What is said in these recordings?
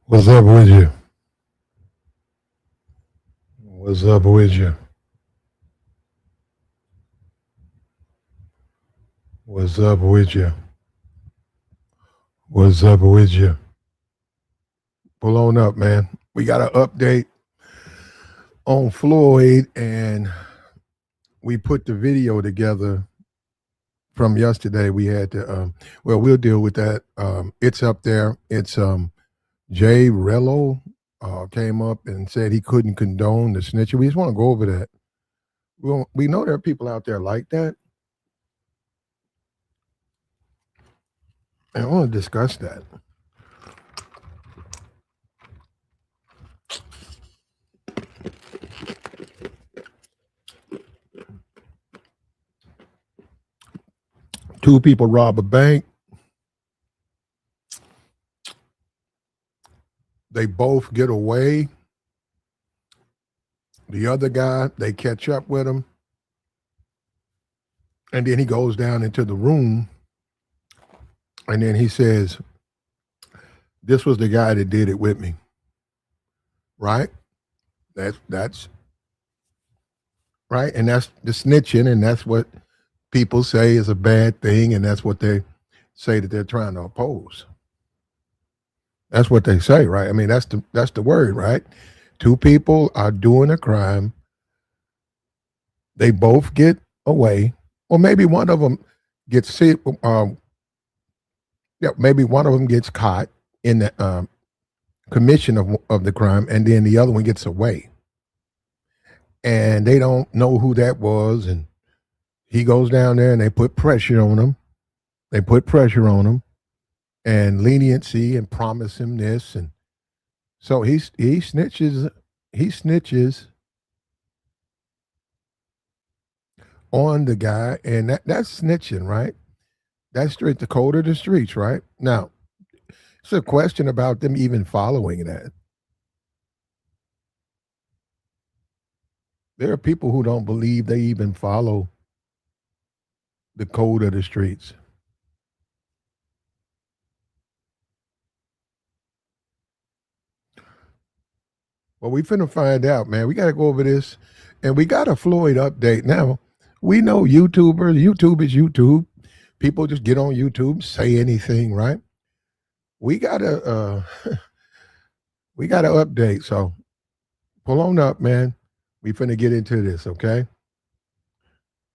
What's up with you? What's up with you? What's up with you? What's up with you? Pull on up, man. We got an update on Floyd, and we put the video together from yesterday. We had to, well, we'll deal with that. It's up there. It's Jrello came up and said he couldn't condone the snitching. We just want to go over that. We know there are people out there like that, and I want to discuss that. Two people rob a bank. They both get away. The other guy, they catch up with him. And then he goes down into the room. And then he says, this was the guy that did it with me. Right? That's right. And that's the snitching. And that's what people say is a bad thing. And that's what they say that they're trying to oppose. That's what they say, right? I mean, that's the word, right? Two people are doing a crime. They both get away, or maybe one of them gets sick. Maybe one of them gets caught in the commission of the crime, and then the other one gets away, and they don't know who that was. And he goes down there, and they put pressure on him. And leniency, and promise him this, and so he snitches. He snitches on the guy, and that's snitching, right? That's straight the code of the streets, right? Now, it's a question about them even following that. There are people who don't believe they even follow the code of the streets. Well, we finna find out, man. We got to go over this, and we got a Floyd update. Now, we know YouTubers. YouTube is YouTube. People just get on YouTube, say anything, right? We gotta we gotta update. So pull on up, man. We finna get into this, okay?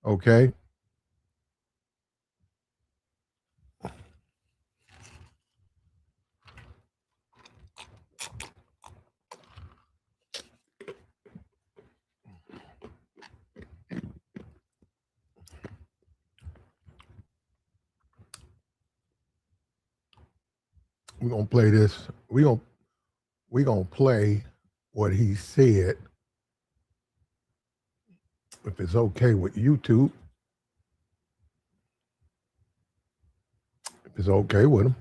Okay. We're gonna play this. We gonna play what he said. If it's okay with YouTube. If it's okay with him.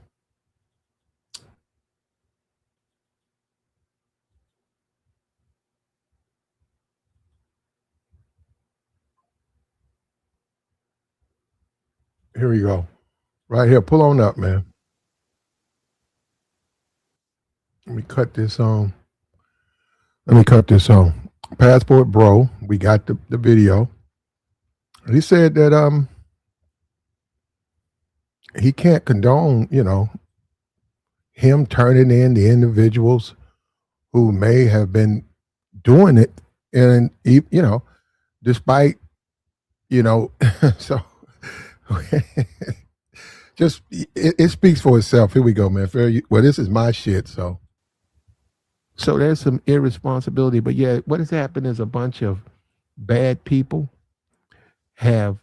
Here we go. Right here. Pull on up, man. Let me cut this on. Passport Bro, we got the video. He said that he can't condone, him turning in the individuals who may have been doing it, and despite, so just it speaks for itself. Here we go, man. Well, this is my shit, so there's some irresponsibility. But yeah, what has happened is a bunch of bad people have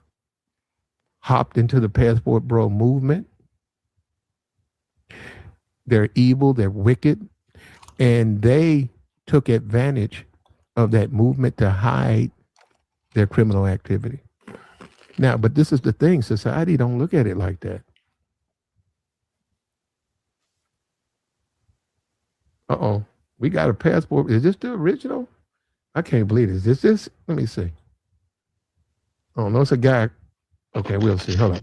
hopped into the Passport Bro movement. They're evil, they're wicked, and they took advantage of that movement to hide their criminal activity. Now, but this is the thing, society don't look at it like that. Uh-oh. We got a passport. Is this the original? I can't believe this. Is this? Let me see. Oh, no, it's a guy. Okay, we'll see. Hold on.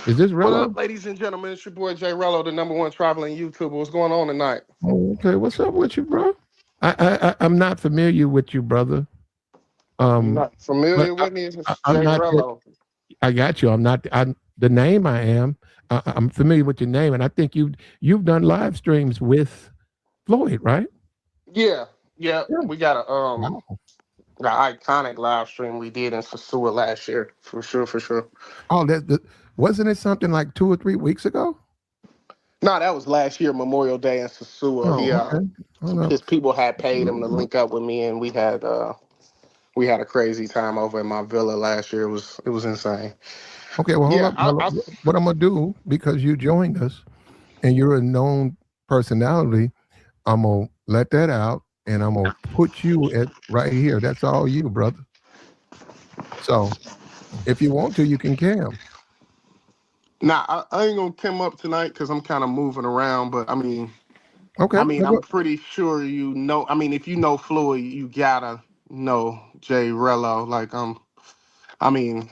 Is this What up, Jrello? ladies and gentlemen? It's your boy Jrello, the #1 traveling YouTuber. What's going on tonight? Oh, okay. What's up with you, bro? I'm not familiar with you, brother. You're Um, not familiar but with me? It's I'm not. Jrello. I got you. I'm not. I the name I am. I'm familiar with your name, and I think you've done live streams with Floyd, right? Yeah, yeah. Yeah. We got a Wow. the iconic live stream we did in Sasua last year, for sure, for sure. Oh, wasn't it something like 2 or 3 weeks ago? No, that was last year, Memorial Day in Sasua. Oh, okay. Hold up. His people had paid him to link up with me, and we had a crazy time over in my villa last year. It was insane. Okay, well, hold Yeah, up. What I'm gonna do, because you joined us and you're a known personality, I'm gonna let that out and I'm gonna put you at right here. That's all you, brother. So if you want to, you can cam. nah, I ain't gonna come up tonight because I'm kind of moving around. But Okay. I'm pretty sure you know. I mean, if you know Floyd, you gotta know Jrello. I mean,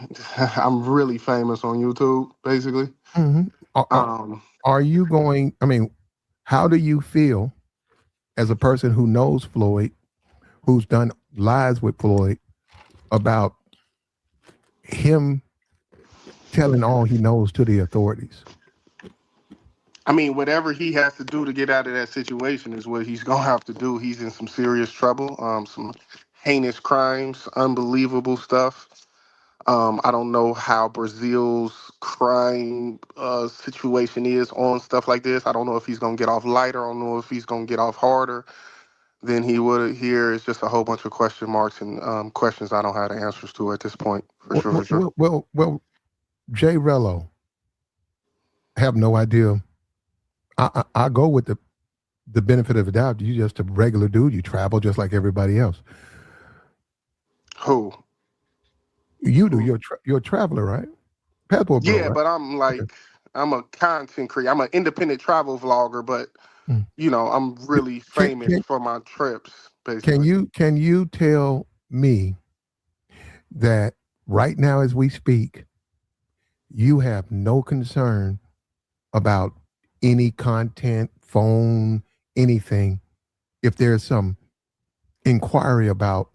I'm really famous on YouTube, basically. Mhm. Um, Are you going? I mean, how do you feel as a person who knows Floyd, who's done lives with Floyd, about him telling all he knows to the authorities? I mean, whatever he has to do to get out of that situation is what he's gonna have to do. He's in some serious trouble, some heinous crimes, unbelievable stuff. I don't know how Brazil's crime situation is on stuff like this. I don't know if he's gonna get off lighter. I don't know if he's gonna get off harder than he would here. It's just a whole bunch of question marks and questions I don't have the answers to at this point. For Well, sure, for sure. well, Jrello, have no idea. I go with the benefit of the doubt. You just a regular dude. You travel just like everybody else. Who? You do. You're a traveler, right? Passport bro, Yeah, right? but Okay. I'm a content creator. I'm an independent travel vlogger, but Mm. I'm really Can, famous can for my trips, basically. can you tell me that right now as we speak, you have no concern about any content, phone, anything, if there's some inquiry about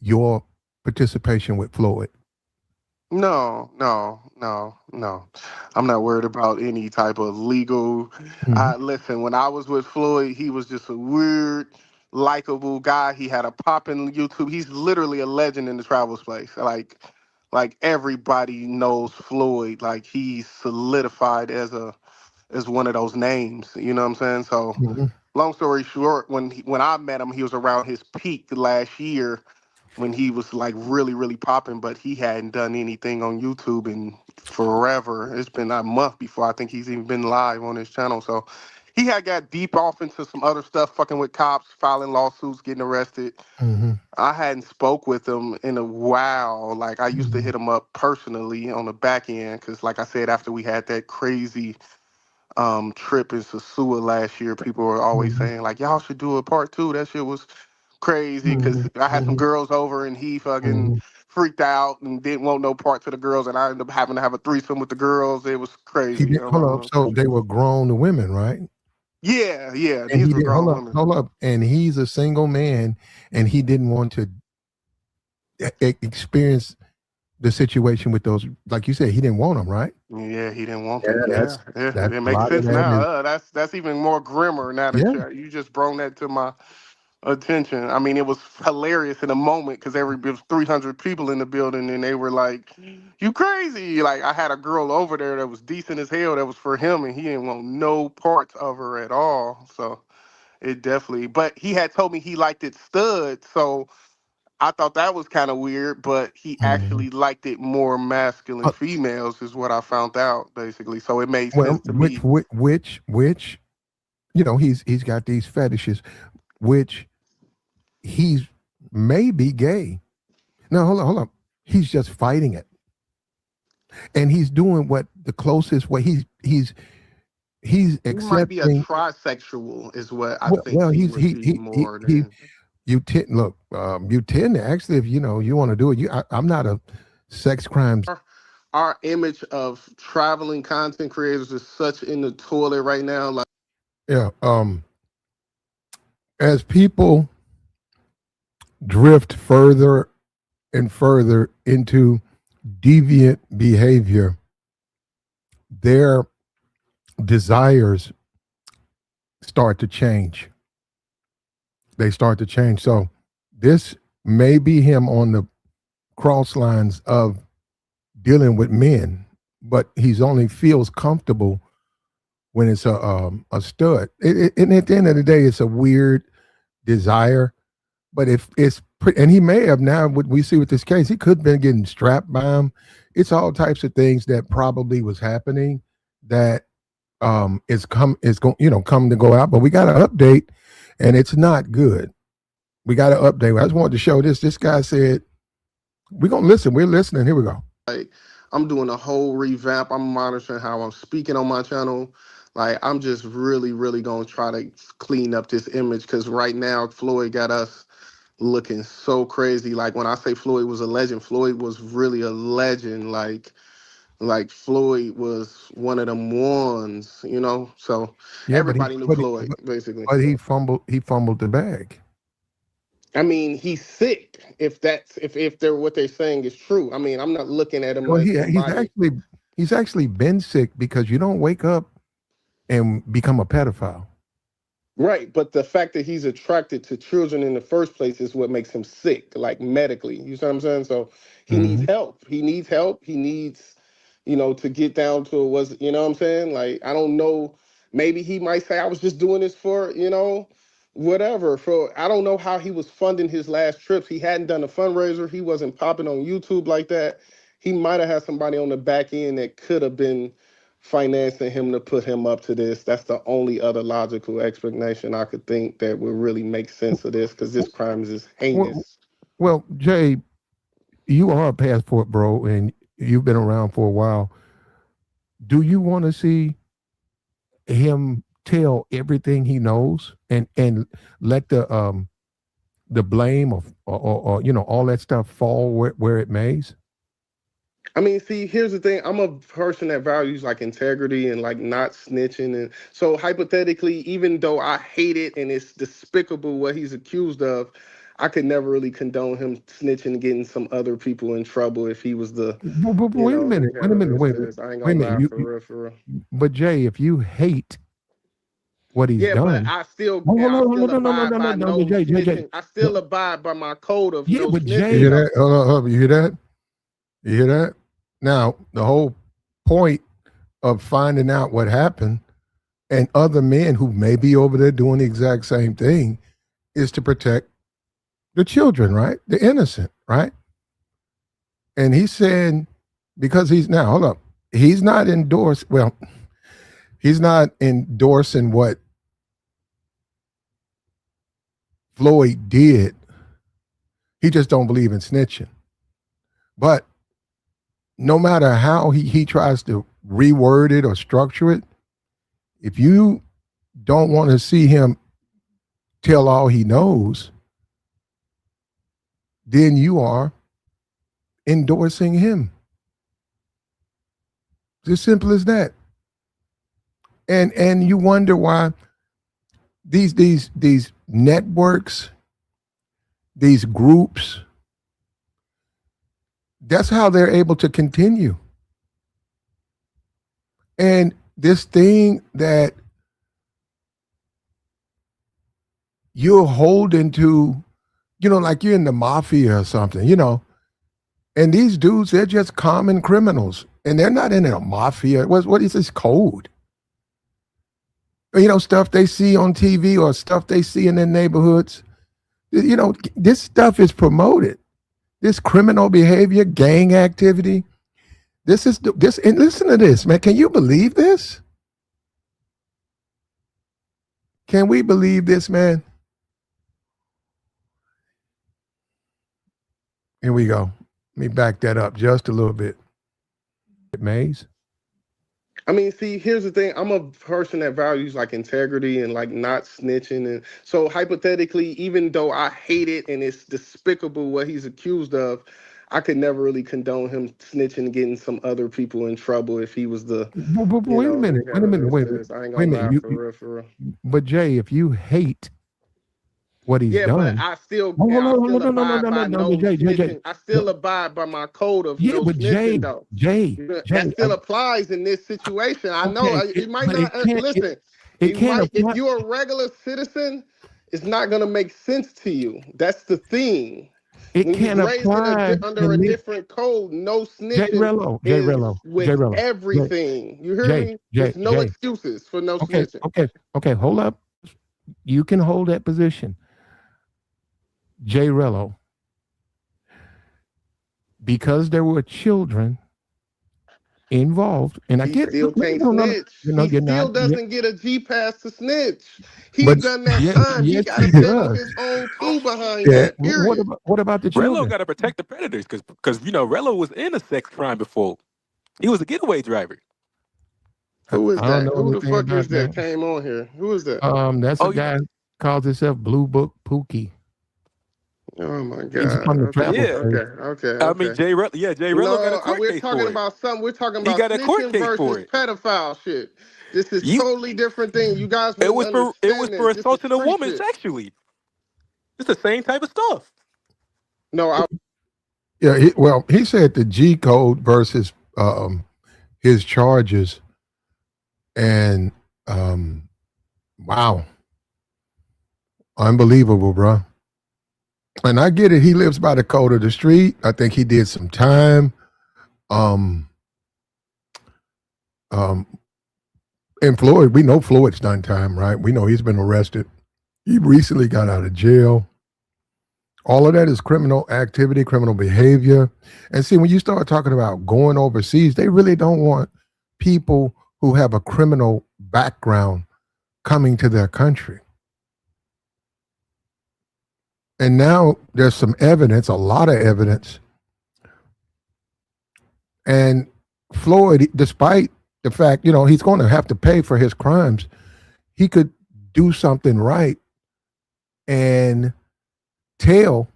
your participation with Floyd? No, no, no, no. I'm not worried about any type of legal. Hmm. Listen, when I was with Floyd, he was just a weird, likable guy. He had a popping YouTube. He's literally a legend in the travel space. Like everybody knows Floyd. Like he's solidified as one of those names. You know what I'm saying? So, Hmm. long story short, when I met him, he was around his peak last year when he was like really, really popping, but he hadn't done anything on YouTube in forever. It's been a month before I think he's even been live on his channel. So he had got deep off into some other stuff, fucking with cops, filing lawsuits, getting arrested. Hmm. I hadn't spoke with him in a while. Like I used to Hmm. hit him up personally on the back end because, like I said, after we had that crazy trip in Sasua last year, people were always Hmm. saying like, y'all should do a part two. That shit was crazy because Hmm. I had some Hmm. girls over and he fucking Hmm. freaked out and didn't want no part to the girls, and I ended up having to have a threesome with the girls. It was He crazy. did. Hold up. So they were grown women, right? Yeah, yeah, And these he were did. grown women. Hold up. And he's a single man, and he didn't want to experience the situation with those. Like you said, he didn't want them, right? Yeah, he didn't want Yeah, them. Yeah, yeah, that's it a makes lot of sense that now. is. That's even more grimmer now that Yeah. you just brought that to my attention. I mean, it was hilarious in a moment because there was 300 people in the building and they were like, "You crazy!" Like I had a girl over there that was decent as hell. That was for him, and he didn't want no parts of her at all. So it definitely. But he had told me he liked it stud, so I thought that was kind of weird. But he Mhm. actually liked it more masculine Uh, females, is what I found out basically. So it made well, sense to me. which he's got these fetishes, which he's maybe gay. No, hold on. He's just fighting it, and he's doing what the closest way he's He might be a accepting. trisexual, is what I think Well, he he's would be more he than. you tend you tend to actually, if you want to do it. I'm not a sex crimes. our image of traveling content creators is such in the toilet right now. Like, Yeah. As people drift further and further into deviant behavior, their desires start to change. They start to change. So this may be him on the cross lines of dealing with men, but he's only feels comfortable when it's a stud. And at the end of the day, it's a weird desire. But if it's and he may have now, what we see with this case, he could have been getting strapped by him. It's all types of things that probably was happening that is going come to go out. But we got an update, and it's not good. We got an update. I just wanted to show this. This guy said, "We're gonna listen. We're listening. Here we go." I'm doing a whole revamp. I'm monitoring how I'm speaking on my channel. Like, I'm just really, really gonna try to clean up this image because right now Floyd got us looking so crazy. Like, when I say Floyd was a legend, Floyd was really a legend. Like Floyd was one of them ones, you know. So Yeah, everybody knew Floyd, basically. but he fumbled. He fumbled the bag. I mean, he's sick. If they're what they're saying is true. I mean, I'm not looking at him Well, as he's somebody. actually been sick because you don't wake up and become a pedophile. Right, but the fact that he's attracted to children in the first place is what makes him sick, like medically. You see what I'm saying? So he needs Mm-hmm. help. He needs help. He needs, to get down to it. Was you know what I'm saying? Like, I don't know. Maybe he might say I was just doing this for, whatever. For I don't know how he was funding his last trips. He hadn't done a fundraiser. He wasn't popping on YouTube like that. He might have had somebody on the back end that could have been financing him to put him up to this. That's the only other logical explanation I could think that would really make sense of this, because this crime is Well, heinous. well, Jay, you are a passport bro, and you've been around for a while. Do you want to see him tell everything he knows and let the blame of or all that stuff fall where it mays? I mean, see, here's the thing. I'm a person that values like integrity and like not snitching. And so hypothetically, even though I hate it and it's despicable what he's accused of, I could never really condone him snitching and getting some other people in trouble if he was the, But wait a minute, nigga wait a minute, that wait, says, I ain't wait a gonna minute. lie, for real, for real. But Jay, if you hate what he's Yeah, but done, I still oh, I no, no, still no, no, no, abide no, no, by no, no, no Jay, snitching. I still abide by my code of yeah, no but snitching. Jay, Though. hold on, you hear that? You hear that? Now, the whole point of finding out what happened and other men who may be over there doing the exact same thing is to protect the children, right? The innocent, right? And he's saying, because he's now, hold up, he's not he's not endorsing what Floyd did. He just don't believe in snitching. But no matter how he tries to reword it or structure it, if you don't want to see him tell all he knows, then you are endorsing him. It's as simple as that. And you wonder why these networks, these groups, that's how they're able to continue. And this thing that you're holding to, like you're in the mafia or something, and these dudes, they're just common criminals and they're not in a mafia. What is this code? Stuff they see on TV or stuff they see in their neighborhoods. This stuff is promoted. This criminal behavior, gang activity. This is this, and listen to this, man. Can you believe this? Can we believe this, man? Here we go. Let me back that up just a little bit. Maze. I mean, see, here's the thing. I'm a person that values like integrity and like not snitching. And so hypothetically, even though I hate it and it's despicable what he's accused of, I could never really condone him snitching and getting some other people in trouble if he was the, But you wait a know, minute. who Wait a handled minute. his Wait a minute. business. I ain't Wait a gonna lie, minute. for real, for real. But Jay, if you hate what he's Yeah, but done, I still, hold I on, still no, no, no, abide no, no, by no, but no Jay. snitching. I still abide by my code of Yeah, no but snitching, though. Jay, That still applies in this situation. I know okay, it might but not listen. it It can't might, if apply. you're a regular citizen, it's not gonna make sense to you. That's the thing. It When you was can't raised in apply under a in this. different code, no Jay snitching Rello, is Jay with Rello, everything. You hear me? There's no Jay. excuses for no Okay, snitching. okay. Hold up. You can hold that position, Jay Rello, because there were children involved, and I He get it. still can't No. snitch. He You're still not. doesn't get a G pass to snitch. He's But done that yes, time. He yes, got to he stand on does. his own too behind Yeah. that. Period. What about the Rello children? got to protect the predators because you know Rello was in a sex crime before. He was a getaway driver. Who is I don't that? know Who the anything fuck is about that that. came on here? Who is that? That's a Oh, you guy calls himself Blue Book Pookie. Oh my He's God. from the Okay. travel yeah. space. I mean Okay. Jay Rello, Jay Rello got a No, court we're case talking for it. about something. We're talking He about got a court snitching case for versus it. pedophile shit. This is You totally different thing. You guys it wouldn't was understand for this. This is assaulting a street woman shit. sexually. It's the same type of stuff. No, Yeah. He said the G code versus his charges, and wow, unbelievable, bro. And I get it. He lives by the code of the street. I think he did some time. Um, um, and Floyd, we know Floyd's done time, right? We know he's been arrested. He recently got out of jail. All of that is criminal activity, criminal behavior. And see, when you start talking about going overseas, they really don't want people who have a criminal background coming to their country. And now there's some evidence, a lot of evidence. And Floyd, despite the fact, he's going to have to pay for his crimes, he could do something right and tell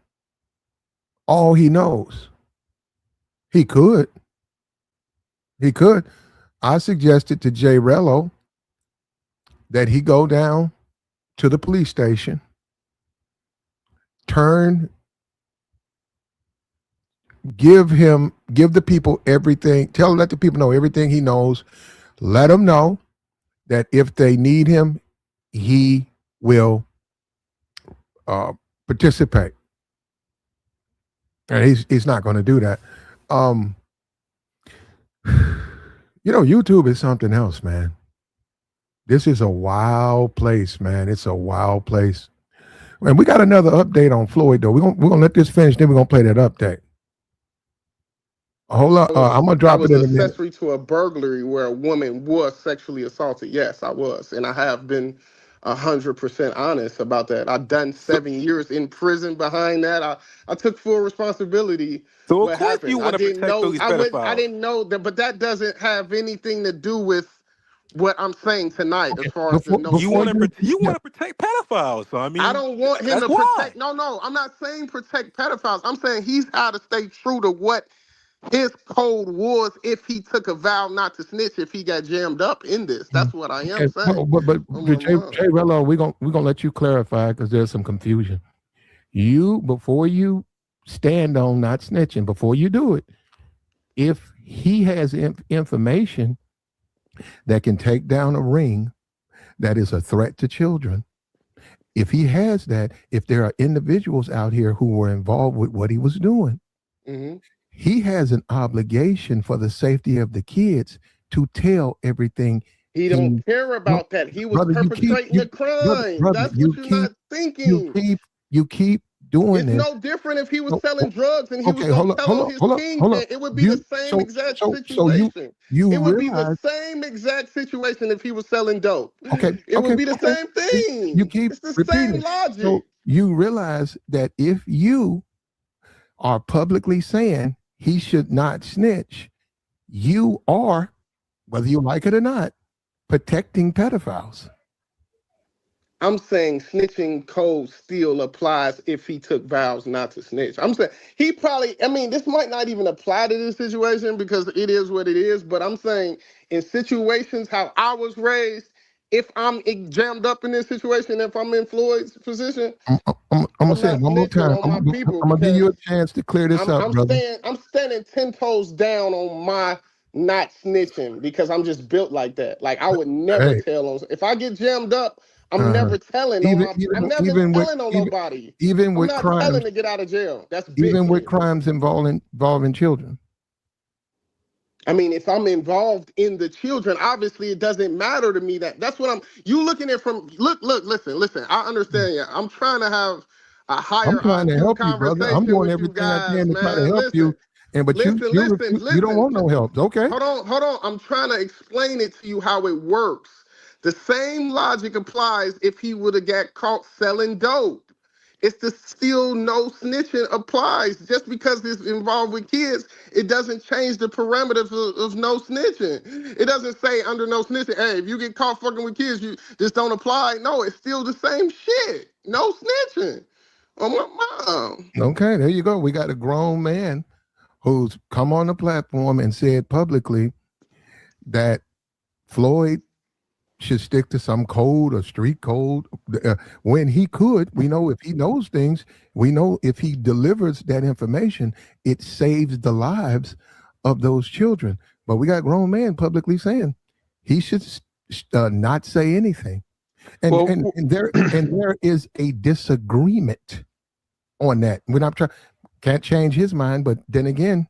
all he knows. He could. I suggested to Jrello that he go down to the police station, give the people everything, let the people know everything he knows, let them know that if they need him, he will participate. And he's not going to do that. YouTube is something else, man. This is a wild place, man. It's a wild place. And we got another update on Floyd, though. We're gonna let this finish, then we're gonna play that update. Hold on. I'm gonna drop it in a minute. accessory to a burglary where a woman was sexually assaulted. Yes, I was, and I have been 100% honest about that. I've done So, 7 years in prison behind that. I took full responsibility. so of What course you happened? I want to didn't protect know. those I wouldn't. I pedophiles. didn't know that. But that doesn't have anything to do with what I'm saying tonight, as Okay. far as the no You want snitching. to you want to protect pedophiles. So I I mean, don't want him that's to why. protect. No. I'm not saying protect pedophiles. I'm saying he's got to stay true to what his code was if he took a vow not to snitch if he got jammed up in this. That's what I am Okay. saying. But Oh my mom. Jay Rello, we're gonna let you clarify because there's some confusion. Before you stand on not snitching, before you do it, if he has information that can take down a ring that is a threat to children, if he has that, if there are individuals out here who were involved with what he was doing, Mm-hmm. he has an obligation for the safety of the kids to tell everything. He don't care about that. He was Brother, perpetrating a crime. brother, That's what you're not thinking. you keep doing It's this. no different if he was No, selling drugs and he was okay, gonna tell on his hold up. kingpin. It would be the same exact situation. You It would be the realize, same exact situation if he was selling dope. okay, It would be the same You thing. keep It's the repeating same it. logic. So you realize that if you are publicly saying he should not snitch, you are, whether you like it or not, protecting pedophiles. I'm saying snitching code still applies if he took vows not to snitch. I'm saying he probably, I mean, this might not even apply to this situation because it is what it is, but I'm saying in situations how I was raised, if I'm jammed up in this situation, if I'm in Floyd's position, I'm gonna I'm say it not one more snitching time. on my people I'm gonna give you a because chance to clear this up, brother. I'm standing 10 toes down on my not snitching because I'm just built like that. Like I would never Hey, tell on if I get jammed up, I'm uh, never telling on I'm never even with telling on nobody. even I'm with not telling crimes, to get out of jail. That's big even for with me. crimes involving children. I mean, if I'm involved in the children, obviously it doesn't matter to me that's what I'm you looking at from listen. I understand you. I'm trying to have a I'm higher trying to IQ help you, brother. I'm conversation doing with you everything I guys, can to try to man. help you, but you don't Listen. want no help. Okay. Hold on. I'm trying to explain it to you how it works. The same logic applies if he would have got caught selling dope. It's the still no snitching applies. Just because it's involved with kids, it doesn't change the parameters of no snitching. It doesn't say under no snitching, hey, if you get caught fucking with kids, you just don't apply. No, it's still the same shit. No snitching. Oh my mom. Okay, there you go. We got a grown man who's come on the platform and said publicly that Floyd should stick to some code or street code when he could. We know if he knows things, we know if he delivers that information, it saves the lives of those children. But we got grown man publicly saying he should not say anything. And, Well, there is a disagreement on that. We're not trying, can't change his mind, but then again,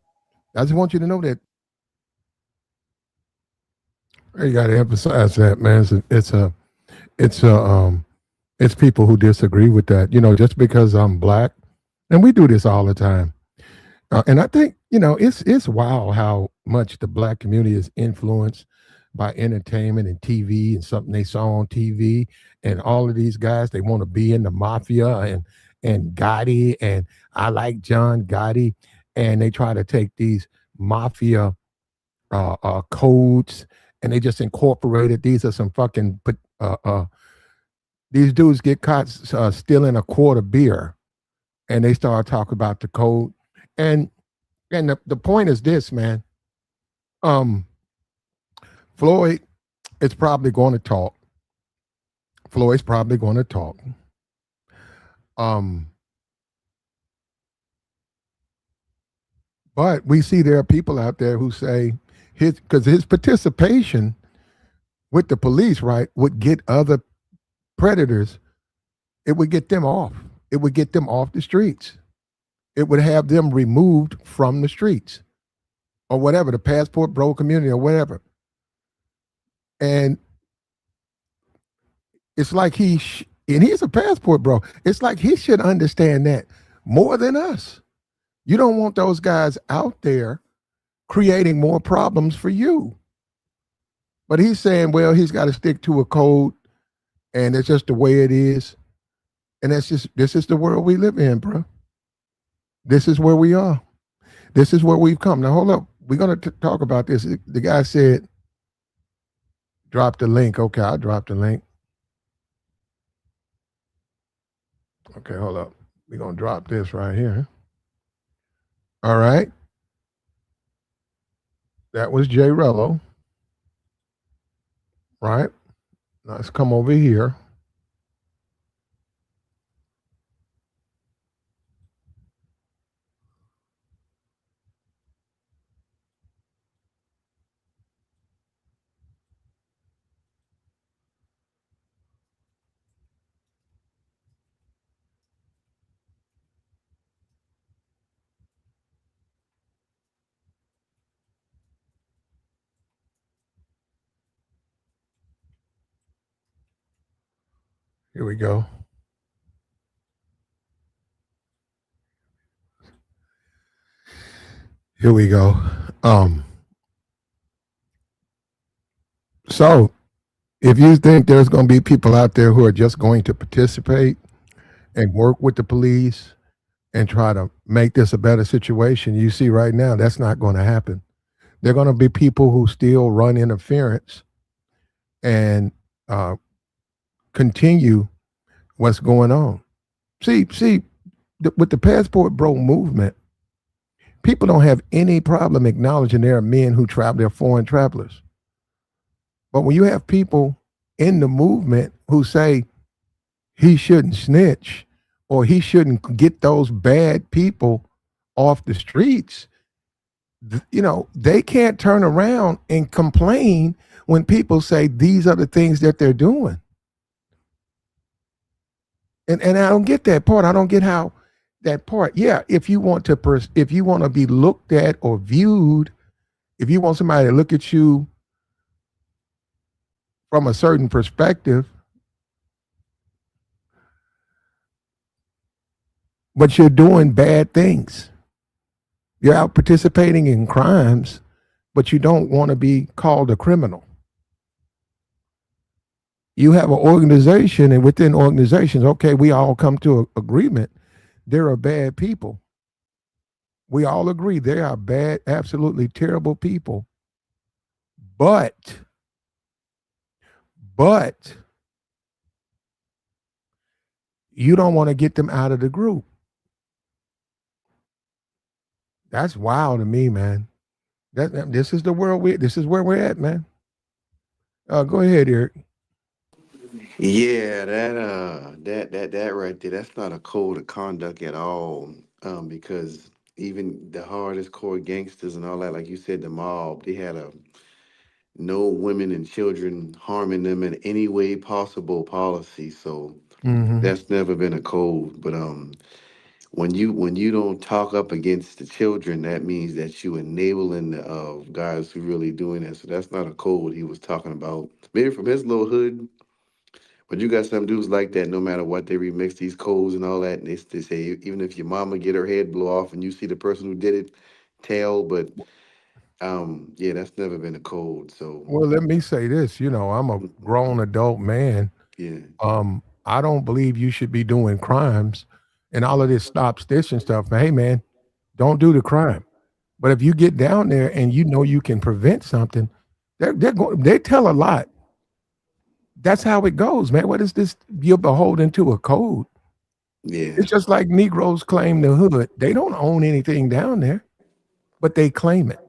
I just want you to know that you got to emphasize that, man. It's it's people who disagree with that. You know, just because I'm black, and we do this all the time. And I think it's wild how much the black community is influenced by entertainment and TV and something they saw on TV, and all of these guys they want to be in the mafia and Gotti, and I like John Gotti, and they try to take these mafia codes and they just incorporated. These are some fucking these dudes get caught stealing a quart of beer, and they start talking about the code. And the point is this, man. Floyd is probably going to talk. Floyd's probably going to talk. But we see there are people out there who say his participation with the police, right, would get other predators. It would get them off. It would get them off the streets. It would have them removed from the streets or whatever, the passport bro community or whatever. And it's like and he's a passport bro. It's like he should understand that more than us. You don't want those guys out there creating more problems for you. But he's saying, well, he's got to stick to a code and it's just the way it is. And this is the world we live in, bro. This is where we are. This is where we've come. Now, hold up. We're going to talk about this. The guy said, drop the link. Okay, I'll drop the link. Okay, hold up. We're going to drop this right here. All right. That was Jrello. Right? Now let's come over here. Here we go. Here we go. So if you think there's going to be people out there who are just going to participate and work with the police and try to make this a better situation, you see right now that's not going to happen. There are going to be people who still run interference and continue what's going on. See, with the passport bro movement, people don't have any problem acknowledging there are men who travel, they're foreign travelers. But when you have people in the movement who say he shouldn't snitch or he shouldn't get those bad people off the streets, they can't turn around and complain when people say these are the things that they're doing. And I don't get that part. I don't get how that part. Yeah, if you want to be looked at or viewed, if you want somebody to look at you from a certain perspective, but you're doing bad things. You're out participating in crimes, but you don't want to be called a criminal. You have an organization, and within organizations, okay, we all come to an agreement. There are bad people. We all agree there are bad, absolutely terrible people. But you don't want to get them out of the group. That's wild to me, man. This is the world this is where we're at, man. Go ahead, Eric. Yeah, that right there, that's not a code of conduct at all. Because even the hardest core gangsters and all that, like you said, the mob, they had a no women and children harming them in any way possible policy. So Mm-hmm. that's never been a code. But when you don't talk up against the children, that means that you enabling the guys who really doing that. So that's not a code he was talking about. Maybe from his little hood. But you got some dudes like that, no matter what, they remix these codes and all that. And they say, even if your mama get her head blow off and you see the person who did it, tell. But yeah, that's never been a code. So Well, let me say this. I'm a grown adult man. yeah, I don't believe you should be doing crimes and all of this stop stitch and stuff. Hey, man, don't do the crime. But if you get down there and you know you can prevent something, they tell a lot. That's how it goes, man. What is this? You're beholden to a code. yeah, It's just like Negroes claim the hood. They don't own anything down there, but they claim it.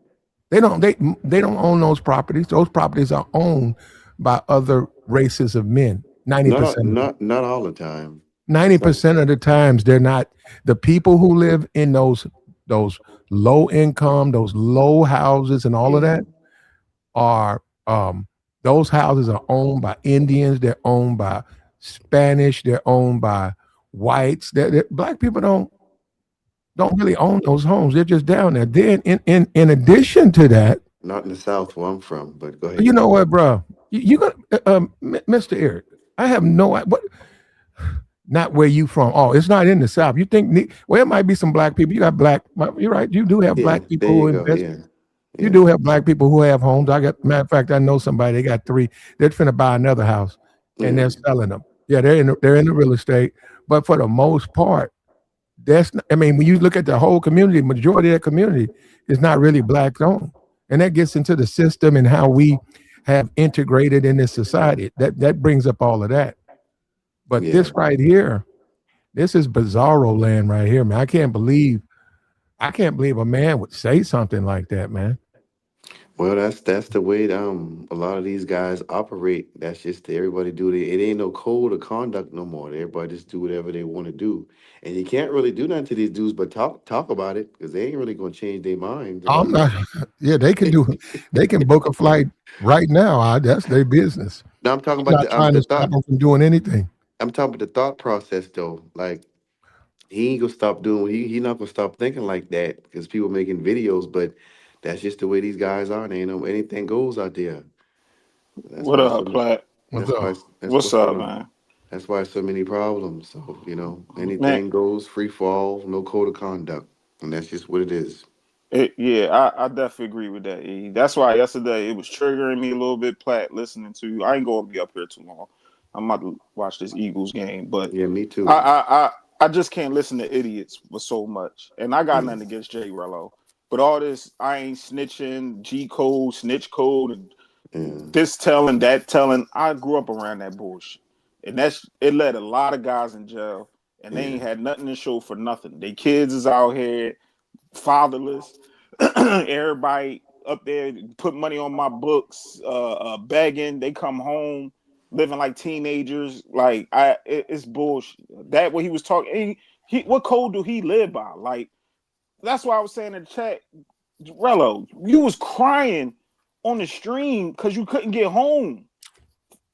They don't own those properties. Those properties are owned by other races of men. Ninety not all- percent of them. not all the time. Ninety Some, percent of the times they're not. The people who live in those low income, those low houses, and all of yeah, that are those houses are owned by Indians. They're owned by Spanish. They're owned by whites. Black people don't really own those homes. They're just down there. Then in addition to that, not in the South where I'm from. But go you ahead. know what, bro? You got Mr. Eric. I have no what. Not where you from. Oh, it's not in the South. You think well, it might be some black people. You got black. You're right. You do have Yeah, black people there who you go. invest. Yeah, You yeah, do have black people who have homes. Matter of fact, I know somebody. They got 3. They're finna buy another house, and yeah, they're selling them. Yeah, they're in the real estate. But for the most part, that's. Not, I mean, when you look at the whole community, majority of that community is not really black owned, and that gets into the system and how we have integrated in this society. That brings up all of that. But yeah. this right here, this is bizarro land right here, man. I can't believe a man would say something like that, man. Well, that's the way a lot of these guys operate. That's just everybody do it. It ain't no code of conduct no more. Everybody just do whatever they want to do, and you can't really do nothing to these dudes but talk about it because they ain't really gonna change their minds I'm about not. nothing. Yeah, they can book a flight right now. That's their business. Now I'm talking I'm about not trying the to stop thought. them from doing anything. I'm talking about the thought process though. Like he ain't gonna stop doing. He not gonna stop thinking like that because people making videos. But that's just the way these guys are. They ain't no anything goes out there. That's What why up, so. Plat? What's up? That's What's what's going up, on. man? That's why so many problems. So, Man, anything goes, free fall, no code of conduct. And that's just what it is. yeah, I definitely agree with that. E. That's why yesterday it was triggering me a little bit, Plat, listening to you. I ain't gonna be up here too long. I'm about to watch this Eagles game, but Yeah, me I too. I I, I just can't listen to idiots for so much. And I got Yeah. nothing against Jrello, but all this I ain't snitching, G code, snitch code, and Yeah. this telling, that telling. I grew up around that bullshit. and it led a lot of guys in jail, and they ain't had nothing to show for nothing. Their kids is out here fatherless. Everybody up there put money on my books, begging. They come home living like teenagers. Like it's bullshit. That what he was talking. What code do he live by? Like that's why I was saying in the chat, Jrello, you was crying on the stream because you couldn't get home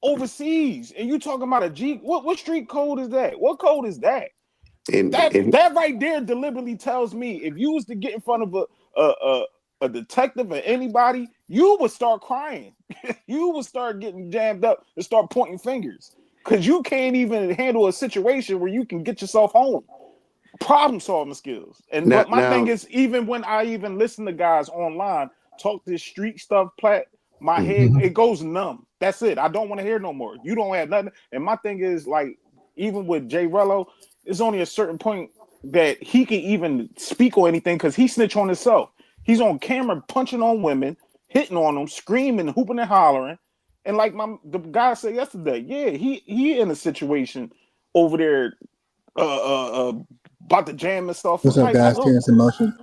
overseas, and you talking about a G. What street code is that? What code is that? And That right there deliberately tells me if you was to get in front of a detective or anybody, you would start crying. You would start getting jammed up and start pointing fingers because you can't even handle a situation where you can get yourself home. Problem solving skills. And but my thing is, even when I even listen to guys online talk this street stuff, my head it goes numb. That's it. I don't want to hear no more. You don't have nothing. And my thing is, like, even with Jrello, it's only a certain point that he can even speak or anything because he snitch on himself. He's on camera punching on women, hitting on them, screaming, hooping and hollering. And like the guy said yesterday, yeah, he in a situation over there about to jam himself. What's up, like, guys? Terrence in motion.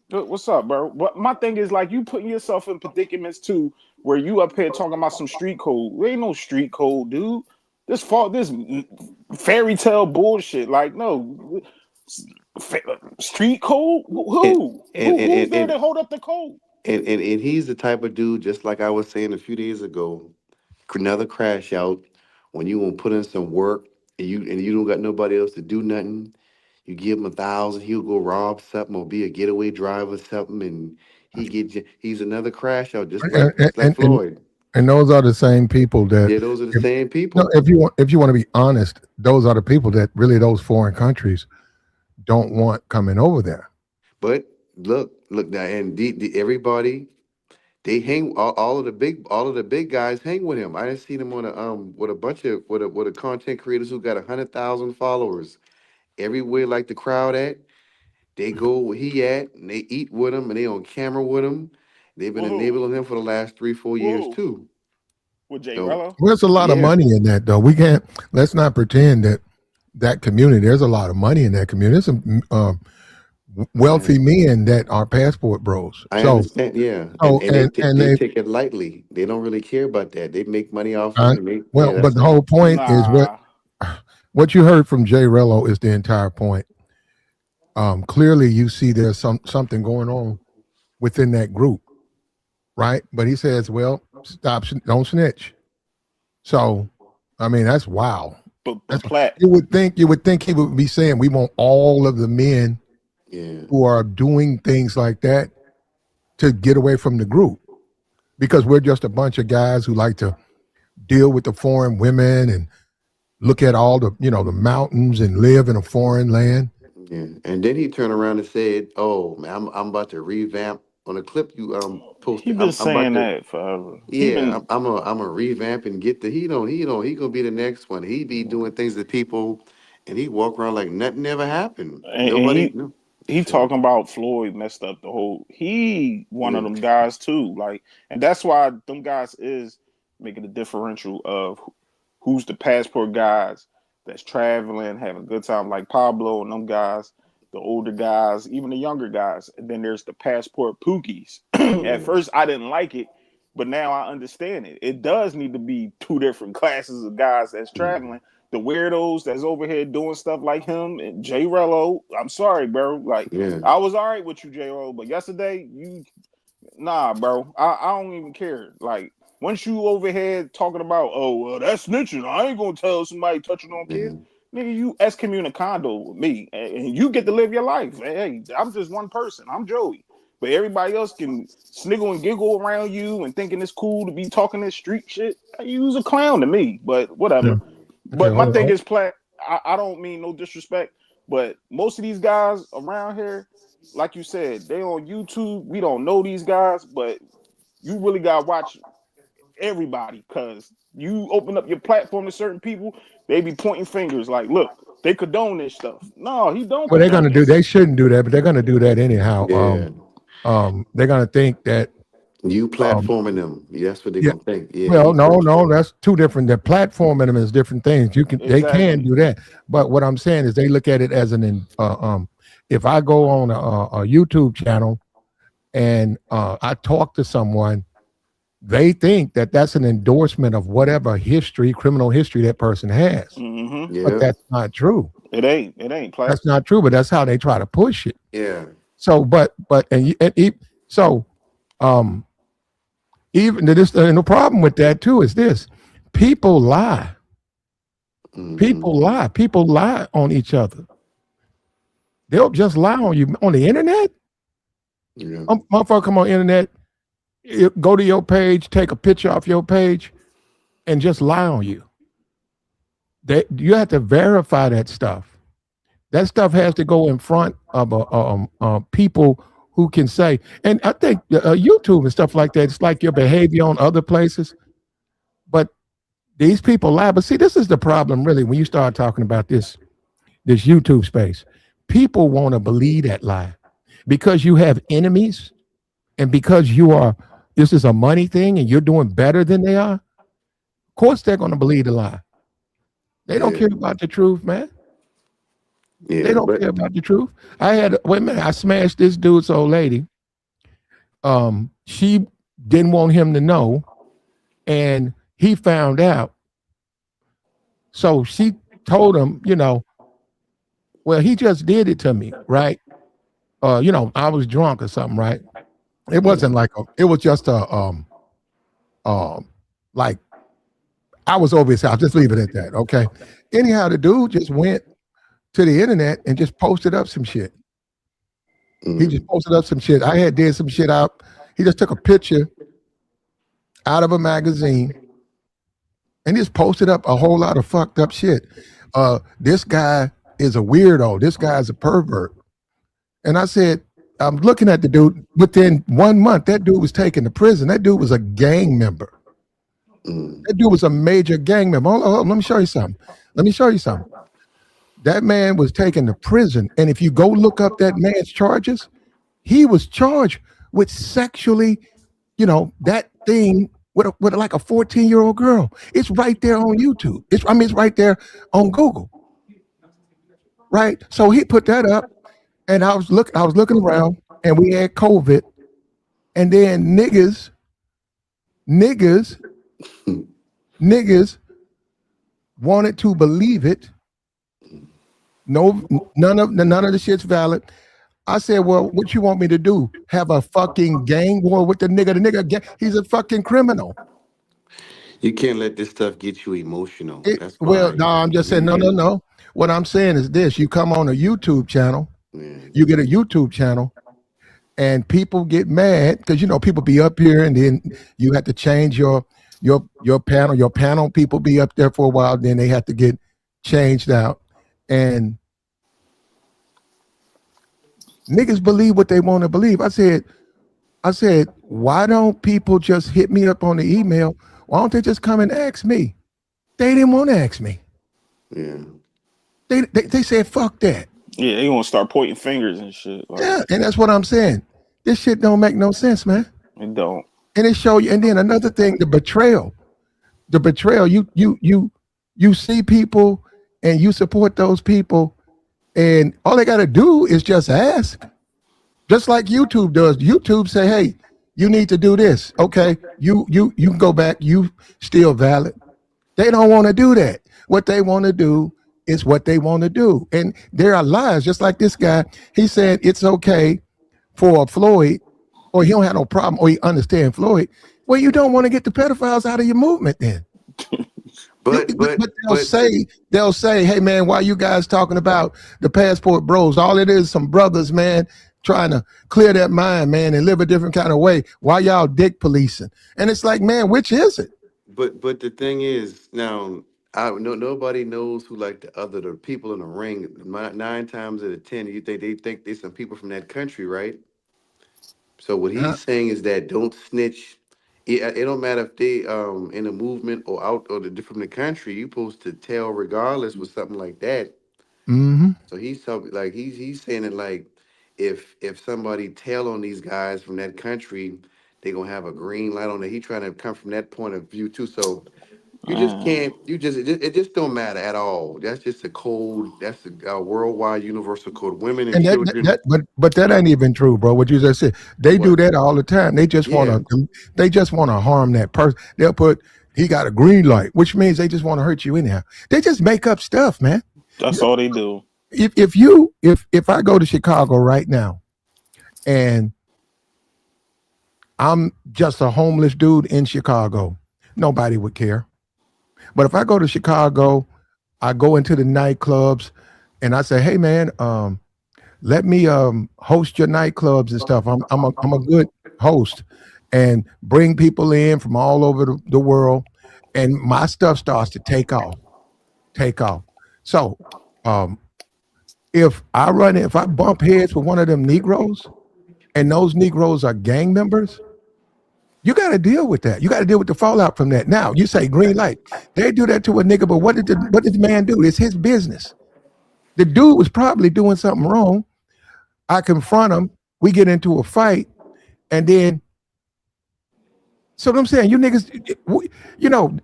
What's up, bro? But my thing is, like, you putting yourself in predicaments too, where you up here talking about some street code. There ain't no street code, dude. This fairy tale bullshit. Like, no street code. Who's there to hold up the code? And he's the type of dude, just like I was saying a few days ago, another crash out. When you want to put in some work and you don't got nobody else to do nothing, you give him 1,000, he'll go rob something or be a getaway driver or something, and he's another crash out, just like Floyd. And those are the same people that. Yeah, those are the same people. No, if you want to be honest, those are the people that really those foreign countries don't want coming over there. But look now, and everybody, they hang all of the big guys hang with him. I done seen him on with a bunch of with a content creators who got 100,000 followers. Everywhere like the crowd at, they go where he at, and they eat with him, and they on camera with him. They've been enabling him for the last 3-4 years too. With Jrello, there's a lot of money in that, though. Let's not pretend that community. There's a lot of money in that community. There's some wealthy men that are passport bros. I understand, yeah. And they take it lightly. They don't really care about that. They make money off of it. But the whole point is what you heard from Jrello is the entire point. Clearly, you see there's something going on within that group, right? But he says, "Well, don't snitch." So, I mean, that's wow. But you would think he would be saying, "We want all of the men who are doing things like that to get away from the group, because we're just a bunch of guys who like to deal with the foreign women and look at all the the mountains and live in a foreign land." Yeah, and then he turned around and said, "Oh man, I'm about to revamp." On a clip you posted, he been saying that forever. Yeah, I'm a revamp and get he gonna be the next one. He be doing things to people, and he walk around like nothing ever happened. He talking about Floyd messed up the whole. He one of them guys too. Like, and that's why them guys is making a differential of who's the passport guys that's traveling, having a good time, like Pablo and them guys, the older guys, even the younger guys. And then there's the passport pookies. At first, I didn't like it, but now I understand it. It does need to be two different classes of guys that's traveling. The weirdos that's over here doing stuff like him and Jrello. I'm sorry, bro. Like, I was all right with you, Jrello, but yesterday, nah, bro. I don't even care. Like, once you over here talking about, oh, well, that's snitching. I ain't gonna tell somebody touching on kids. Nigga, you excommunicado with me, and you get to live your life. Hey, I'm just one person. I'm Joey. But everybody else can sniggle and giggle around you and thinking it's cool to be talking this street shit. You was a clown to me, but whatever. Yeah. But my thing is, I don't mean no disrespect, but most of these guys around here, like you said, they on YouTube. We don't know these guys, but you really gotta watch everybody, because you open up your platform to certain people, they be pointing fingers like, look, they condone this stuff. No, he don't. Well, they shouldn't do that, but they're gonna do that anyhow. They're gonna think that You Um, platforming them. That's what they're yeah. gonna think. Yeah, Well, he no, that's two different. The platforming them is different things. They can Exactly. do that, but what I'm saying is they look at it as if I go on a YouTube channel and I talk to someone, they think that that's an endorsement of whatever criminal history that person has. Mm-hmm. But yeah, that's not true. It ain't. It ain't. That's not true. But that's how they try to push it. yeah. So, so um, even this, and the problem with that too is this: people lie. Mm-hmm. People lie. People lie on each other. They'll just lie on you on the internet. Yeah. Motherfucker, come on the internet, go to your page, take a picture off your page, and just lie on you. You have to verify that stuff. That stuff has to go in front of people who can say. And I think YouTube and stuff like that. It's like your behavior on other places, but these people lie. But see, this is the problem, really, when you start talking about this YouTube space. People want to believe that lie because you have enemies, and because this is a money thing, and you're doing better than they are. Of course, they're going to believe the lie. They don't Yeah. care about the truth, man. They Yeah. don't care about the truth. Wait a minute, I smashed this dude's old lady. She didn't want him to know, and he found out. So she told him, well, he just did it to me, right? I was drunk or something, right? It wasn't like it was just like I was over his house. Just leave it at that, okay? Anyhow, the dude just went to the internet and just posted up some shit. He just posted up some shit. I had did some shit out. He just took a picture out of a magazine and just posted up a whole lot of fucked up shit. This guy is a weirdo. This guy's a pervert. And I said, I'm looking at the dude. Within 1 month, that dude was taken to prison. That dude was a gang member. That dude was a major gang member. Hold on, let me show you something. That man was taken to prison. And if you go look up that man's charges, he was charged with sexually, that thing with like a 14-year-old girl. It's right there on YouTube. It's right there on Google. Right? So he put that up, and I was looking around, and we had COVID, and then niggas wanted to believe it. No, none of the shit's valid. I said, well, what you want me to do? Have a fucking gang war with the nigga? The nigga, he's a fucking criminal. You can't let this stuff get you emotional. That's Well, why no, I'm just saying, no. What I'm saying is this: you come on a YouTube channel, you get a YouTube channel, and people get mad because people be up here, and then you have to change your panel. Your panel people be up there for a while, then they have to get changed out, and niggas believe what they want to believe. I said, why don't people just hit me up on the email? Why don't they just come and ask me? They didn't want to ask me. Yeah. They said, fuck that. Yeah, they gonna start pointing fingers and shit. Like, Yeah, and that's what I'm saying. This shit don't make no sense, man. it don't. And it show you. And then another thing, the betrayal. You see people and you support those people, and all they got to do is just ask. Just like YouTube does. YouTube say, hey, you need to do this. Okay, you can go back. You still valid. They don't want to do that. What they want to do is what they want to do. And there are lies, just like this guy. He said it's okay for Floyd, or he don't have no problem, or he understand Floyd. Well, you don't want to get the pedophiles out of your movement then. But they'll say, hey man, why you guys talking about the passport bros? All it is some brothers, man, trying to clear their mind, man, and live a different kind of way. Why y'all dick policing? And it's like, man, which is it? But the thing is, now nobody knows who like the people in the ring. 9 times out of 10, they think there's some people from that country, right? So what he's saying is that don't snitch. It don't matter if they in a movement or out or from the country. You supposed to tell regardless with something like that. Mm-hmm. So he's talking like he's saying it like if somebody tell on these guys from that country, they're gonna have a green light on it. He trying to come from that point of view too. So you just can't. It just don't matter at all. That's just a code. That's a worldwide universal code. Women and And children. but that ain't even true, bro. What you just said. They do What? that all the time. They just Yeah. want to harm that person. They'll put he got a green light, which means they just want to hurt you anyhow. They just make up stuff, man. That's all they do. If I go to Chicago right now and I'm just a homeless dude in Chicago, nobody would care. But if I go to Chicago, I go into the nightclubs and I say, hey man, let me host your nightclubs and stuff. I'm a good host and bring people in from all over the world, and my stuff starts to take off. So if I bump heads with one of them Negroes and those Negroes are gang members, you got to deal with that. You got to deal with the fallout from that. Now you say green light. They do that to a nigga, but what did the man do? It's his business. The dude was probably doing something wrong. I confront him. We get into a fight, and then. So what I'm saying, you niggas, you know,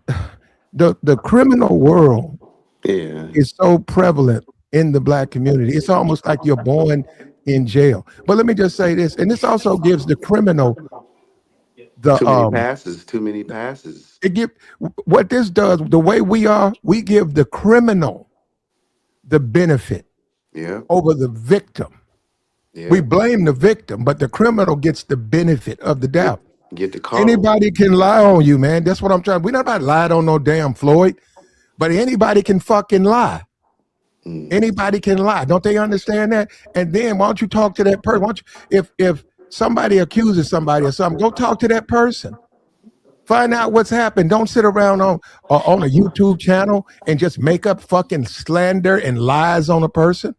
the criminal world is so prevalent in the black community. It's almost like you're born in jail. But let me just say this, and this also gives the criminal Too many passes. It give what this does. The way we give the criminal the benefit over the victim. Yeah. We blame the victim, but the criminal gets the benefit of the doubt. Get the car. Anybody can lie on you, man. That's what I'm trying. We not about lied on no damn Floyd, but anybody can fucking lie. Anybody can lie. Don't they understand that? And then why don't you talk to that person? Why don't you, if somebody accuses somebody or something, go talk to that person. Find out what's happened. Don't sit around on a YouTube channel and just make up fucking slander and lies on a person.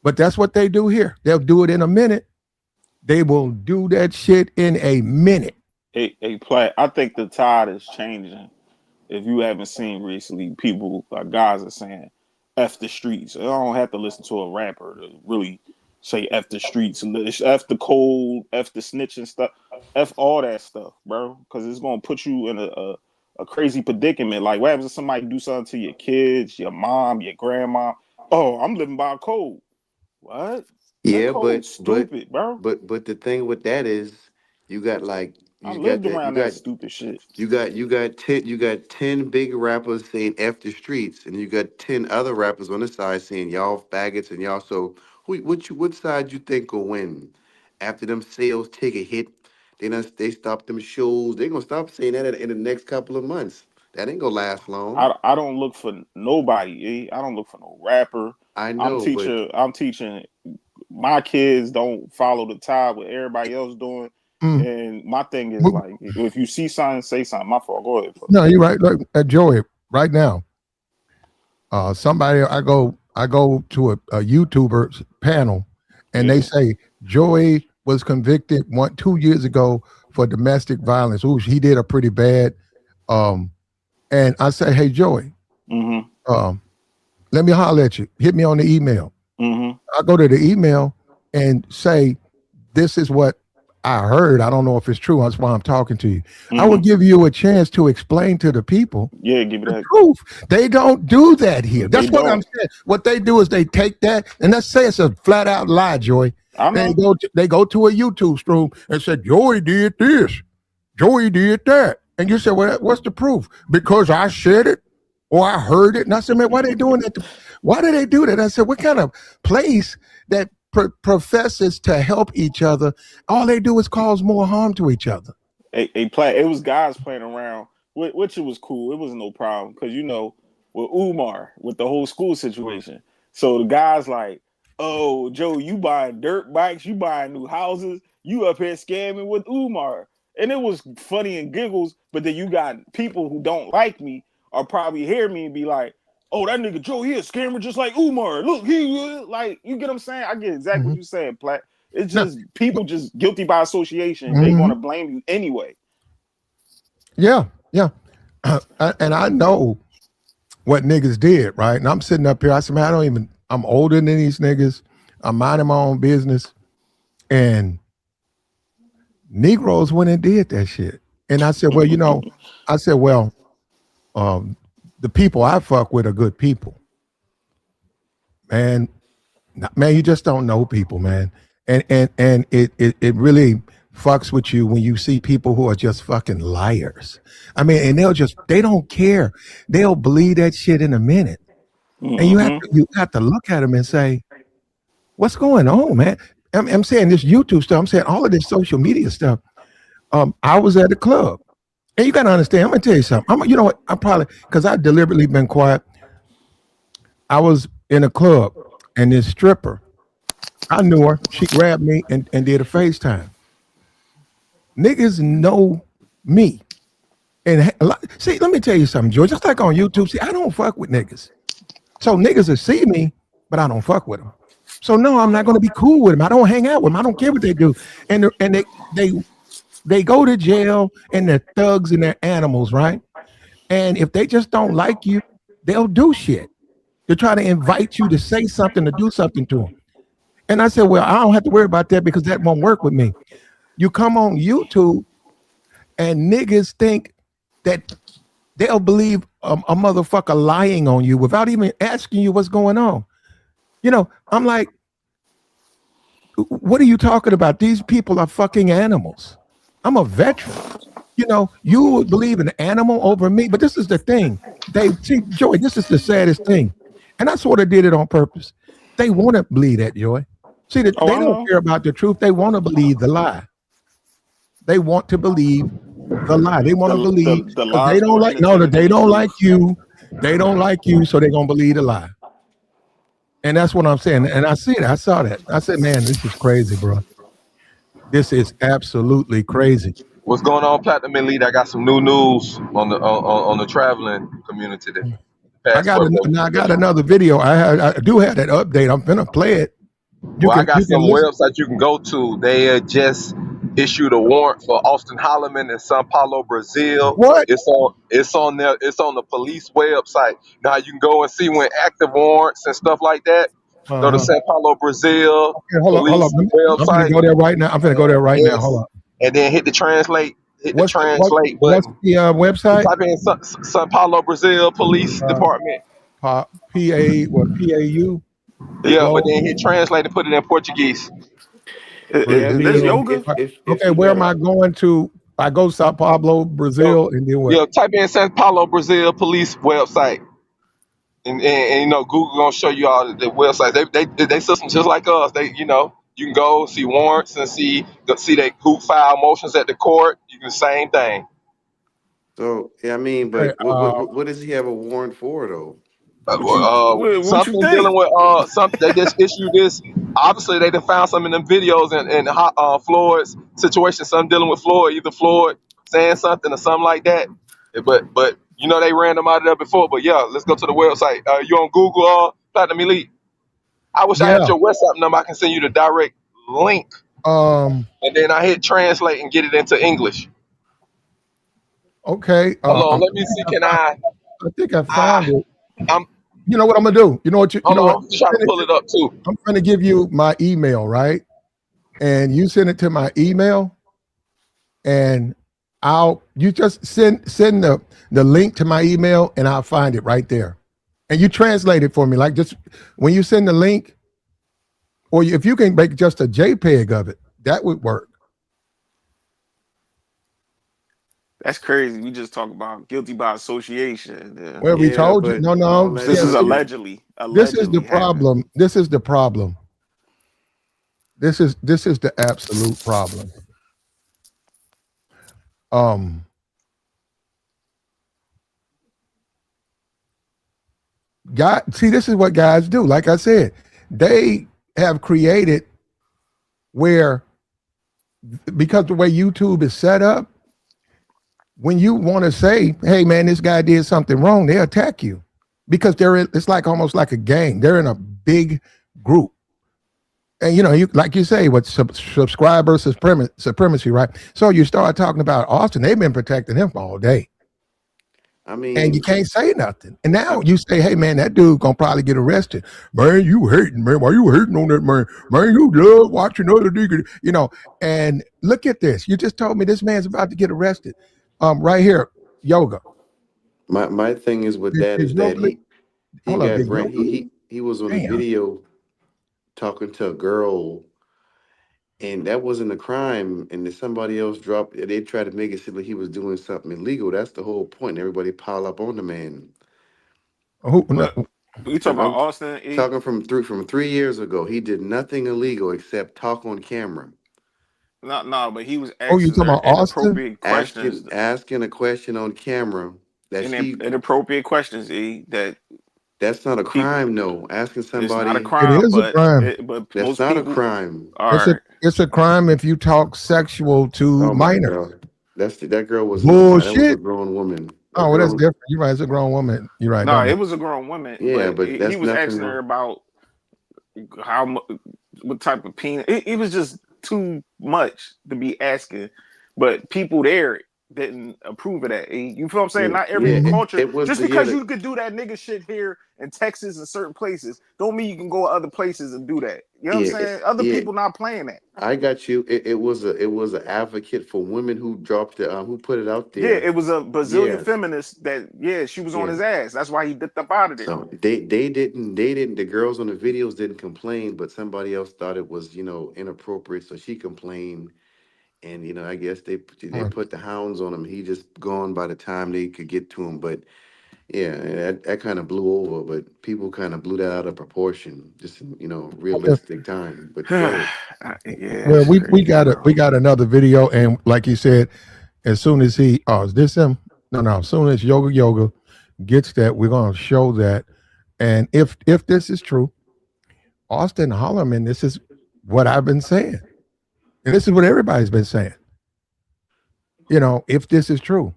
But that's what they do here. They'll do it in a minute. They will do that shit in a minute. Platt, I think the tide is changing. If you haven't seen recently, people guys are saying F the streets. I don't have to listen to a rapper to really say F the streets, F the cold, F the snitching stuff, F all that stuff, bro. Because it's gonna put you in a crazy predicament. Like, what happens if somebody do something to your kids, your mom, your grandma? Oh, I'm living by a code. What? Yeah, stupid, bro. But the thing with that is, you got that stupid shit. You got 10 big rappers saying F the streets, and you got 10 other rappers on the side saying y'all faggots and y'all. So which side you think will win? After them sales take a hit, they stop them shows. They're gonna stop saying that in the next couple of months. That ain't gonna last long. I don't look for nobody. I don't look for no rapper. I know. I'm teaching. My kids don't follow the tide what everybody else doing. And my thing is, like, if you see something, say something. My fault. Go ahead. No, you're right. Look, Joey, right now, somebody I go to a YouTuber panel, and they say Joey was convicted 2 years ago for domestic violence. Ooh, he did a pretty bad. And I say, hey Joey, let me holler at you. Hit me on the email. I go to the email and say, this is what I heard. I don't know if it's true. That's why I'm talking to you. I will give you a chance to explain to the people give me that proof. They don't do that here. That's what I'm saying. What they do is they take that, and let's say it's a flat out lie, Joey. They go to a YouTube stream and said, Joey did this. Joey did that. And you said, well, what's the proof? Because I said it or I heard it. And I said, man, why are they doing that? Why do they do that? I said, what kind of place that professes to help each other? All they do is cause more harm to each other. It was guys playing around, which it was cool. It was no problem because, with Umar, with the whole school situation. So the guys like, oh, Joe, you buying dirt bikes, you buying new houses, you up here scamming with Umar. And it was funny and giggles, but then you got people who don't like me or probably hear me and be like, oh, that nigga Joe, he a scammer just like Umar. Look, he like, you get what I'm saying? I get exactly what you're saying, Platt. It's just people just guilty by association. They want to blame you anyway. Yeah. And I know what niggas did, right? And I'm sitting up here. I said, man, I'm older than these niggas. I'm minding my own business. And Negroes went and did that shit. And I said, well, the people I fuck with are good people. Man, you just don't know people, man. And it really fucks with you when you see people who are just fucking liars. I mean, and they don't care. They'll believe that shit in a minute. And you have to look at them and say, what's going on, man? I'm saying this YouTube stuff. I'm saying all of this social media stuff. I was at the club, and you got to understand. I'm gonna tell you something. You know what? I probably, because I've deliberately been quiet. I was in a club, and this stripper, I knew her. She grabbed me and did a FaceTime. Niggas know me, and see, let me tell you something, George. Just like on YouTube, see, I don't fuck with niggas. So niggas will see me, but I don't fuck with them. So no, I'm not going to be cool with them. I don't hang out with them. I don't care what they do. And they go to jail, and they're thugs and they're animals, right? And if they just don't like you, they'll do shit. They'll try to invite you to say something, to do something to them. And I said, well, I don't have to worry about that because that won't work with me. You come on YouTube and niggas think that they'll believe a motherfucker lying on you without even asking you what's going on. You know, I'm like, what are you talking about? These people are fucking animals. I'm a veteran. You know, you would believe an animal over me, but this is the thing. Joey, this is the saddest thing. And I sort of did it on purpose. They want to believe that, Joey. See, they don't care about the truth. They want to believe the lie. They want to believe the lie. They want to believe the lie. They don't like you. They don't like you, so they're gonna believe the lie. And that's what I'm saying. And I see it. I saw that. I said, man, this is crazy, bro. This is absolutely crazy. What's going on, Platinum Elite? I got some new news on the traveling community. I got another video. I do have that update. I'm gonna play it. I got some websites you can go to. They just issued a warrant for Austin Holloman in São Paulo, Brazil. What? It's on the police website. Now you can go and see when active warrants and stuff like that. Go to São Paulo, Brazil. Okay, hold on. Website. I'm gonna go there right now. Now. Hold on. And then hit the translate. What's the website? Type in São Paulo, Brazil Police Department. PAU. Yeah, but then hit translate and put it in Portuguese. Is this yoga? Okay, where am I going to? I go Sao Paulo, Brazil, and then what? Yeah, type in São Paulo, Brazil Police website. And you know, Google gonna show you all the websites. They systems just like us. You can go see warrants and see who file motions at the court. You can same thing. So yeah, I mean, but what does he have a warrant for though? Something dealing with something. They just issued this. Obviously, they found some in them videos and Floyd's situation. Something dealing with Floyd, either Floyd saying something or something like that. But you know they ran them out of there before. But yeah, let's go to the website. You on Google Platinum Elite? I wish I had your WhatsApp number. I can send you the direct link. And then I hit translate and get it into English. Okay. Hold on, let me see. I think I found it. You know what I'm gonna do? You know what? I'm trying to pull it up too. I'm gonna give you my email, right? And you send it to my email, and you just send the link to my email, and I'll find it right there. And you translate it for me, like just when you send the link, or if you can make just a JPEG of it, that would work. That's crazy. We just talk about guilty by association. Well, we told you. No. This is allegedly. This is the problem. This is the problem. This is the absolute problem. See, this is what guys do. Like I said, they have created where, because the way YouTube is set up, when you want to say, hey man, this guy did something wrong, they attack you because it's like almost like a gang. They're in a big group. And like you say, what subscriber supremacy, right? So you start talking about Austin, they've been protecting him all day. I and mean, you can't say nothing. And now you say, hey man, that dude gonna probably get arrested. Man, you hating, man. Why you hating on that man? Man, you love watching other niggas, you know. And look at this. You just told me this man's about to get arrested. Right here, yoga. my thing is with that Did is that yoga he hold up, got did brand yoga he was on a damn. video talking to a girl, and that wasn't a crime, and then somebody else dropped. They tried to make it seem like he was doing something illegal. That's the whole point. Everybody pile up on the man. Who no, But you talking about I'm Austin? talking from 3 years ago. He did nothing illegal except talk on camera, No, but he was oh, you asking talking her about Austin? inappropriate questions, asking a question on camera that she. inappropriate questions. That That's not a people. crime, no. Asking It's not a somebody, It crime, is a crime. but that's most not a people crime. are. It's a crime if you talk sexual to Oh my minors. God. That girl wasn't a minor. That was a Bullshit. grown woman. That Oh, well, that's girl, different. You're right. It's a grown woman. You're right. No, Don't it make was a grown woman, yeah, but but he that's was asking her nothing. about what type of penis. It was just too much to be asking, but people there didn't approve of that. You feel what I'm saying? Yeah, Not every yeah. Mhm. culture, It was just the yeah. because you could do that nigga shit here in Texas and certain places, don't mean you can go to other places and do that. You know what I'm saying? Other Yeah. people not playing that. I got you. It was an advocate for women who dropped it. Who put it out Yeah, there. it was a Brazilian Yes. feminist that she was on Yeah. his ass. That's why he dipped up out of there. So they didn't the girls on the videos didn't complain, but somebody else thought it was inappropriate, so she complained, and I guess they Right. put the hounds on him. He just gone by the time they could get to him, but. Yeah, that kind of blew over, but people kind of blew that out of proportion, just in, Okay. realistic time. But go ahead. Yeah, Well, it's we crazy, got bro. we got another video, and like you said, as soon as is this him? No. As soon as Yoga gets that, we're gonna show that. And if this is true, Austin Holloman, this is what I've been saying, and this is what everybody's been saying. If this is true,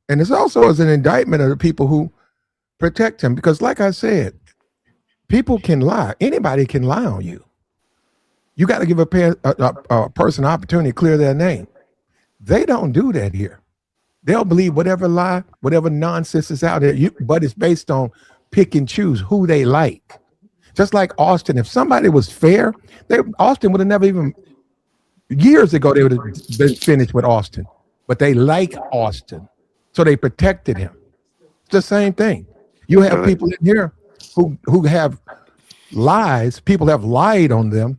and this also is an indictment of the people who protect him, because, like I said, people can lie. Anybody can lie on you. You got to give a person an opportunity to clear their name. They don't do that here. They'll believe whatever lie, whatever nonsense is out there, but it's based on pick and choose who they like. Just like Austin, if somebody was fair, Austin would have never even, years ago, they would have been finished with Austin. But they like Austin, so they protected him. It's the same thing. You have people in here who have lies. People have lied on them,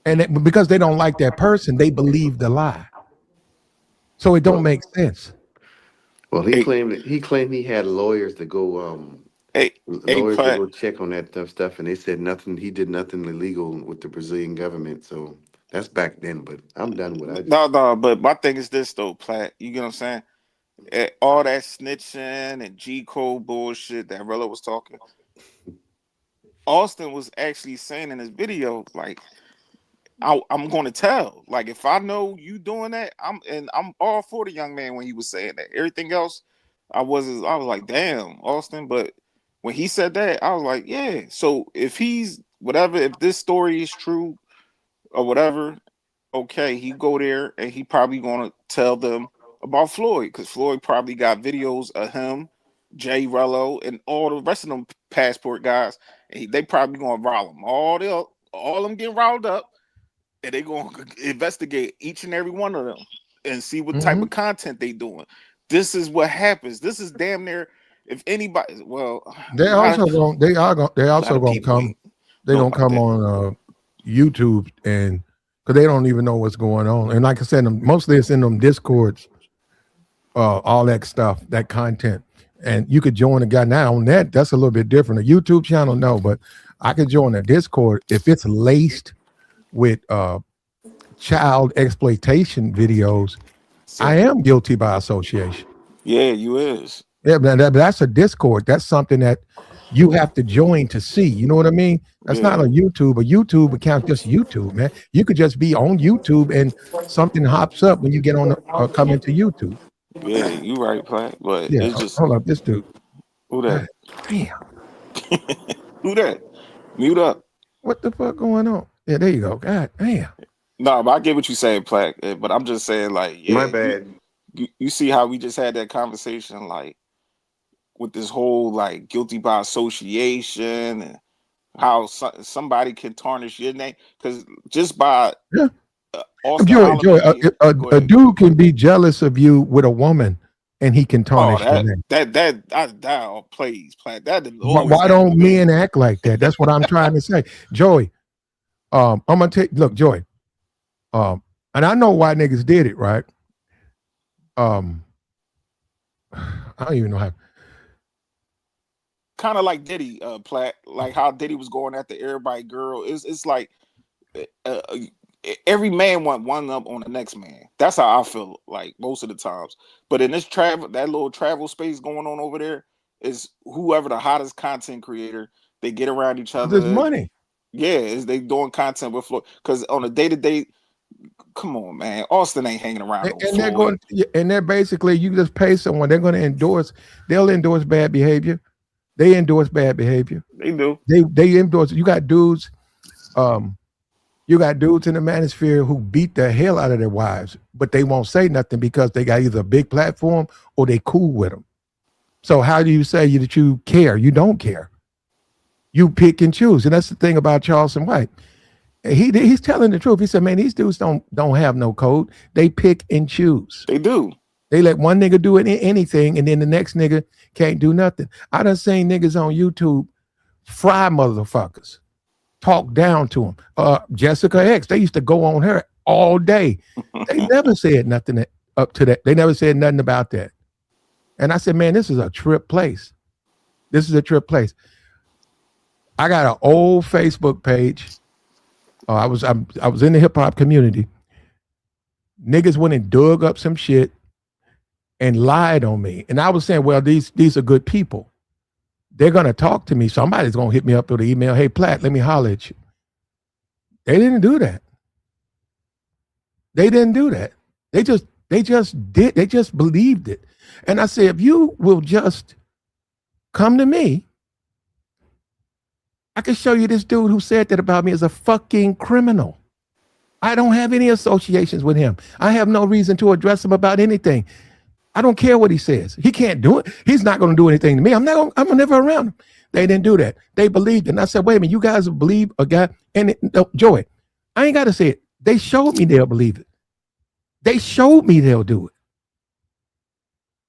and because they don't like that person, they believe the lie. So it don't Well, make sense. well, Hey, he claimed he had hey, lawyers to Platt. go check on that stuff, and they said nothing. He did nothing illegal with the Brazilian government. So that's back then. But I'm done with it. No, but my thing is this though, Platt. You get what I'm saying? All that snitching and G code bullshit that Rello was talking. Austin was actually saying in his video, like, I'm going to tell. Like, if I know you doing that, I'm all for the young man when he was saying that. Everything else, I was like, damn, Austin. But when he said that, I was like, yeah. So if he's whatever, if this story is true or whatever, okay, he go there and he probably gonna tell them about Floyd, because Floyd probably got videos of him, Jrello, and all the rest of them passport guys. And they probably gonna rile them. All them getting riled up, and they gonna investigate each and every one of them and see what type of content they doing. This is what happens. This is damn near, if anybody, well, They a lot also of going. They a lot also of going to people come. ain't They're know gonna about come that. on YouTube, and because they don't even know what's going on. And like I said, mostly it's in them discords, all that stuff, that content. And you could join a guy now on that. That's a little bit different. A YouTube channel, no, but I could join a Discord if it's laced with child exploitation videos. I am guilty by association. Yeah, you is. Yeah, but that's a Discord. That's something that you have to join to see. You know what I mean? That's not Yeah. on YouTube. A YouTube account, just YouTube, man. You could just be on YouTube and something hops up when you get on come into YouTube. Yeah, you right, Platt. But Yeah, it's just hold up, this dude. who God that? damn, Who that? Mute up. what the fuck going on? Yeah, there you go. God damn. No, but I get what you're saying, Platt. But I'm just saying, like, My yeah, bad. you see how we just had that conversation, like, with this whole like guilty by association and how somebody can tarnish your name because just by Austin Joey, Holloman, a dude can be jealous of you with a woman, and he can tarnish your name. Please, that. Why don't men act like that? That's what I'm trying to say, Joey. I'm gonna look, Joey. And I know why niggas did it, right? I don't even know how. Kind of like Diddy, Platt, like how Diddy was going after everybody girl. It's like every man want one up on the next man. That's how I feel like most of the times. But in this that little travel space going on over there is whoever the hottest content creator, they get around each other. There's money. Yeah, is they doing content with Floyd because on a day-to-day. Come on, man. Austin ain't hanging around. And they're going, and they're basically, you just pay someone. They're going to endorse. They'll endorse bad behavior. They endorse bad behavior. They do. They endorse. You got dudes. You got dudes in the manosphere who beat the hell out of their wives, but they won't say nothing because they got either a big platform or they cool with them. So how do you say that you care? You don't care. You pick and choose, and that's the thing about Charleston White. He's telling the truth. He said, man, these dudes don't have no code. They pick and choose. They do. They let one nigga do anything, and then the next nigga can't do nothing. I done seen niggas on YouTube fry motherfuckers, talk down to them. Jessica X, they used to go on her all day. They never said nothing up to that. They never said nothing about that. And I said, man, this is a trip place. This is a trip place. I got an old Facebook page. I was in the hip hop community. Niggas went and dug up some shit and lied on me. And I was saying, well, these are good people. They're gonna talk to me. Somebody's gonna hit me up with an email. Hey, Platt, let me holler at you. They didn't do that. They didn't do that. They just believed it. And I said, if you will just come to me, I can show you this dude who said that about me is a fucking criminal. I don't have any associations with him. I have no reason to address him about anything. I don't care what he says. He can't do it. He's not going to do anything to me. I'm never around him. They didn't do that. They believed it. And I said, wait a minute, you guys believe a guy? And Joey, I ain't got to say it. They showed me they'll believe it. They showed me they'll do it.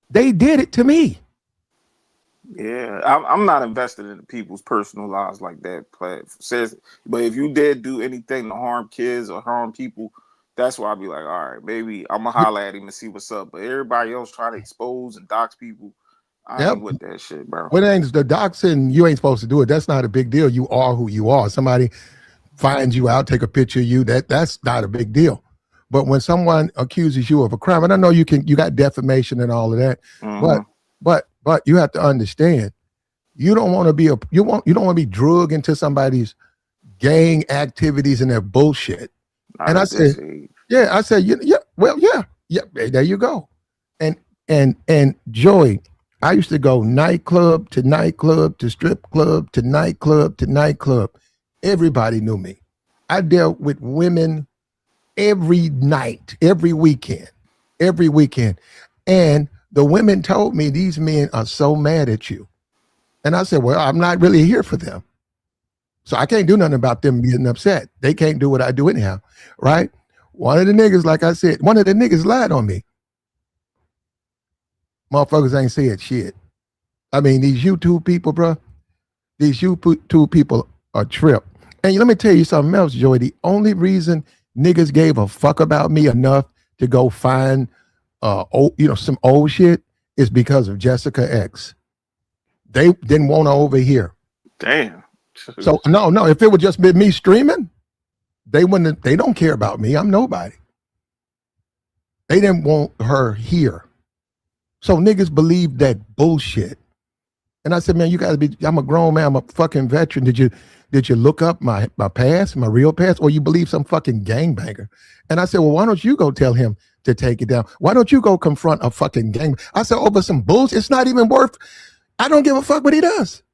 They did it to me. Yeah, I'm not invested in people's personal lives like that. But if you did do anything to harm kids or harm people, that's why I'd be like, all right, maybe I'm gonna holler at him and see what's up. But everybody else trying to expose and dox people, I ain't with that shit, bro. When the doxing, you ain't supposed to do it. That's not a big deal. You are who you are. Somebody finds you out, take a picture of you. That's not a big deal. But when someone accuses you of a crime, and I know you got defamation and all of that, but you have to understand, you don't want to be you don't want to be drugged into somebody's gang activities and their bullshit. And I said, yeah, there you go. And Joey, I used to go nightclub to nightclub to strip club to nightclub to nightclub. Everybody knew me. I dealt with women every night, every weekend. And the women told me, these men are so mad at you. And I said, well, I'm not really here for them. So I can't do nothing about them getting upset. They can't do what I do anyhow, right? One of the niggas, like I said, lied on me. Motherfuckers ain't said shit. I mean, these YouTube people, bro, these YouTube people are trip. And let me tell you something else, Joey. The only reason niggas gave a fuck about me enough to go find some old shit is because of Jessica X. They didn't want to overhear. Damn. So no, if it would just be me streaming, they don't care about me. I'm nobody. They didn't want her here. So niggas believe that bullshit. And I said, man, you gotta be, I'm a grown man, I'm a fucking veteran. Did you look up my past, my real past, or you believe some fucking gangbanger? And I said, well, why don't you go tell him to take it down? Why don't you go confront a fucking gang? I said, over some bullshit, it's not even worth, I don't give a fuck what he does.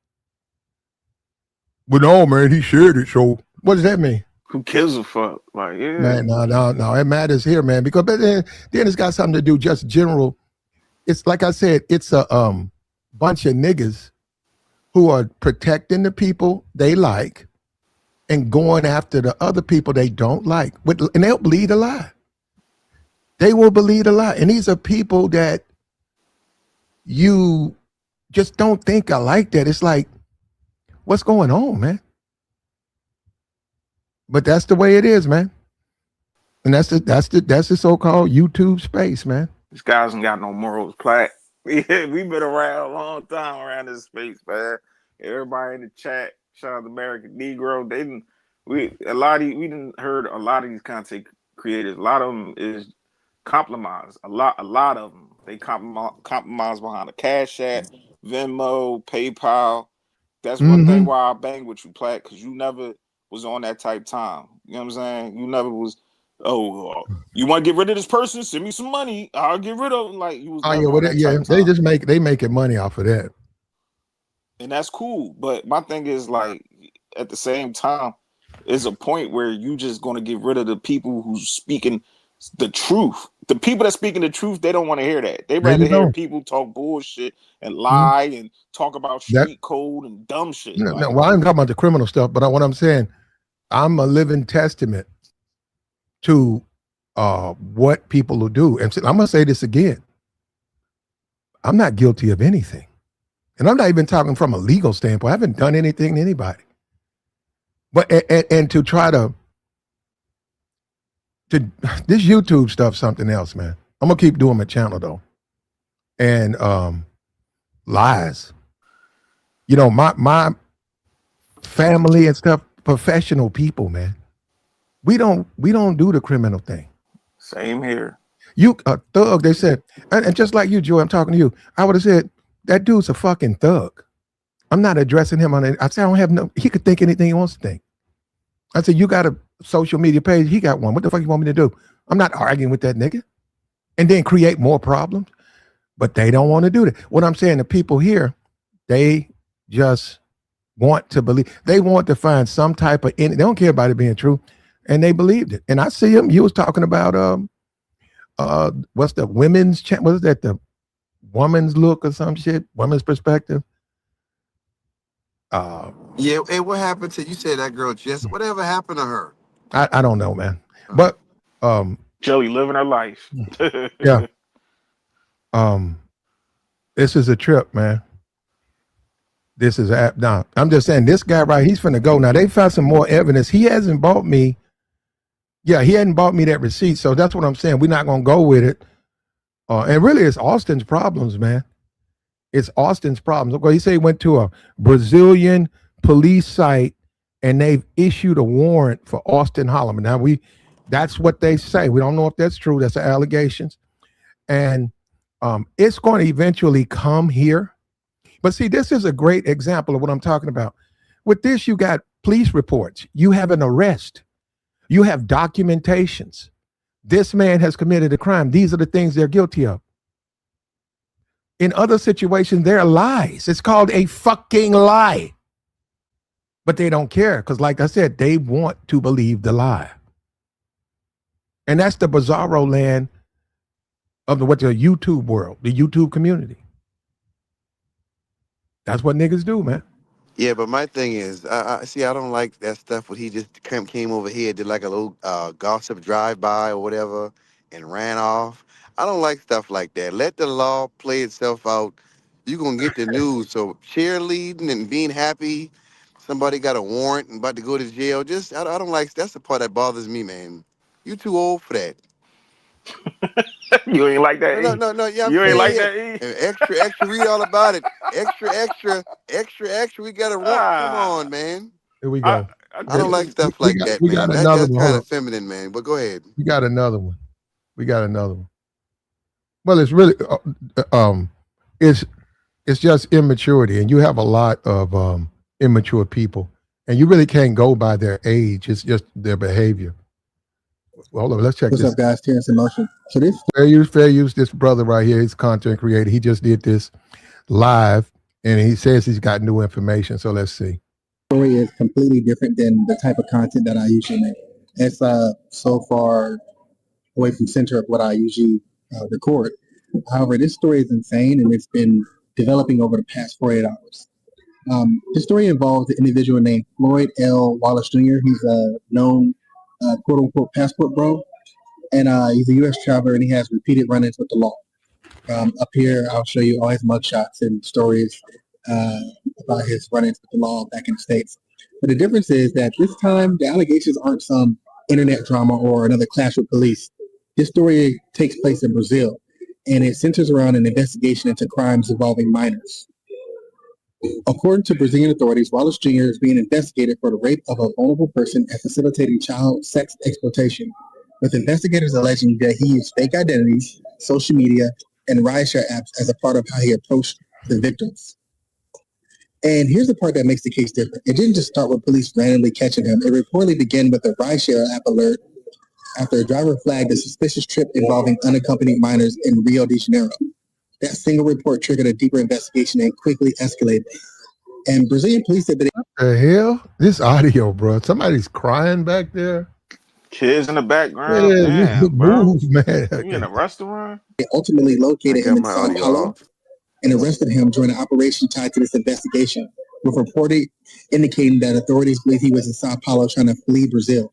But no, man, he shared it, so what does that mean? Who gives a fuck? Like, yeah. Man, no, it matters here, man, because then it's got something to do just general. It's like I said, it's a bunch of niggas who are protecting the people they like and going after the other people they don't like. And they'll believe a lie. They will believe a lie. And these are people that you just don't think are like that. It's like, what's going on, man? But that's the way it is, man. And that's the so-called YouTube space, man. These guys ain't got no morals, Platt. We've been around a long time around this space, man. Everybody in the chat, shout out to American Negro. We didn't heard a lot of these content creators. A lot of them is compromise. A lot of them they compromise behind a Cash App, Venmo, PayPal. That's one thing why I bang with you, Platt, because you never was on that type time. You know what I'm saying? You never was. Oh, you want to get rid of this person? Send me some money. I'll get rid of them. Like you was. They just making money off of that, and that's cool. But my thing is like, at the same time, it's a point where you just going to get rid of the people who's speaking the truth. The people that speaking the truth, they don't want to hear that. They rather hear people talk bullshit and lie and talk about street code and dumb shit. No, well, I'm talking about the criminal stuff, but what I'm saying, I'm a living testament to what people will do. And I'm going to say this again. I'm not guilty of anything. And I'm not even talking from a legal standpoint. I haven't done anything to anybody. But and to try to this YouTube stuff, something else, man. I'm gonna keep doing my channel though. And lies. You know, my family and stuff, professional people, man. We don't do the criminal thing. Same here. You a thug, they said, and just like you, Joey, I'm talking to you. I would have said, that dude's a fucking thug. I'm not addressing him on it. I said, I don't have no, he could think anything he wants to think. I said, you got a social media page, he got one. What the fuck you want me to do? I'm not arguing with that nigga. And then create more problems. But they don't want to do that. What I'm saying, the people here, they just want to believe. They want to find some type of, they don't care about it being true. And they believed it. And I see them, you was talking about, what's the women's, what is that, the woman's look or some shit, woman's perspective? Yeah, hey, what happened to, you said that girl, Jess, whatever happened to her? I don't know, man. But Joey living her life. Yeah. This is a trip, man. This is now. I'm just saying, this guy right, he's finna go. Now they found some more evidence. He hasn't bought me. Yeah, he hadn't bought me that receipt. So that's what I'm saying. We're not gonna go with it. And really, it's Austin's problems, man. It's Austin's problems. Okay, he said he went to a Brazilian police site and they've issued a warrant for Austin Holloman. Now that's what they say. We don't know if that's true. That's the allegations. And it's going to eventually come here. But see, this is a great example of what I'm talking about. With this, you got police reports. You have an arrest. You have documentations. This man has committed a crime. These are the things they're guilty of. In other situations, they're lies. It's called a fucking lie. But they don't care because, like I said, they want to believe the lie. And that's the bizarro land of the YouTube world, the YouTube community. That's what niggas do, man. Yeah, but my thing is, I don't like that stuff when he just came over here, did like a little gossip drive-by or whatever, and ran off. I don't like stuff like that. Let the law play itself out. You're going to get the news. So cheerleading and being happy, somebody got a warrant and about to go to jail, I don't like, that's the part that bothers me, man. You too old for that. You ain't like that. No. Yeah, you ain't like that. Extra. Read all about it. Extra. We got a warrant. Come on, man. Here we go. I don't like stuff like that, man. That's kind of feminine, man. But go ahead. We got another one. Well, it's really, it's just immaturity, and you have a lot of immature people, and you really can't go by their age. It's just their behavior. Well, hold on, let's check this. What's up, guys? Terrence in motion. So this fair use. This brother right here, he's content creator. He just did this live, and he says he's got new information. So let's see. Story is completely different than the type of content that I usually make. It's so far away from center of what I usually record. However, this story is insane, and it's been developing over the past 48 hours. The story involves an individual named Floyd L. Wallace Jr. He's a known quote-unquote passport bro, and he's a U.S. traveler, and he has repeated run-ins with the law. Up here, I'll show you all his mugshots and stories about his run-ins with the law back in the States. But the difference is that this time, the allegations aren't some internet drama or another clash with police. This story takes place in Brazil, and it centers around an investigation into crimes involving minors. According to Brazilian authorities, Wallace Jr. is being investigated for the rape of a vulnerable person and facilitating child sex exploitation, with investigators alleging that he used fake identities, social media, and rideshare apps as a part of how he approached the victims. And here's the part that makes the case different. It didn't just start with police randomly catching him. It reportedly began with a rideshare app alert after a driver flagged a suspicious trip involving unaccompanied minors in Rio de Janeiro. That single report triggered a deeper investigation and quickly escalated. And Brazilian police said that What the hell? This audio, bro. Somebody's crying back there. Kids in the background. Yeah, Damn, bro. move, man. You in a restaurant? they ultimately located him in São audio Paulo off. and arrested him during an operation tied to this investigation, with reporting indicating that authorities believe he was in São Paulo trying to flee Brazil.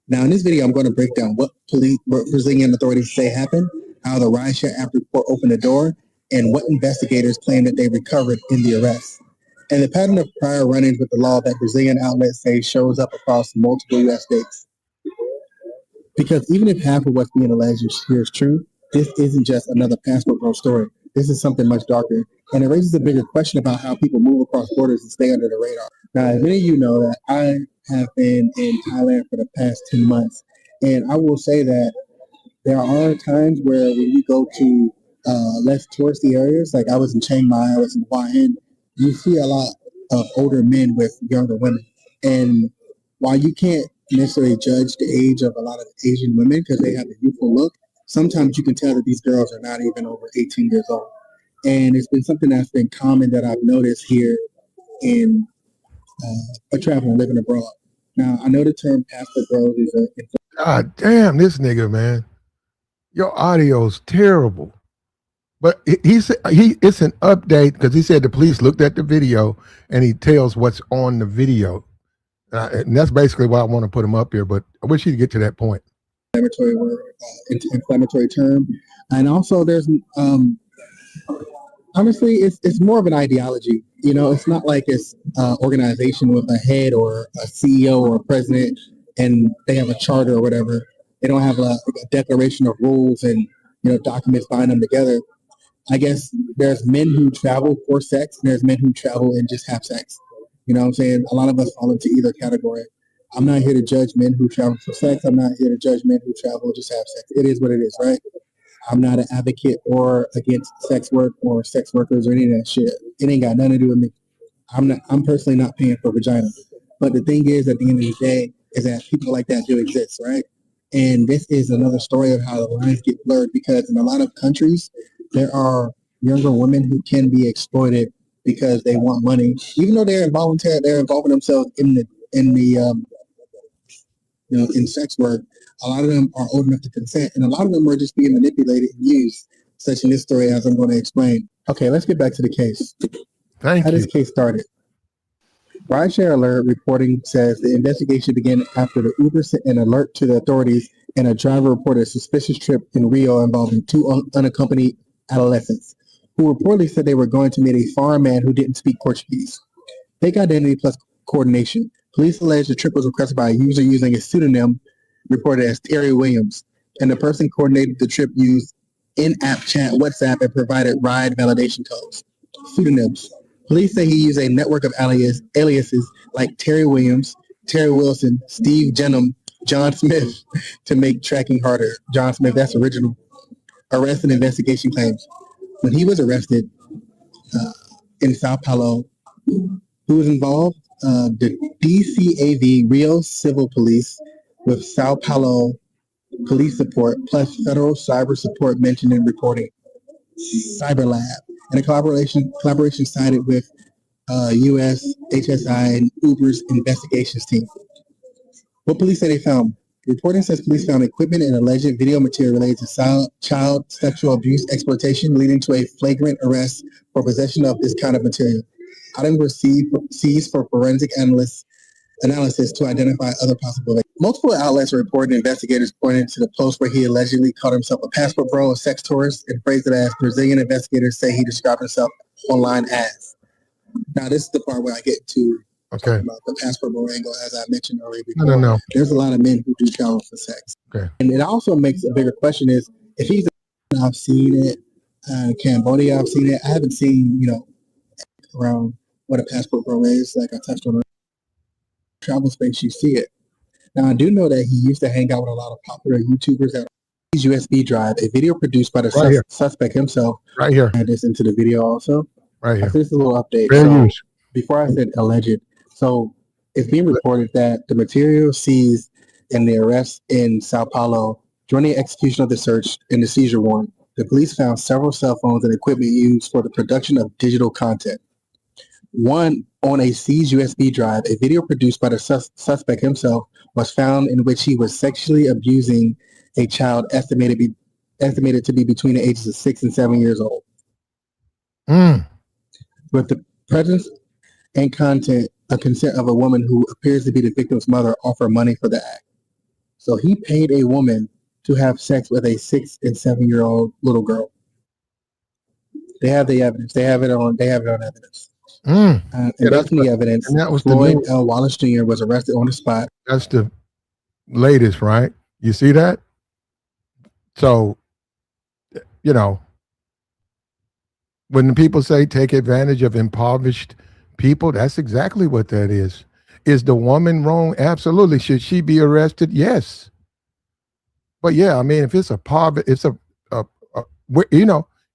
Now, in this video, I'm going to break down what Brazilian authorities say happened, how the rideshare app report opened the door, and what investigators claim that they recovered in the arrest. And the pattern of prior run-ins with the law that Brazilian outlets say shows up across multiple U.S. states. Because even if half of what's being alleged here is true, this isn't just another passport bro story. This is something much darker, and it raises a bigger question about how people move across borders and stay under the radar. Now, as many of you know, that I have been in Thailand for the past 10 months, and I will say that there are times where when you go to less touristy areas, like I was in Chiang Mai, I was in Hua Hin, you see a lot of older men with younger women. And while you can't necessarily judge the age of a lot of Asian women because they have a youthful look, sometimes you can tell that these girls are not even over 18 years old. And it's been something that's been common that I've noticed here in traveling, living abroad. Now, I know the term passport bros is God damn, this nigga, man. Your audio's terrible. But it's an update because he said the police looked at the video and he tells what's on the video. And that's basically why I want to put him up here, but I wish he'd get to that point. inflammatory word, inflammatory term. And also there's, honestly, it's more of an ideology. You know, it's not like it's an organization with a head or a CEO or a president and they have a charter or whatever. They don't have a declaration of rules and, you know, documents bind them together. I guess there's men who travel for sex and there's men who travel and just have sex. You know what I'm saying? A lot of us fall into either category. I'm not here to judge men who travel for sex. I'm not here to judge men who travel and just have sex. It is what it is, right? I'm not an advocate or against sex work or sex workers or any of that shit. It ain't got nothing to do with me. I'm personally not paying for vagina. But the thing is, at the end of the day, is that people like that do exist, right? And this is another story of how the lines get blurred because in a lot of countries, there are younger women who can be exploited because they want money, even though they're involuntary. They're involving themselves in sex work. A lot of them are old enough to consent, and a lot of them are just being manipulated and used, such in this story as I'm going to explain. Okay, let's get back to the case. How this case started. Rideshare Alert reporting says the investigation began after the Uber sent an alert to the authorities and a driver reported a suspicious trip in Rio involving two unaccompanied adolescents who reportedly said they were going to meet a foreign man who didn't speak Portuguese. Fake identity plus coordination. Police allege the trip was requested by a user using a pseudonym reported as Terry Williams, and the person coordinated the trip used in-app chat WhatsApp and provided ride validation codes. Pseudonyms. Police say he used a network of aliases like Terry Williams, Terry Wilson, Steve Jenham, John Smith to make tracking harder. John Smith, that's original. Arrest and investigation claims. When he was arrested in Sao Paulo, who was involved? The DCAV Rio Civil Police with Sao Paulo Police Support plus Federal Cyber Support mentioned in reporting. Cyber Lab. And a collaboration sided with US, HSI, and Uber's investigations team. What police say they found? Reporting says police found equipment and alleged video material related to child sexual abuse exploitation, leading to a flagrant arrest for possession of this kind of material. Items were seized for forensic analysis to identify other possible victims. Multiple outlets reported investigators pointed to the post where he allegedly called himself a passport bro, a sex tourist, and phrased it as Brazilian investigators say he described himself online as. Now, this is the part where I get to talk about the passport bro angle, as I mentioned earlier before. No. There's a lot of men who do travel for sex. Okay. And it also makes a bigger question is, if he's I've seen it, Cambodia, I've seen it. I haven't seen, around what a passport bro is. Like I touched on travel space, you see it. Now, I do know that he used to hang out with a lot of popular YouTubers at his USB drive, a video produced by the suspect himself. Right here. Add this into the video also. Right here. This is a little update. So, before I said alleged, so it's being reported that the material seized in the arrest in São Paulo during the execution of the search and the seizure warrant, the police found several cell phones and equipment used for the production of digital content. One, on a seized USB drive, a video produced by the suspect himself was found in which he was sexually abusing a child estimated to be between the ages of 6 and 7 years old. With the presence and consent of a woman who appears to be the victim's mother offer money for the act. So he paid a woman to have sex with a 6 and 7 year old little girl. They have the evidence. They have it on evidence. And based on the evidence, and that was Floyd L. Wallace Jr. was arrested on the spot. That's the latest, right? You see that? So, when the people say take advantage of impoverished people, that's exactly what that is. Is the woman wrong? Absolutely. Should she be arrested? Yes. But yeah, I mean, if it's a poverty, it's if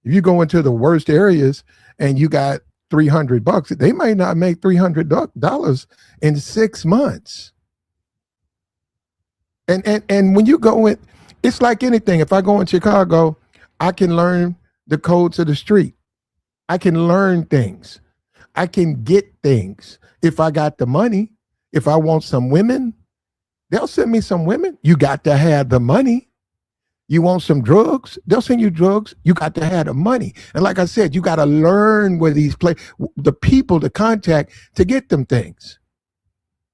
you go into the worst areas and you got $300, they might not make $300 in 6 months. And when you go in, it's like anything. If I go in Chicago, I can learn the codes of the street. I can learn things. I can get things. If I got the money, if I want some women, they'll send me some women. You got to have the money. You want some drugs? They'll send you drugs. You got to have the money. And like I said, you got to learn where the people to contact to get them things.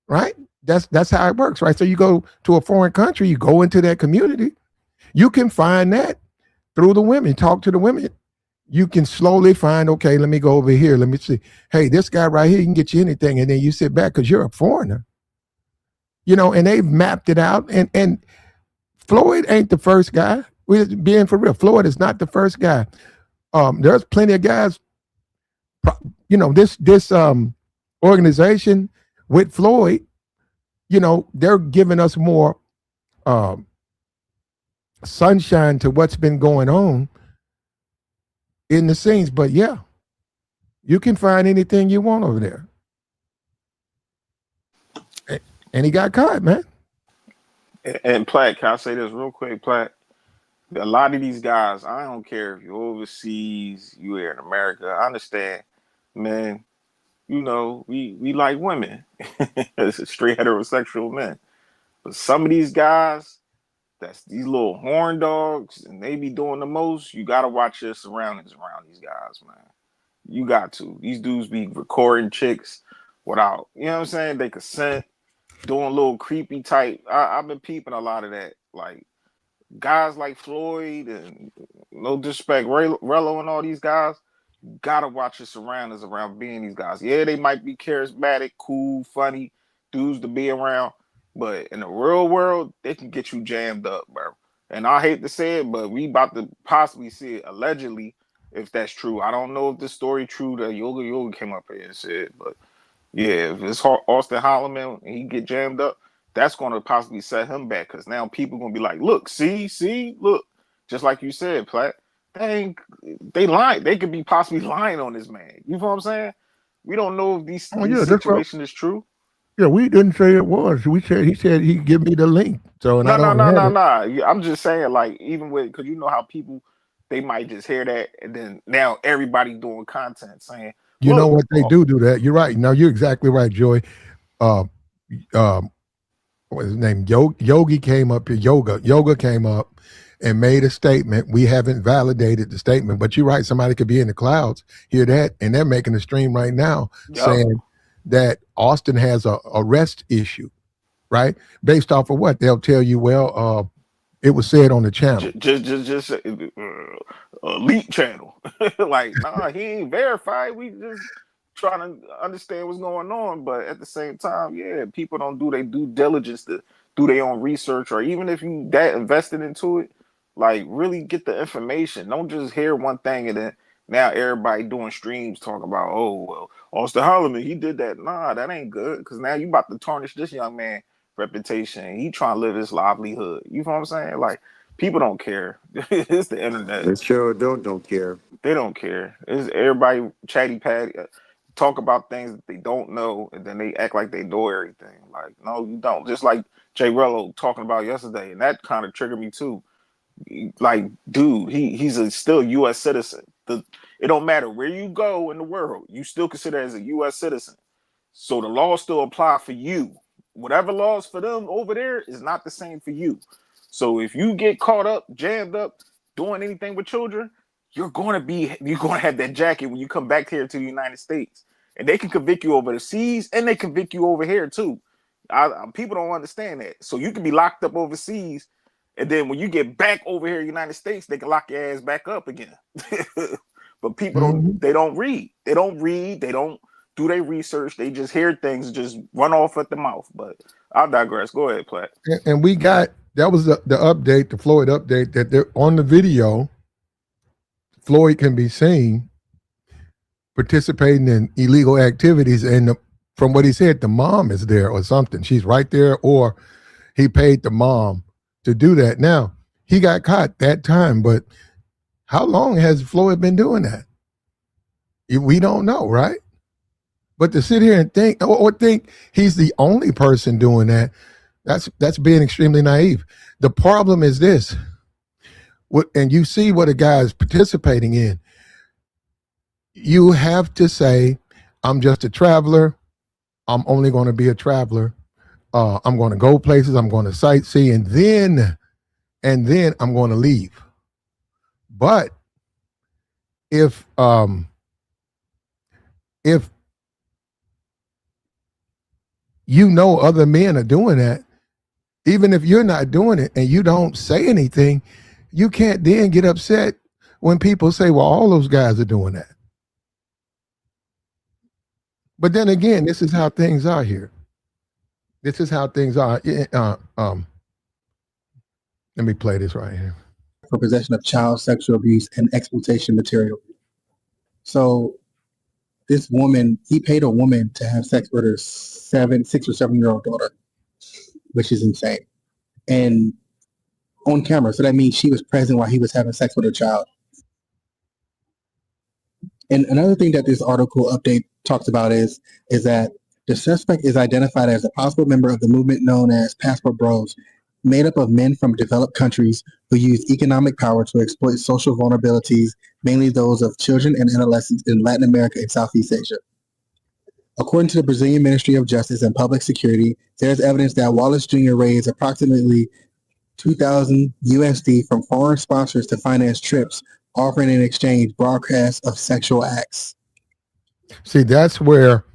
Right? That's how it works, right? So you go to a foreign country, you go into that community, you can find that through the women, talk to the women. You can slowly find, okay, let me go over here. Let me see. Hey, this guy right here, he can get you anything. And then you sit back because you're a foreigner. And they've mapped it out. And Floyd ain't the first guy. We're being for real. Floyd is not the first guy. There's plenty of guys, this organization with Floyd, they're giving us more sunshine to what's been going on in the scenes. But yeah, you can find anything you want over there. And he got caught, man. And Platt, can I say this real quick, Platt? A lot of these guys, I don't care if you're overseas, you here in America. I understand, man. We like women. It's straight heterosexual men. But some of these guys, that's these little horn dogs, and they be doing the most. You gotta watch your surroundings around these guys, man. You got to. These dudes be recording chicks without, they consent, doing little creepy type. I've been peeping a lot of that. Like guys like Floyd and no disrespect, Jrello and all these guys, gotta watch your surroundings around being these guys. Yeah, they might be charismatic, cool, funny dudes to be around, but in the real world, they can get you jammed up, bro. And I hate to say it, but we about to possibly see it allegedly, if that's true. I don't know if this story true that Yoga came up here and said, but yeah, if it's Austin Holloman and he get jammed up, that's going to possibly set him back, because now people going to be like, look, see, look, just like you said, Platt, they lying. They could be possibly lying on this man. You know what I'm saying? We don't know if this situation is true. Yeah, we didn't say it was. He said he'd give me the link. So no. I'm just saying, like, even with, because how people, they might just hear that, and then now everybody doing content saying, you know what, they do that. You're right. No, you're exactly right, Joey. what was his name? Yogi came up here. Yoga came up and made a statement. We haven't validated the statement, but you're right. Somebody could be in the clouds, hear that, and they're making a stream right now saying that Austin has a arrest issue, right? Based off of what? They'll tell you, well, it was said on the channel. Just elite channel. Like, nah, he ain't verified. We just trying to understand what's going on. But at the same time, yeah, people don't do their due diligence to do their own research, or even if you that invested into it, like really get the information. Don't just hear one thing and then now everybody doing streams talking about, oh well, Austin Holloman, he did that. Nah, that ain't good, because now you about to tarnish this young man reputation. He trying to live his livelihood. You know what I'm saying? Like, people don't care. It's the internet. They sure don't care. They don't care. It's everybody chatty patty, talk about things that they don't know, and then they act like they know everything. Like, no, you don't. Just like Jrello talking about yesterday, and that kind of triggered me too. Like, dude, he's still U.S. citizen. It don't matter where you go in the world, you still consider as a U.S. citizen. So the law still apply for you. Whatever laws for them over there is not the same for you. So if you get caught up, jammed up, doing anything with children, you're going to have that jacket when you come back here to the United States, and they can convict you over the seas, and they convict you over here too. People don't understand that. So you can be locked up overseas, and then when you get back over here in the United States, they can lock your ass back up again. But people don't read. They don't do their research. They just hear things, just run off at the mouth. But I'll digress. Go ahead, Platt. And we got, that was the update, the Floyd update, that they're on the video. Floyd can be seen participating in illegal activities, and from what he said, the mom is there or something. She's right there, or he paid the mom to do that. Now, he got caught that time, but how long has Floyd been doing that? We don't know, right? But to sit here and think, or think he's the only person doing that, that's being extremely naive. The problem is this, and you see what a guy is participating in. You have to say, I'm just a traveler. I'm only going to be a traveler. I'm going to go places. I'm going to sightsee, and then I'm going to leave. But if you know other men are doing that, even if you're not doing it and you don't say anything, you can't then get upset when people say, well, all those guys are doing that. But then again, this is how things are here. This is how things are. Let me play this right here. For possession of child sexual abuse and exploitation material. So this woman, he paid a woman to have sex with her 6 or 7-year-old daughter, which is insane. And on camera. So that means she was present while he was having sex with her child. And another thing that this article update talks about is that the suspect is identified as a possible member of the movement known as Passport Bros, made up of men from developed countries who use economic power to exploit social vulnerabilities, mainly those of children and adolescents in Latin America and Southeast Asia. According to the Brazilian Ministry of Justice and Public Security, there is evidence that Wallace Jr. raised approximately $2,000 USD from foreign sponsors to finance trips, offering in exchange broadcasts of sexual acts. See, that's where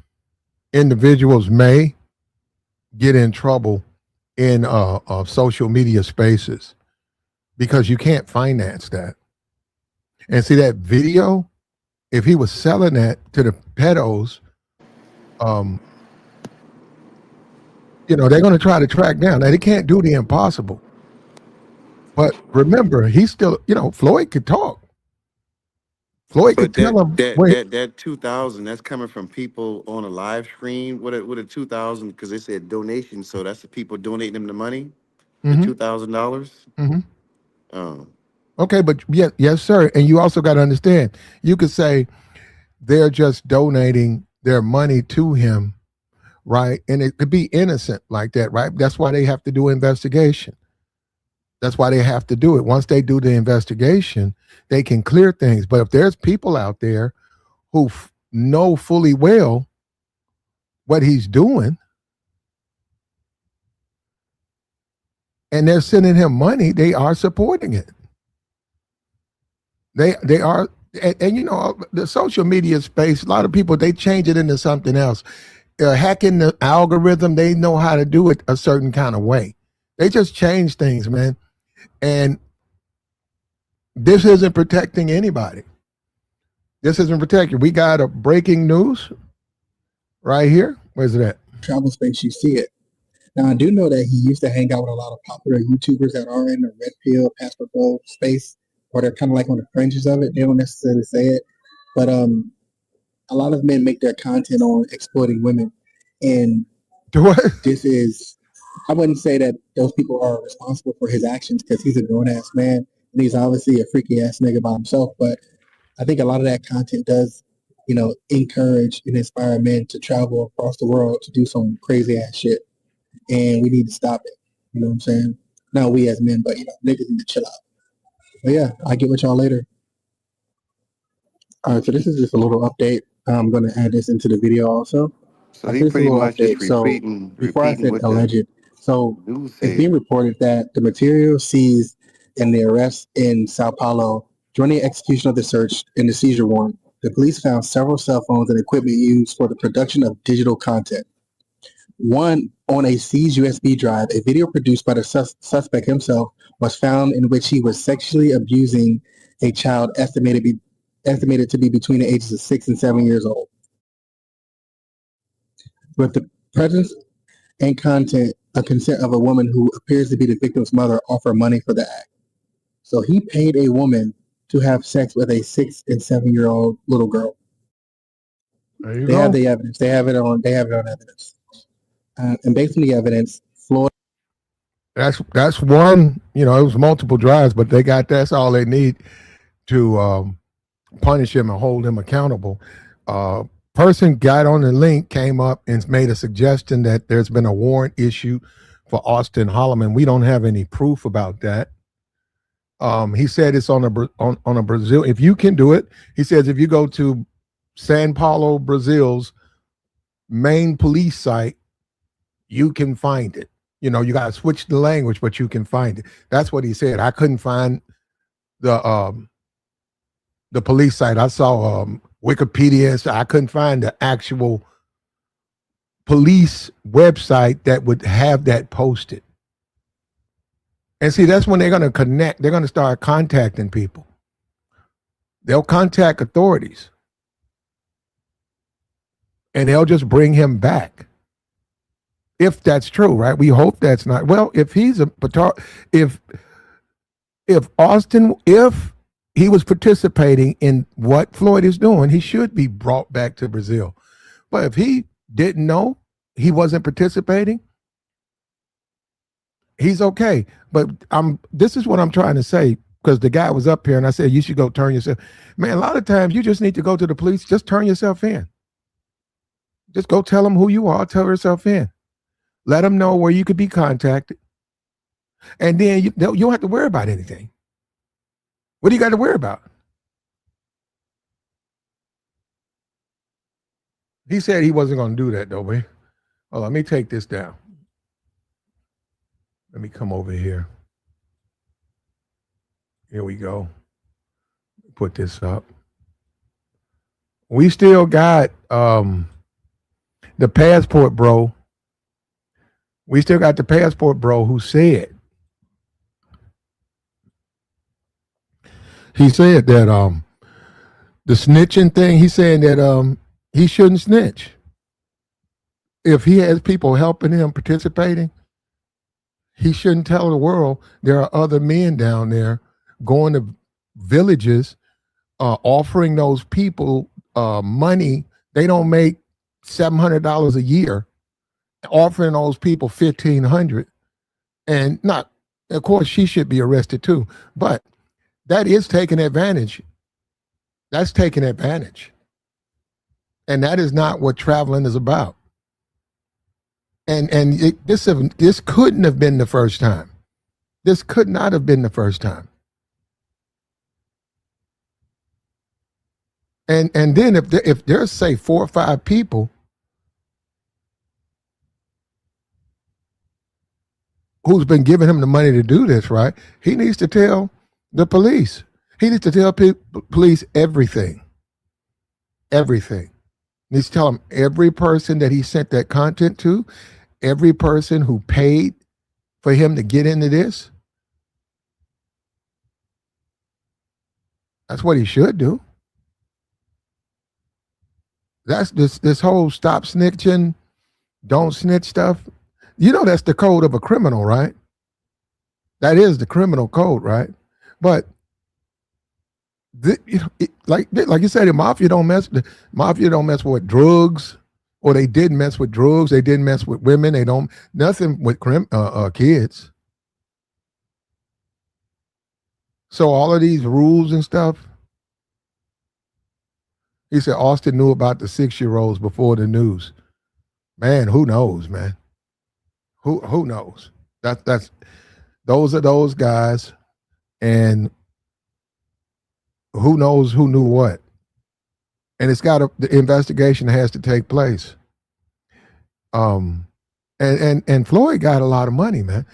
individuals may get in trouble in social media spaces, because you can't finance that. And see, that video, if he was selling that to the pedos, they're going to try to track down. Now, they can't do the impossible. But remember, he's still, Floyd could talk. Floyd could tell him. That 2,000, that's coming from people on a live stream. What a 2,000, because they said donation, so that's the people donating them the money, the $2,000. Mm-hmm. Okay, but yes, sir. And you also got to understand, you could say they're just donating their money to him, right? And it could be innocent like that, right? That's why they have to do investigation. That's why they have to do it. Once they do the investigation, they can clear things. But if there's people out there who know fully well what he's doing, and they're sending him money, they are supporting it. They are, and you know, the social media space, a lot of people, they change it into something else. Hacking the algorithm, they know how to do it a certain kind of way. They just change things, man. And this isn't protecting anybody. This isn't protecting. We got a breaking news right here. Where's it at? Travel space, you see it. Now, I do know that he used to hang out with a lot of popular YouTubers that are in the red pill, passport gold space, or they're kind of like on the fringes of it. They don't necessarily say it, but a lot of men make their content on exploiting women, and this is, I wouldn't say that those people are responsible for his actions because he's a grown ass man and he's obviously a freaky ass nigga by himself. But I think a lot of that content does, you know, encourage and inspire men to travel across the world to do some crazy ass shit. And we need to stop it. You know what I'm saying? Not we as men, but, you know, niggas need to chill out. But yeah, I'll get with y'all later. All right, so this is just a little update. I'm going to add this into the video also. So he pretty much just repeating Before I said what alleged, so the news it's being said. reported that the material seized in the arrest in Sao Paulo during the execution of the search and the seizure warrant, the police found several cell phones and equipment used for the production of digital content. One, on a seized USB drive, a video produced by the suspect himself was found in which he was sexually abusing a child estimated to be between the ages of 6 and 7 years old. With the presence and consent of a woman who appears to be the victim's mother offer money for the act. So he paid a woman to have sex with a 6 and 7 year old little girl. They have the evidence. They have it on evidence. And based on the evidence, Floyd. That's one. You know, it was multiple drives, but that's all they need to punish him and hold him accountable. Person got on the link, came up and made a suggestion that there's been a warrant issue for Austin Holloman. We don't have any proof about that. He said it's on a Brazil. If you can do it, he says if you go to São Paulo, Brazil's main police site, you can find it. You know, you got to switch the language, but you can find it. That's what he said. I couldn't find the police site. I saw Wikipedia, so I couldn't find the actual police website that would have that posted. And see, that's when they're going to connect. They're going to start contacting people. They'll contact authorities. And they'll just bring him back. If that's true, right? We hope that's not. Well, if he's if he was participating in what Floyd is doing, he should be brought back to Brazil. But if he didn't know, he wasn't participating, he's okay. But this is what I'm trying to say, because the guy was up here and I said, you should go turn yourself. Man, a lot of times you just need to go to the police, just turn yourself in. Just go tell them who you are, tell yourself in. Let them know where you could be contacted. And then you don't have to worry about anything. What do you got to worry about? He said he wasn't going to do that, though, man. Oh, let me take this down. Let me come over here. Here we go. Put this up. We still got the passport bro. We still got the passport bro who said, he said that the snitching thing, he's saying that he shouldn't snitch. If he has people helping him, participating, he shouldn't tell the world there are other men down there going to villages, offering those people money. They don't make $700 a year, offering those people $1,500, and not. Of course, she should be arrested too, but that is taking advantage. That's taking advantage, and that is not what traveling is about. And this couldn't have been the first time. This could not have been the first time. And then if there's say 4 or 5 people who's been giving him the money to do this, right? He needs to tell the police. He needs to tell police everything. Everything. He needs to tell them every person that he sent that content to, every person who paid for him to get into this. That's what he should do. That's this whole stop snitching, don't snitch stuff. You know that's the code of a criminal, right? That is the criminal code, right? But like you said, the mafia don't mess with drugs, or they didn't mess with drugs. They didn't mess with women. They don't nothing with kids. So all of these rules and stuff. He said Austin knew about the 6-year-olds before the news. Man, who knows, man? Who knows? That's those are those guys, and who knows who knew what? And it's got the investigation has to take place. And Floyd got a lot of money, man.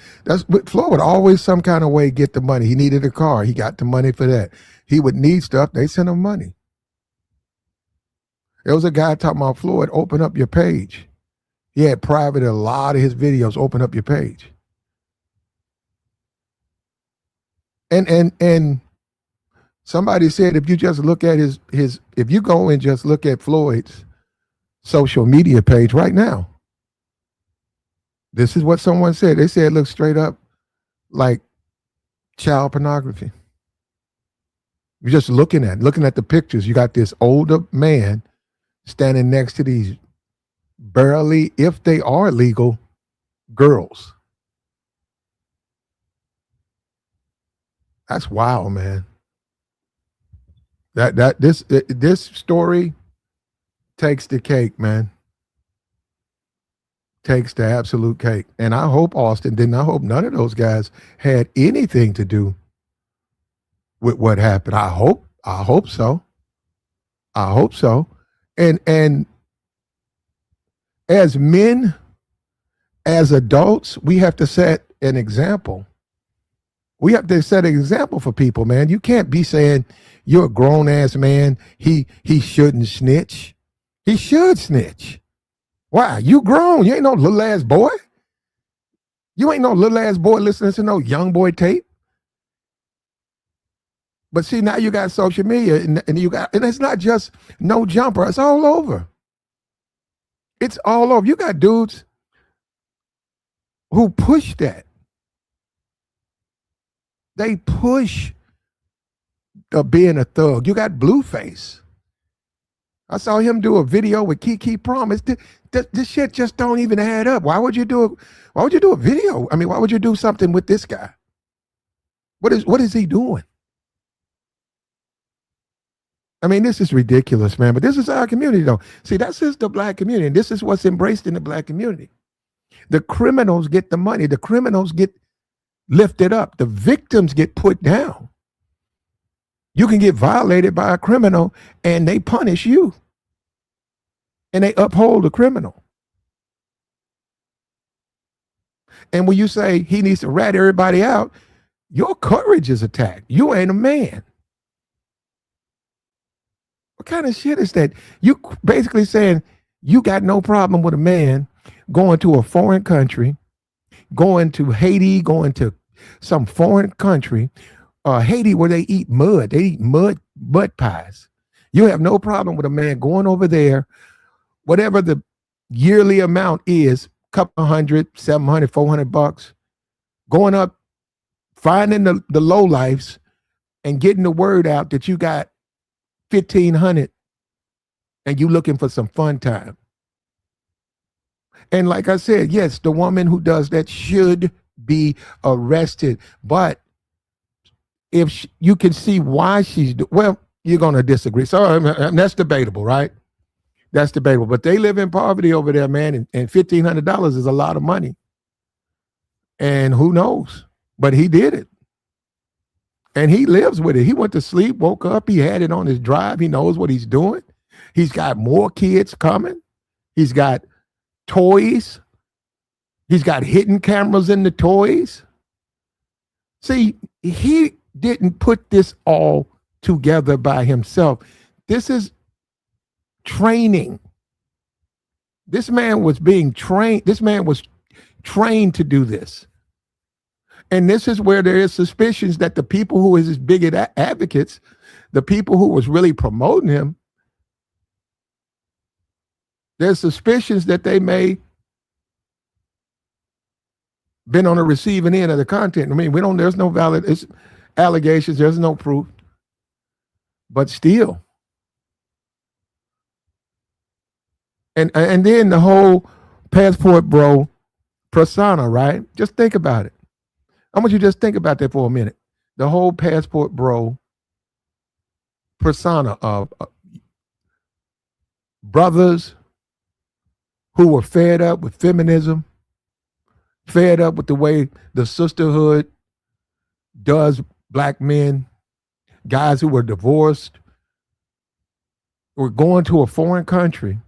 Floyd would always some kind of way get the money. He needed a car. He got the money for that. He would need stuff. They sent him money. There was a guy talking about Floyd, open up your page. He had private a lot of his videos, open up your page. And somebody said if you just look at his if you go and just look at Floyd's social media page right now, this is what someone said. They said it looks straight up like child pornography. You're just looking at the pictures. You got this older man standing next to these barely, if they are legal, girls. That's wild, man. This story takes the cake, man. Takes the absolute cake. And I hope Austin didn't. I hope none of those guys had anything to do with what happened. I hope so. I hope so. And as men, as adults, we have to set an example. We have to set an example for people, man. You can't be saying you're a grown ass man. He shouldn't snitch. He should snitch. Why? You grown. You ain't no little ass boy. You ain't no little ass boy listening to no young boy tape. But see, now you got social media, and it's not just No Jumper. It's all over. It's all over. You got dudes who push that. They push being a thug. You got Blueface. I saw him do a video with Kiki Promise. This shit just don't even add up. Why would you do a video? I mean, why would you do something with this guy? What is he doing? I mean, this is ridiculous, man. But this is our community, though. See, that's just the black community, and this is what's embraced in the black community. The criminals get the money. The criminals get lifted up. The victims get put down. You can get violated by a criminal, and they punish you. And they uphold the criminal. And when you say he needs to rat everybody out, your courage is attacked. You ain't a man. What kind of shit is that? You basically saying you got no problem with a man going to a foreign country, going to Haiti, going to some foreign country, Haiti, where they eat mud. They eat mud pies. You have no problem with a man going over there, whatever the yearly amount is, couple $100, $700, $400, going up, finding the lowlifes and getting the word out that you got $1,500 and you looking for some fun time. And like I said, yes, the woman who does that should be arrested. But if you can see why well, you're going to disagree. So that's debatable, right? That's debatable. But they live in poverty over there, man. And $1,500 is a lot of money. And who knows? But he did it. And he lives with it. He went to sleep, woke up, he had it on his drive. He knows what he's doing. He's got more kids coming. He's got toys. He's got hidden cameras in the toys. See, he didn't put this all together by himself. This is training. This man was being trained. This man was trained to do this. And this is where there is suspicions that the people who is his bigot advocates, the people who was really promoting him, there's suspicions that they may been on the receiving end of the content. I mean, there's no valid allegations, there's no proof. But still. And then the whole passport bro persona, right? Just think about it. I want you to just think about that for a minute. The whole passport bro persona of brothers who were fed up with feminism, fed up with the way the sisterhood does black men, guys who were divorced, were going to a foreign country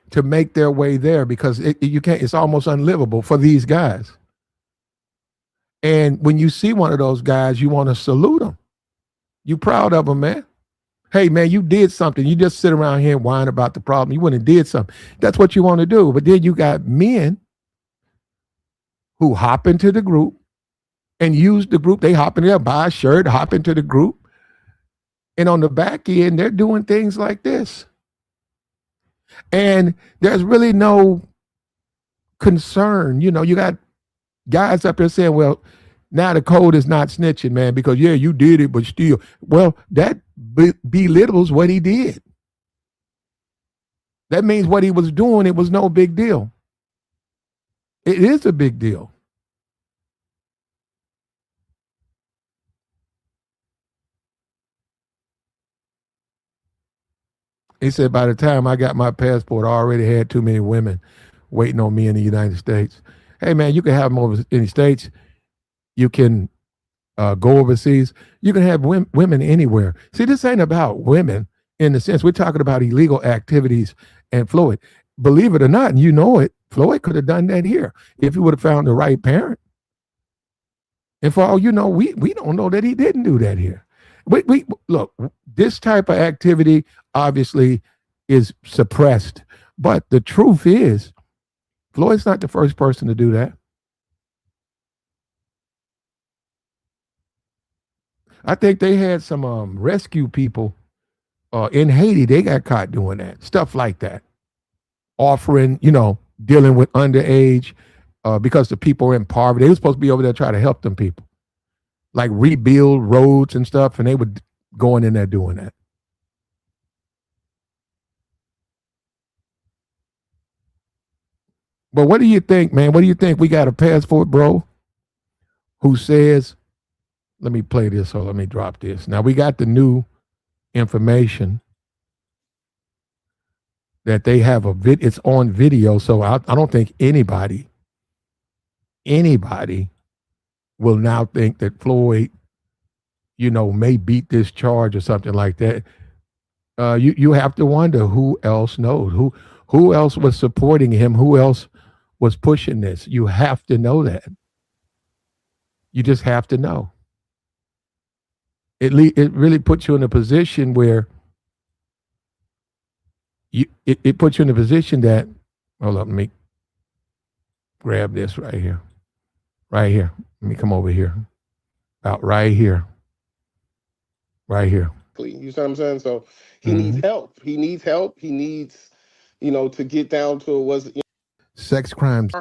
to make their way there because it's almost unlivable for these guys. And when you see one of those guys, you want to salute them. You proud of them, man. Hey, man, you did something. You just sit around here and whine about the problem. You went and did something. That's what you want to do. But then you got men who hop into the group and use the group. They hop in there, buy a shirt, hop into the group. And on the back end, they're doing things like this. And there's really no concern. You know, you got guys up there saying, well, now the code is not snitching, man, because, yeah, you did it, but still. Well, that belittles what he did. That means what he was doing, it was no big deal. It is a big deal. He said, by the time I got my passport, I already had too many women waiting on me in the United States. Hey, man, you can have them over in the States. You can go overseas. You can have women anywhere. See, this ain't about women in the sense we're talking about illegal activities. And Floyd, believe it or not, and you know it, Floyd could have done that here if he would have found the right parent. And for all you know, we don't know that he didn't do that here. We look, this type of activity obviously is suppressed. But the truth is, Floyd's not the first person to do that. I think they had some rescue people in Haiti. They got caught doing that, stuff like that. Offering, dealing with underage because the people are in poverty. They were supposed to be over there trying to help them people, like rebuild roads and stuff, and they were going in there doing that. But what do you think, man? What do you think? We got a passport bro who says, let me play this, or let me drop this. Now, we got the new information that they have it's on video, so I don't think anybody will now think that Floyd, may beat this charge or something like that. You have to wonder who else knows, who else was supporting him, who else was pushing this. You have to know that. You just have to know. It really puts you in a position where it puts you in a position that, hold up, let me grab this right here. Right here. Let me come over here. About right here. Right here. You see what I'm saying? So he needs help. He needs help. He needs, to get down to sex crimes.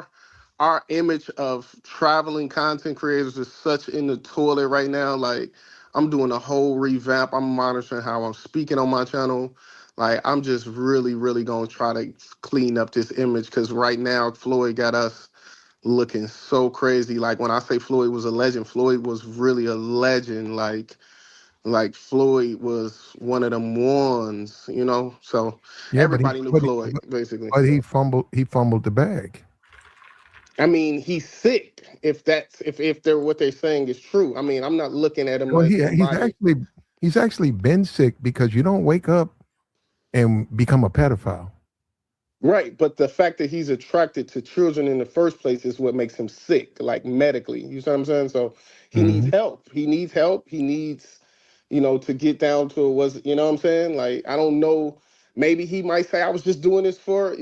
Our image of traveling content creators is such in the toilet right now. Like, I'm doing a whole revamp. I'm monitoring how I'm speaking on my channel. Like, I'm just really, really going to try to clean up this image because right now Floyd got us looking so crazy. Like, when I say Floyd was a legend, Floyd was really a legend. Like Floyd was one of them ones, So yeah, everybody knew Floyd, basically. But he fumbled the bag. I mean, he's sick. If they're what they're saying is true. I mean, I'm not looking at him well, like he's actually been sick because you don't wake up and become a pedophile. Right, but the fact that he's attracted to children in the first place is what makes him sick, like medically. You see what I'm saying? So he needs help. He needs help. He needs, to get down to you know what I'm saying? Like, I don't know. Maybe he might say, I was just doing this for,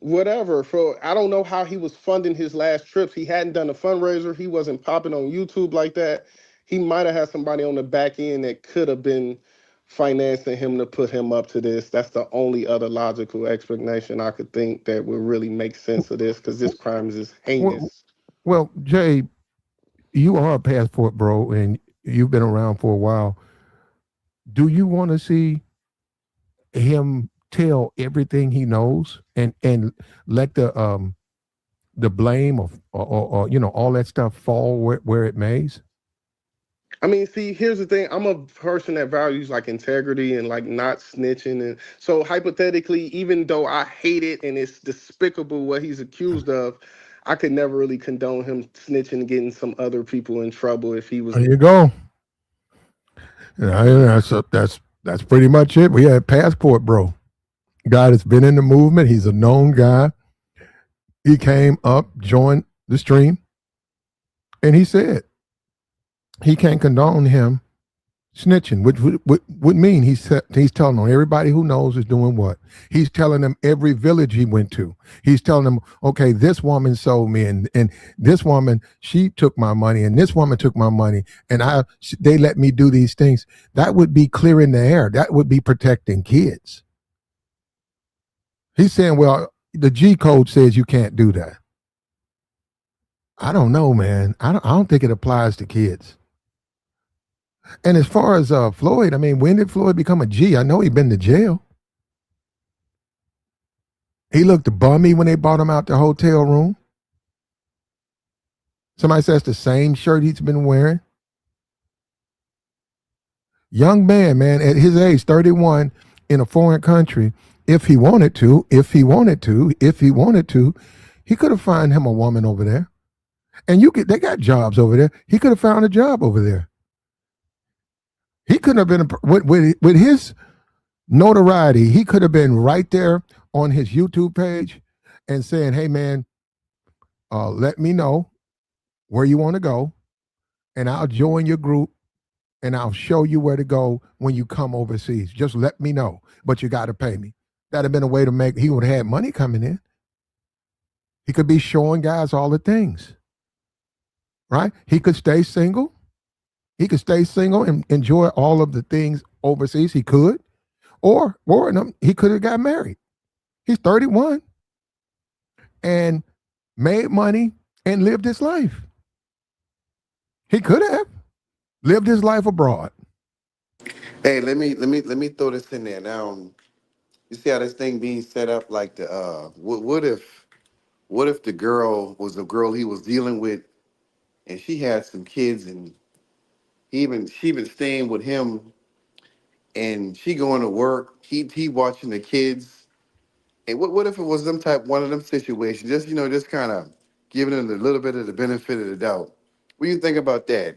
whatever. I don't know how he was funding his last trips. He hadn't done a fundraiser. He wasn't popping on YouTube like that. He might have had somebody on the back end that could have been financing him to put him up to this. That's the only other logical explanation I could think that would really make sense of this, because this crime is just heinous. Well, Jay, you are a passport bro, and you've been around for a while. Do you want to see him tell everything he knows and let the blame or all that stuff fall where it mays? I mean, see, here's the thing. I'm a person that values like integrity and like not snitching. And so hypothetically, even though I hate it and it's despicable what he's accused of, I could never really condone him snitching and getting some other people in trouble if he was. There you go. That's pretty much it. We had passport bro. Guy that's been in the movement. He's a known guy. He came up, joined the stream, and he said he can't condone him snitching, which would mean he's telling on everybody who knows is doing what. He's telling them every village he went to. He's telling them, okay, this woman sold me, and this woman, she took my money, and this woman took my money, and they let me do these things. That would be clearing the air. That would be protecting kids. He's saying, well, the G code says you can't do that. I don't know, man. I don't think it applies to kids. And as far as Floyd, I mean, when did Floyd become a G? I know he'd been to jail. He looked bummy when they brought him out the hotel room. Somebody says the same shirt he's been wearing. Young man, at his age, 31, in a foreign country, if he wanted to, he could have found him a woman over there. And they got jobs over there. He could have found a job over there. He couldn't have been, with his notoriety, he could have been right there on his YouTube page and saying, hey, man, let me know where you want to go, and I'll join your group, and I'll show you where to go when you come overseas. Just let me know, but you got to pay me. That'd have been a way to he would have had money coming in. He could be showing guys all the things, right? He could stay single. He could stay single and enjoy all of the things overseas. He could, or he could have got married. He's 31 and made money and lived his life. He could have lived his life abroad. Hey, let me throw this in there now. You see how this thing being set up? Like what if the girl was the girl he was dealing with, and she had some kids, and she been staying with him, and she going to work, he watching the kids, and what if it was one of them situations? Just kind of giving him a little bit of the benefit of the doubt. What do you think about that?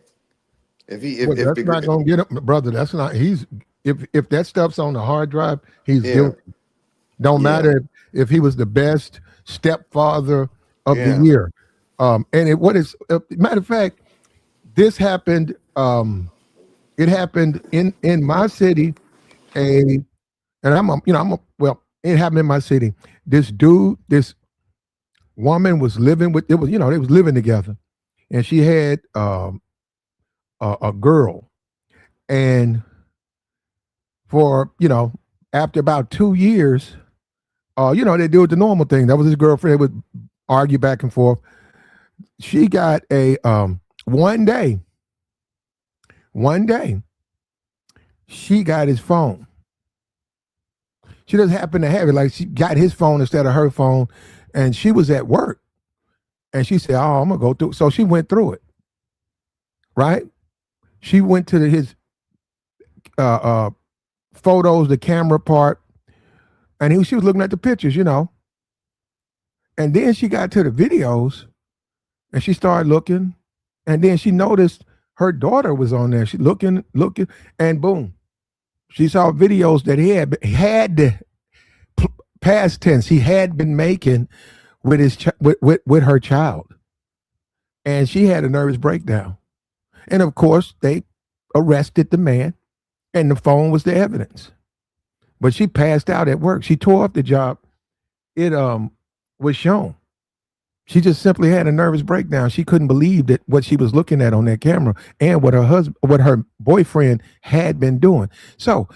That's not gonna get him, brother. That's not. If that stuff's on the hard drive, he's guilty. Don't matter if he was the best stepfather of the year. Matter of fact, this happened. It happened in my city. It happened in my city. This woman was living with. They was living together, and she had a girl, and for after about 2 years, they do it the normal thing. That was his girlfriend. They would argue back and forth. She got a one day she got his phone. She just happened to have it. Like, she got his phone instead of her phone, and she was at work, and she said, oh, I'm gonna go through. So she went through it, right? She went to his photos, the camera part, and she was looking at the pictures, and then she got to the videos, and she started looking, and then she noticed her daughter was on there. She looking, and boom, she saw videos that he had past tense. He had been making with his with her child, and she had a nervous breakdown. And of course, they arrested the man, and the phone was the evidence. But she passed out at work. She tore up the job. It was shown. She just simply had a nervous breakdown. She couldn't believe that what she was looking at on that camera and what her boyfriend had been doing. So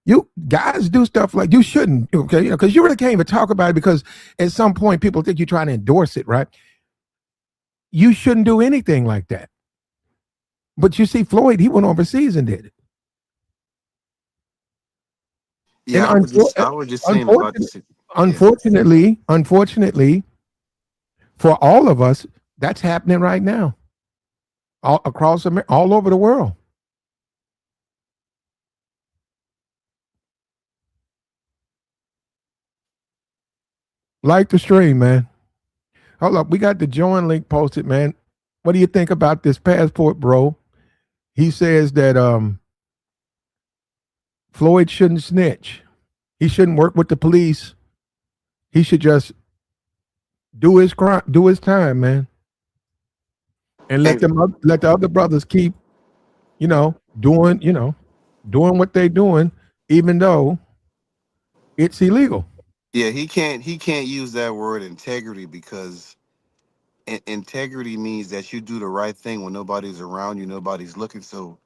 you guys do stuff like you shouldn't, okay? Because you really can't even talk about it because at some point people think you're trying to endorse it, right? You shouldn't do anything like that. But you see, Floyd, he went overseas and did it. Yeah, And I was just saying about this. unfortunately, for all of us, that's happening right now, all across America, all over the world. Like the stream, man. Hold up, we got the join link posted, man. What do you think about this passport, bro? He says that Floyd shouldn't snitch. He shouldn't work with the police. He should just do his crime, do his time, man, and let the other brothers keep, doing what they're doing, even though it's illegal. Yeah, he can't use that word integrity because integrity means that you do the right thing when nobody's around you, nobody's looking. So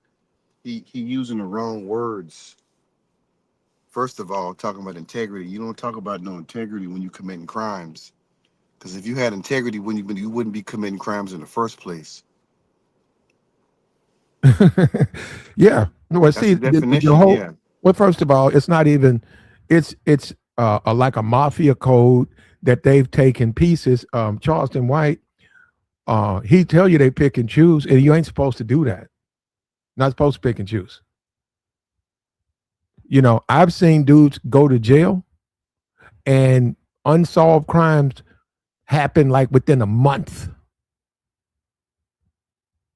he using the wrong words. First of all, talking about integrity, you don't talk about no integrity when you committing crimes. Because if you had integrity, you wouldn't be committing crimes in the first place. Yeah. Well, That's see, the definition. Yeah. Well, first of all, it's not even. It's like a mafia code that they've taken pieces. Charleston White, he tell you they pick and choose, and you ain't supposed to do that. Not supposed to pick and choose. I've seen dudes go to jail, and unsolved crimes happen like within a month.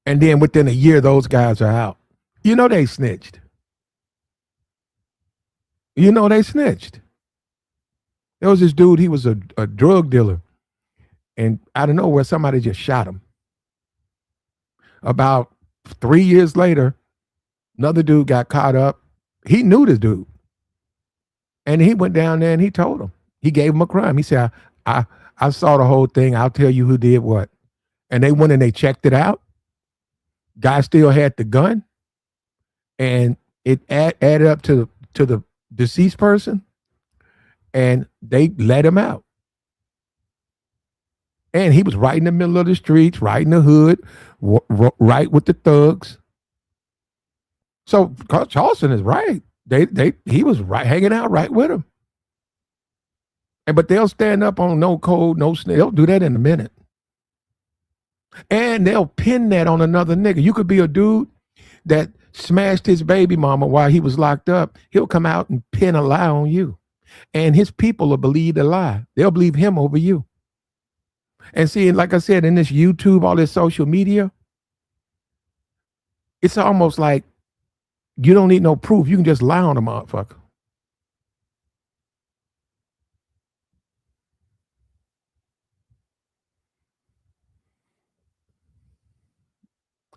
And then within a year, those guys are out. They snitched. They snitched. There was this dude, he was a drug dealer. And out of nowhere, somebody just shot him. About 3 years later, another dude got caught up. He knew this dude. And he went down there and he told him. He gave him a crime. He said, I saw the whole thing. I'll tell you who did what. And they went and they checked it out. Guy still had the gun. And it added up to the deceased person. And they let him out. And he was right in the middle of the streets, right in the hood, right with the thugs. So Charleston is right. He was right, hanging out right with him. But they'll stand up on no code, no snitch. They'll do that in a minute. And they'll pin that on another nigga. You could be a dude that smashed his baby mama while he was locked up. He'll come out and pin a lie on you. And his people will believe the lie. They'll believe him over you. And see, like I said, in this YouTube, all this social media, it's almost like you don't need no proof. You can just lie on a motherfucker.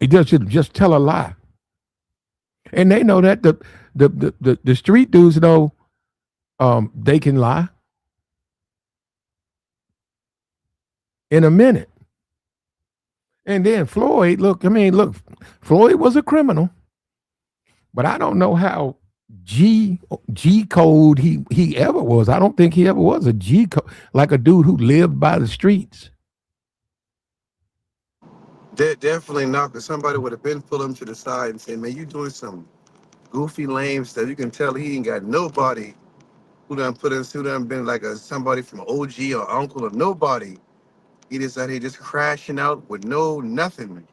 He just tell a lie. And they know that the street dudes know they can lie in a minute. And then Floyd, look, Floyd was a criminal, but I don't know how G code he ever was. I don't think he ever was a G code, like a dude who lived by the streets. Definitely not, because somebody would have been pull him to the side and say, man, you doing some goofy lame stuff. You can tell he ain't got nobody who done been like somebody from OG or uncle or nobody. He just out here just crashing out with nothing.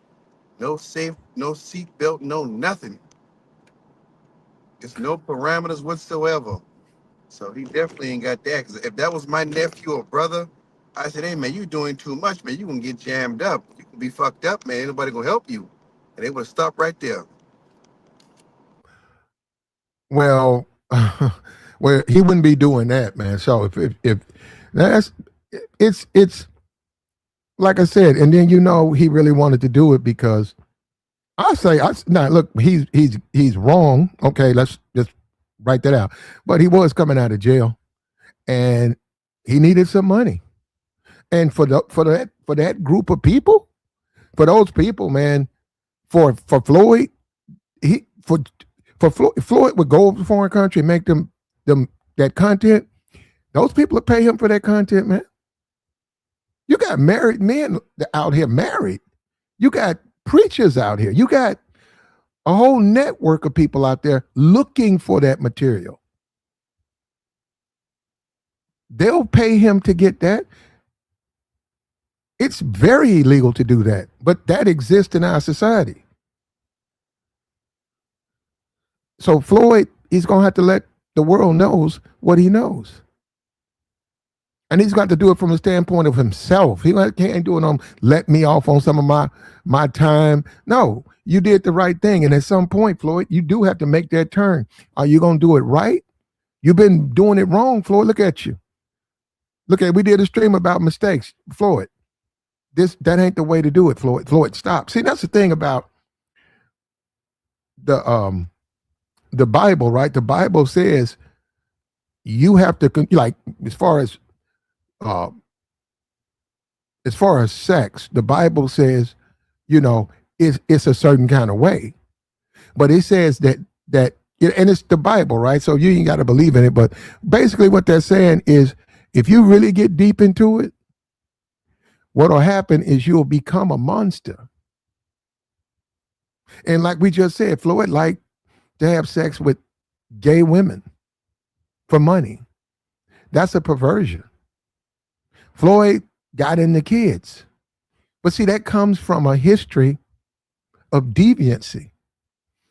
No safe, no seat belt, no nothing. Just no parameters whatsoever. So he definitely ain't got that. Because if that was my nephew or brother, I said, hey, man, you doing too much, man. You gonna get jammed up. You can be fucked up, man. Ain't nobody gonna help you. And they would stop right there. Well, Well, he wouldn't be doing that, man. So if that's it's like I said, and then he really wanted to do it because now look, he's wrong. Okay, let's just write that out. But he was coming out of jail, and he needed some money, and for that group of people, for those people, man, for Floyd, Floyd would go to a foreign country and make them that content. Those people would pay him for that content, man. You got married men out here married. You got preachers out here. You got a whole network of people out there looking for that material. They'll pay him to get that. It's very illegal to do that, but that exists in our society. So Floyd, he's going to have to let the world knows what he knows. And he's got to do it from the standpoint of himself. He can't do it on let me off on some of my time. No, you did the right thing. And at some point, Floyd, you do have to make that turn. Are you going to do it right? You've been doing it wrong, Floyd. Look at you. We did a stream about mistakes. Floyd, that ain't the way to do it, Floyd. Floyd, stop. See, that's the thing about the Bible, right? The Bible says you have to, like, as far as sex, the Bible says, it's a certain kind of way, but it says that, and it's the Bible, right? So you ain't got to believe in it, but basically what they're saying is, if you really get deep into it, what'll happen is you'll become a monster. And like we just said, Floyd liked to have sex with gay women for money. That's a perversion. Floyd got into kids. But see, that comes from a history of deviancy.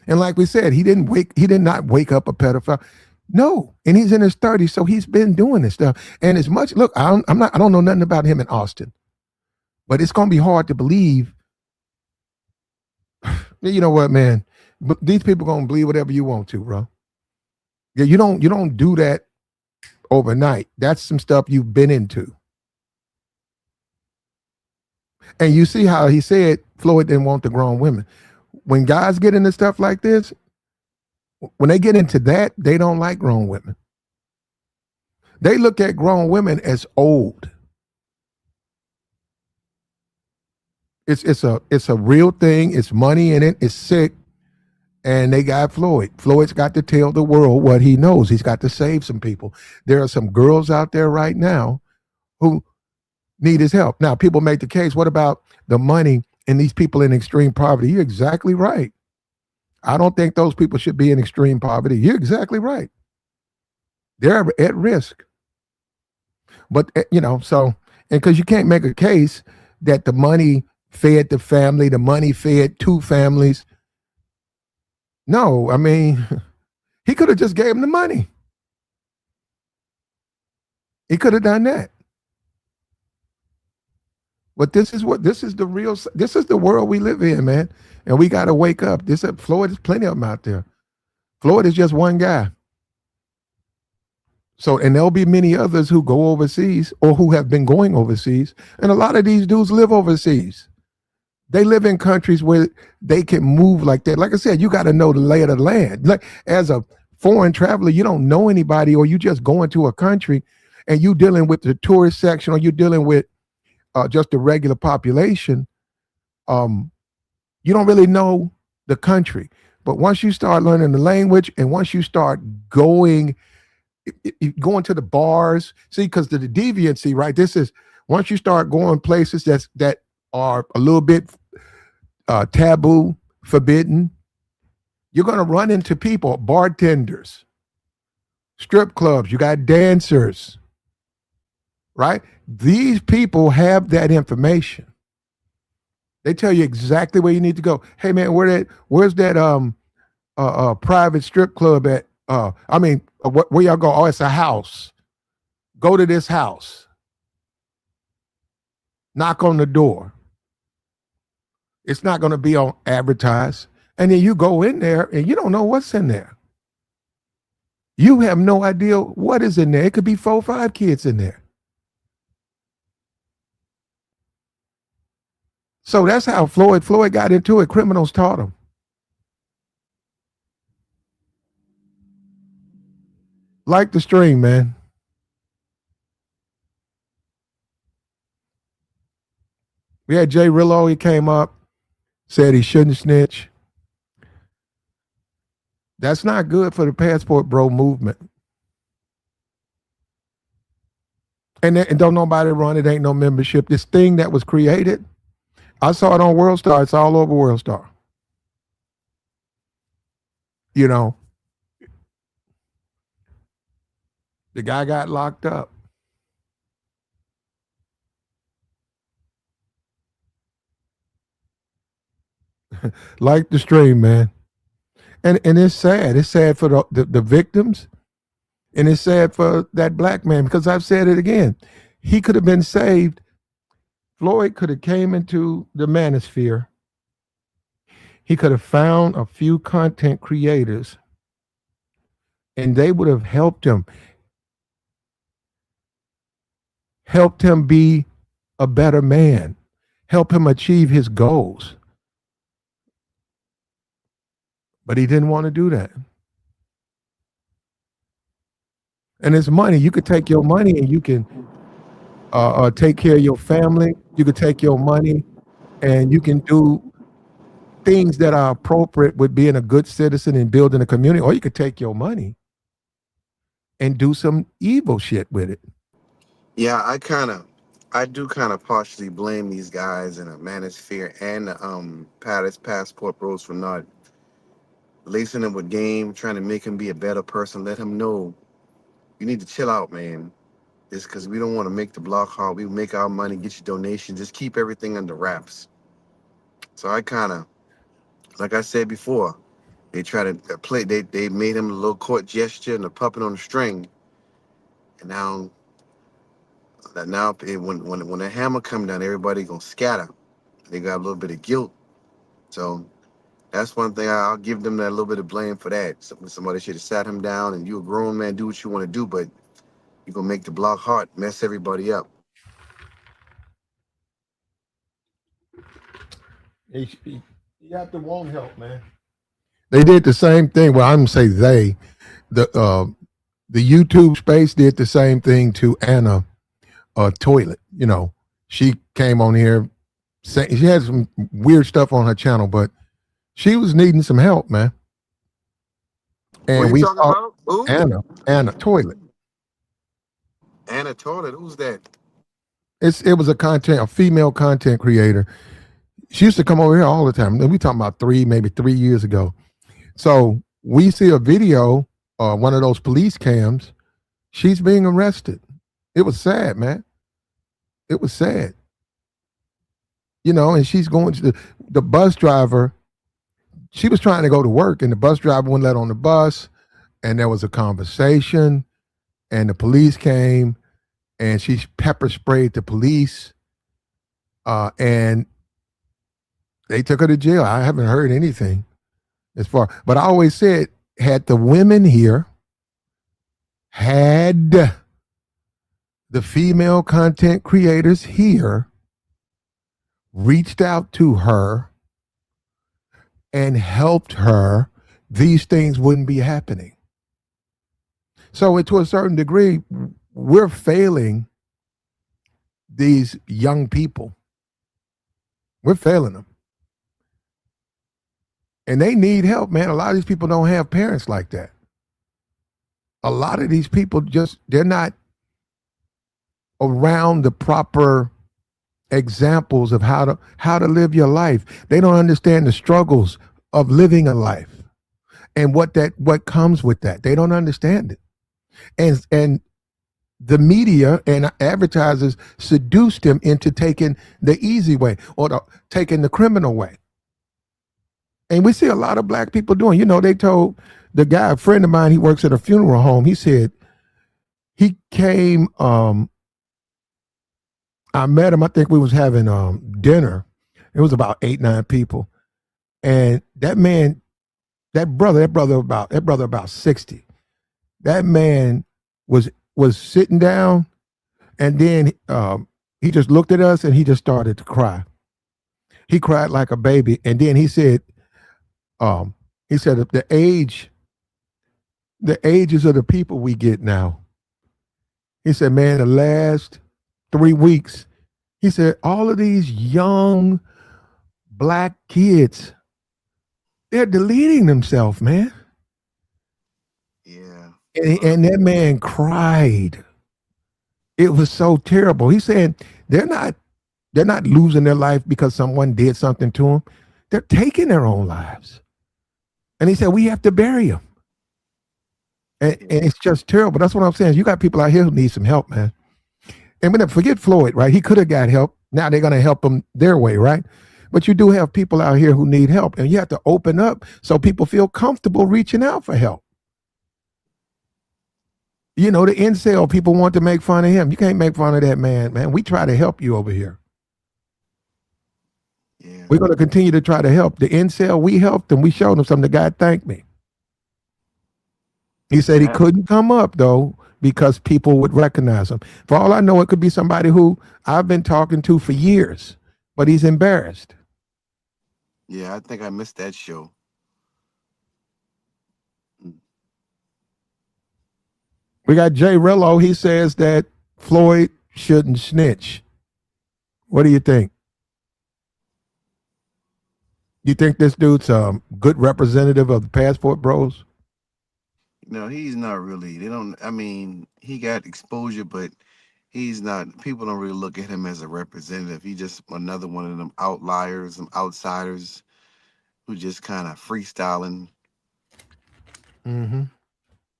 And like we said, he did not wake up a pedophile. No, and he's in his 30s, so he's been doing this stuff. And as much, look, I don't know nothing about him in Austin, but it's gonna be hard to believe. You know what, man? But these people gonna believe whatever you want to, bro. Yeah, you don't do that overnight. That's some stuff you've been into. And you see how he said Floyd didn't want the grown women. When guys get into stuff like this, when they get into that, they don't like grown women. They look at grown women as old. It's a real thing. It's money in it. It's sick. And they got Floyd. Floyd's got to tell the world what he knows. He's got to save some people. There are some girls out there right now who need his help. Now, people make the case, what about the money and these people in extreme poverty? You're exactly right. I don't think those people should be in extreme poverty. You're exactly right. They're at risk. But, and because you can't make a case that the money fed the family, the money fed two families. No, I mean, he could have just gave him the money. He could have done that. But this is the world we live in, man. And we got to wake up. Floyd, is plenty of them out there. Floyd is just one guy. So, and there'll be many others who go overseas or who have been going overseas. And a lot of these dudes live overseas. They live in countries where they can move like that. Like I said, you got to know the lay of the land. Like, as a foreign traveler, you don't know anybody, or you just go into a country and you dealing with the tourist section, or you're dealing with just the regular population. You don't really know the country. But once you start learning the language, and once you start going to the bars, see, because the deviancy, right? This is once you start going places that are a little bit taboo, forbidden, you're going to run into people, bartenders, strip clubs, you got dancers, right? These people have that information. They tell you exactly where you need to go. Hey man, where's that private strip club at? Where y'all go? Oh, it's a house. Go to this house. Knock on the door. It's not going to be on advertised. And then you go in there and you don't know what's in there. You have no idea what is in there. It could be 4 or 5 kids in there. So that's how Floyd got into it. Criminals taught him. Like the stream, man. We had Jrello. He came up, said he shouldn't snitch. That's not good for the passport bro movement. And don't nobody run it. Ain't no membership. This thing that was created, I saw it on World Star. It's all over World Star. You know, the guy got locked up. Like the stream, man. And it's sad. It's sad for the victims. And it's sad for that black man, because I've said it again. He could have been saved. Floyd could have came into the manosphere. He could have found a few content creators, and they would have helped him be a better man, help him achieve his goals. But he didn't want to do that. And it's money. You could take your money and you can take care of your family. You could take your money and you can do things that are appropriate with being a good citizen and building a community. Or you could take your money and do some evil shit with it. Yeah, I do kind of partially blame these guys in the manosphere and the passport bros for not lacing him with game, trying to make him be a better person. Let him know you need to chill out, man. It's because we don't want to make the block hard. We make our money, get your donations, just keep everything under wraps. So I kind of, like I said before, they try to play. They made him a little court gesture and a puppet on the string, and now when the hammer come down, everybody gonna scatter. They got a little bit of guilt. So that's one thing I'll give them that little bit of blame for that. Somebody should have sat him down and you a grown man, do what you want to do, but you're gonna make the block hard, mess everybody up. You have to want help, man. They did the same thing. Well, I'm gonna say the YouTube space did the same thing to Anna Toilet. You know, she came on here saying she had some weird stuff on her channel, but she was needing some help, man. And we talking about Anna Toilet. Anna Toilet, who's that? It was a female content creator. She used to come over here all the time. We talking about maybe 3 years ago. So we see a video, one of those police cams. She's being arrested. It was sad, man. It was sad. You know, and she's going to the bus driver. She was trying to go to work, and the bus driver wouldn't let her on the bus. And there was a conversation, and the police came, and she pepper sprayed the police, and they took her to jail. I haven't heard anything but I always said, had the women here, had the female content creators here reached out to her and helped her, these things wouldn't be happening. So to a certain degree, we're failing these young people. We're failing them. And they need help, man. A lot of these people don't have parents like that. A lot of these people they're not around the proper examples of how to live your life. They don't understand the struggles of living a life and what comes with that. They don't understand it. And the media and advertisers seduced them into taking the easy way or taking the criminal way. And we see a lot of black people doing, they told the guy, a friend of mine, he works at a funeral home. He said he came, I met him. I think we was having dinner. It was about 8, 9 people. And that man, that brother about 60. That man was sitting down, and then he just looked at us and he just started to cry. He cried like a baby, and then he said the ages of the people we get now. He said, man, the last 3 weeks, he said, all of these young black kids, they're deleting themselves, man. Yeah. And that man cried. It was so terrible. He said they're not losing their life because someone did something to them. They're taking their own lives. And he said, we have to bury them. And it's just terrible. That's what I'm saying. You got people out here who need some help, man. And when forget Floyd, right? He could have got help. Now they're going to help him their way, right? But you do have people out here who need help, and you have to open up so people feel comfortable reaching out for help. You know, the incel people want to make fun of him. You can't make fun of that man, man. We try to help you over here. Yeah. We're going to continue to try to help. The incel, we helped him. We showed him something. The guy thanked me. He said he couldn't come up, though, because people would recognize him. For all I know, it could be somebody who I've been talking to for years, but he's embarrassed. Yeah, I think I missed that show. We got Jrello. He says that Floyd shouldn't snitch. What do you think? You think this dude's a good representative of the Passport Bros? No, he's not really. He got exposure, but he's not. People don't really look at him as a representative. He's just another one of them outliers, some outsiders who just kind of freestyling. Mm-hmm.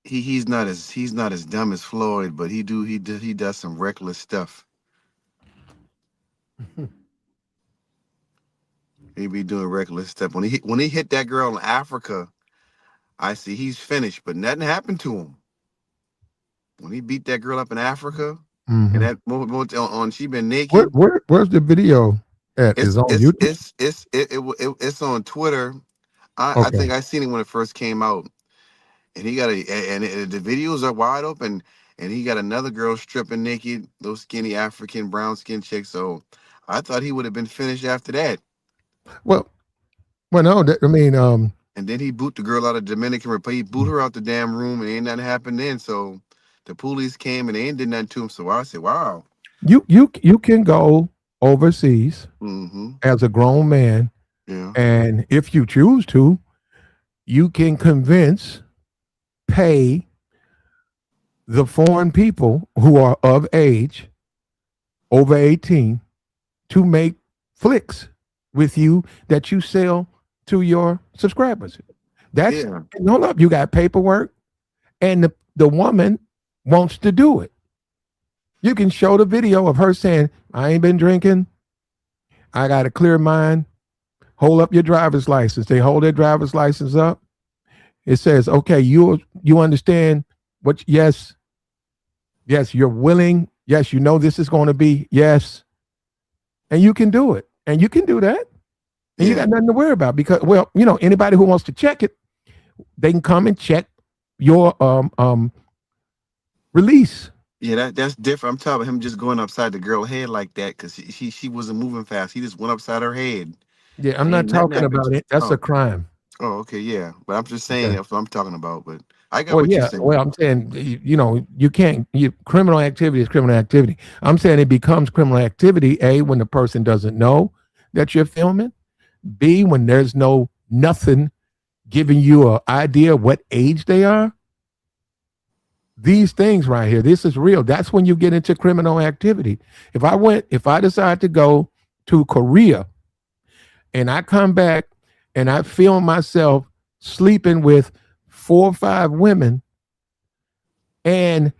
He's not as dumb as Floyd, but he does some reckless stuff. He be doing reckless stuff. When he hit that girl in Africa, I see he's finished, but nothing happened to him. When he beat that girl up in Africa, and that moment on she been naked. Where's the video at? Is on YouTube? It's on Twitter. I think I seen it when it first came out, and he got the videos are wide open, and he got another girl stripping naked, those skinny African brown skin chicks. So I thought he would have been finished after that. Well, no, and then he boot the girl out of Dominican Republic. He boot her out the damn room, and ain't nothing happened then. So the police came and they ain't did nothing to him. So I said, wow. You can go overseas as a grown man, and if you choose to, you can pay the foreign people who are of age, over 18, to make flicks with you that you sell to your subscribers. That's hold up, you got paperwork, and the woman wants to do it. You can show the video of her saying, I ain't been drinking, I got a clear mind, hold up your driver's license. They hold their driver's license up. It says, okay, you understand what, yes, you're willing, yes, you know this is going to be, yes, and you can do it. And you can do that. And you got nothing to worry about because, well, you know, anybody who wants to check it, they can come and check your release. Yeah, that's different. I'm talking about him just going upside the girl's head like that because she wasn't moving fast. He just went upside her head. Yeah, I'm not talking about it. That's a crime. Oh, okay, yeah. But I'm just saying that's what I'm talking about. But I got what you're saying. Well, I'm saying, you know, criminal activity is criminal activity. I'm saying it becomes criminal activity, A, when the person doesn't know that you're filming. B, when there's nothing giving you an idea what age they are. These things right here, this is real. That's when you get into criminal activity. If I decide to go to Korea and I come back and I film myself sleeping with 4 or 5 women and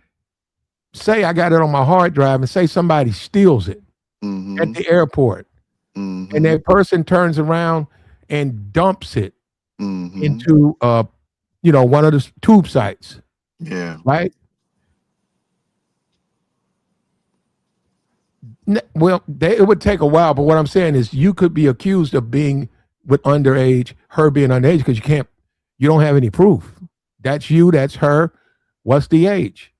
say I got it on my hard drive and say somebody steals it at the airport and that person turns around and dumps it into one of the tube sites. Yeah. Right. Well, it would take a while, but what I'm saying is you could be accused of being with underage, her being underage, because you don't have any proof. That's you, that's her, What's the age?